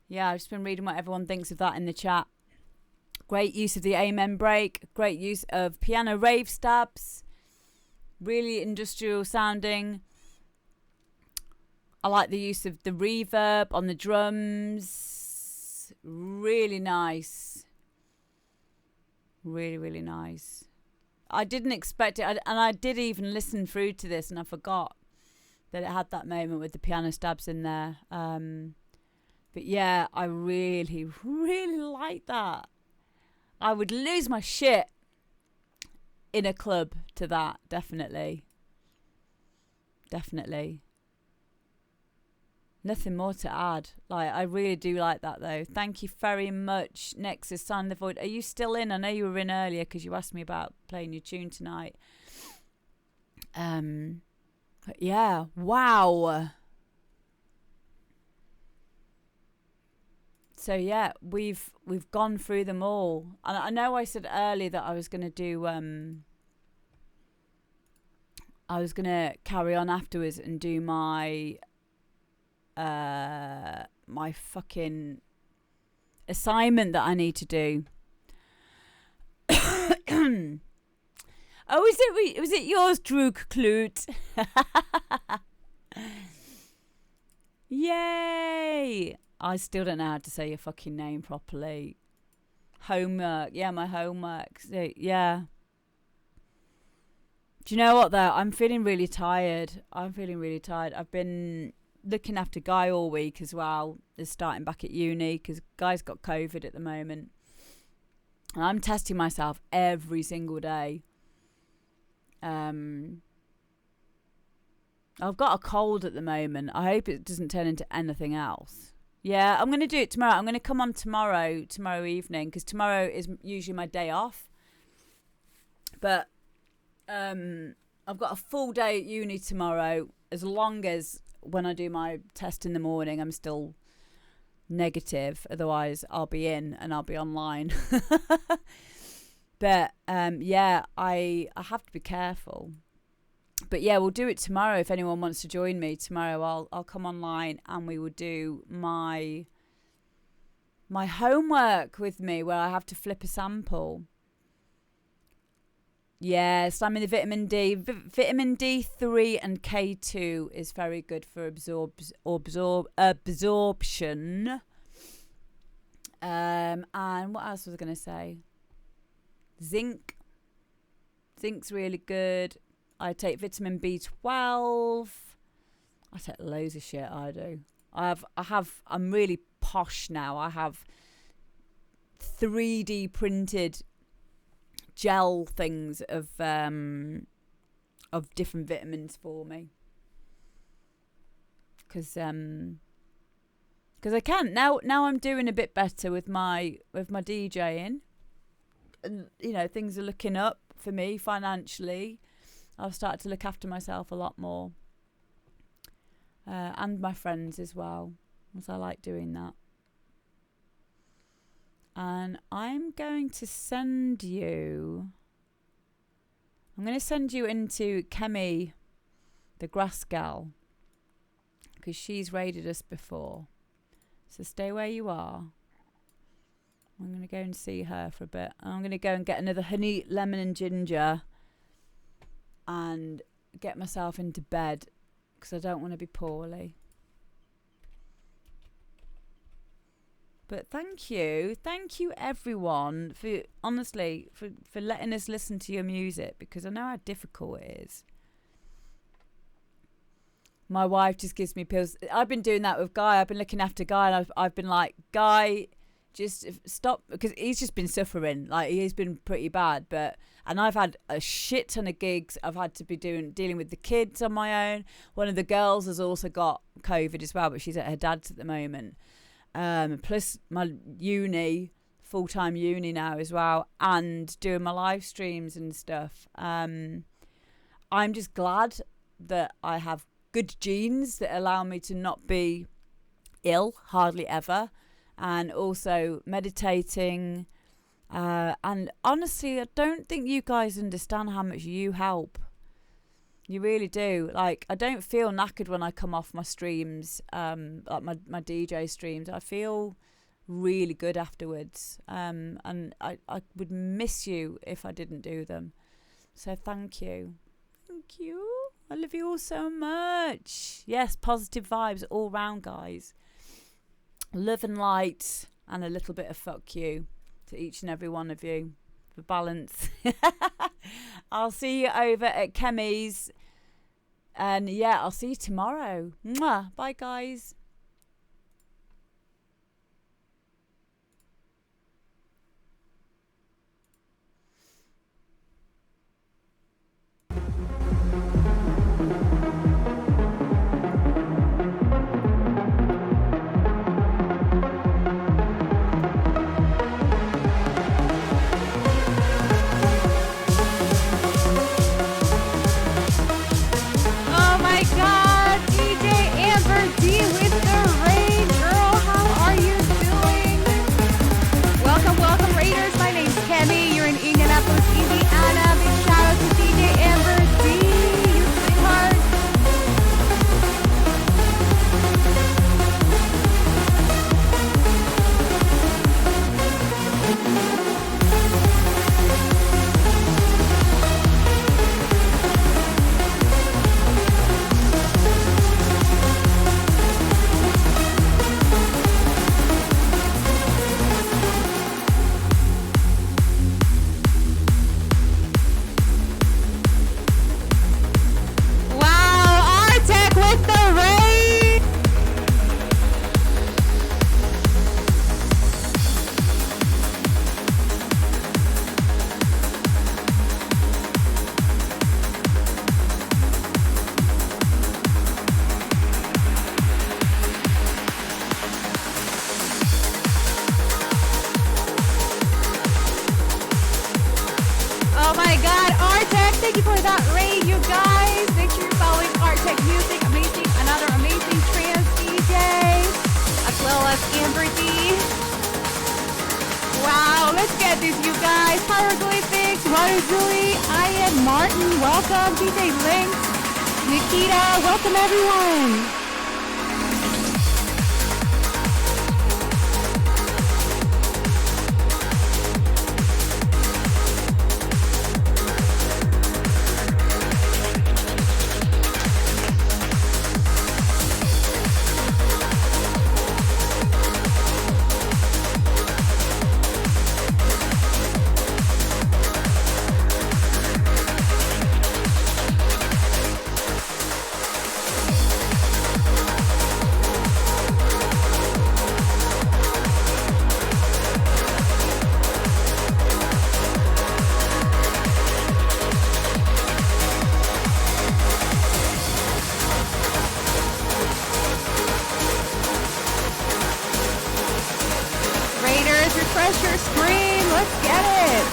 Yeah, I've just been reading what everyone thinks of that in the chat. Great use of the amen break. Great use of piano rave stabs. Really industrial sounding. I like the use of the reverb on the drums. Really nice. Really, really nice. I didn't expect it. And I did even listen through to this and I forgot that it had that moment with the piano stabs in there. But yeah, I really, really like that. I would lose my shit in a club to that, definitely. Definitely. Nothing more to add. Like, I really do like that, though. Thank you very much. Nexus, Sign the Void. Are you still in? I know you were in earlier because you asked me about playing your tune tonight. But yeah, wow. So yeah, we've gone through them all. And I know I said earlier that I was going to do I was going to carry on afterwards and do my my fucking assignment that I need to do. Oh, was it yours, Druk Klut? Yay! I still don't know how to say your fucking name properly. Homework. Yeah, my homework. So, yeah. Do you know what, though? I'm feeling really tired. I've been looking after Guy all week as well. Is starting back at uni because Guy's got COVID at the moment. And I'm testing myself every single day. I've got a cold at the moment. I hope it doesn't turn into anything else. Yeah, I'm going to do it tomorrow. I'm going to come on tomorrow evening, because tomorrow is usually my day off. But I've got a full day at uni tomorrow, as long as when I do my test in the morning, I'm still negative. Otherwise, I'll be in and I'll be online. But yeah, I have to be careful. But yeah, we'll do it tomorrow. If anyone wants to join me tomorrow, I'll come online and we will do my homework with me, where I have to flip a sample. Yes, I'm in the vitamin D. Vitamin D3 and K2 is very good for absorption. And what else was I going to say? Zinc. Zinc's really good. I take vitamin B12. I take loads of shit. I do. I'm really posh now. I have 3D printed gel things of different vitamins for me. Because I can now. I'm doing a bit better with my DJing. And, you know, things are looking up for me financially. I've started to look after myself a lot more. And my friends as well, because I like doing that. And I'm going to send you into Kemi, the grass gal, because she's raided us before. So stay where you are. I'm going to go and see her for a bit. And I'm going to go and get another honey, lemon and ginger and get myself into bed, because I don't want to be poorly. But thank you everyone for letting us listen to your music, because I know how difficult it is. My wife just gives me pills. I've been doing that with Guy. I've been looking after Guy, and I've been like, Guy, just stop, because he's just been suffering. Like, he's been pretty bad, and I've had a shit ton of gigs. I've had to be dealing with the kids on my own. One of the girls has also got COVID as well, but she's at her dad's at the moment. Plus my full-time uni now as well, and doing my live streams and stuff. I'm just glad that I have good genes that allow me to not be ill hardly ever. And also meditating. And honestly, I don't think you guys understand how much you help. You really do. Like, I don't feel knackered when I come off my streams, like my DJ streams. I feel really good afterwards. And I would miss you if I didn't do them. So thank you. Thank you. I love you all so much. Yes, positive vibes all round, guys. Love and light, and a little bit of fuck you to each and every one of you for balance. I'll see you over at Kemi's, and yeah, I'll see you tomorrow. Mwah. Bye, guys. my God, Artec, thank you for that raid, you guys. Make sure you're following Artec Music, another amazing trans DJ, as well as Amber D. Wow, let's get this, you guys. Hieroglyphics, Julie, Ian, Martin, welcome. DJ Lynx, Nikita, welcome everyone. Refresh your screen. Let's get it.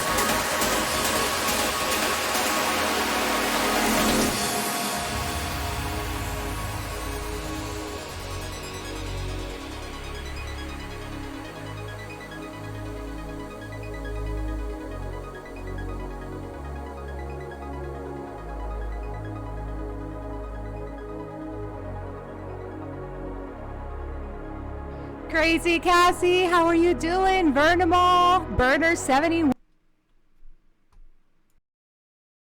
Crazy Cassie, how are you doing? Burner 71.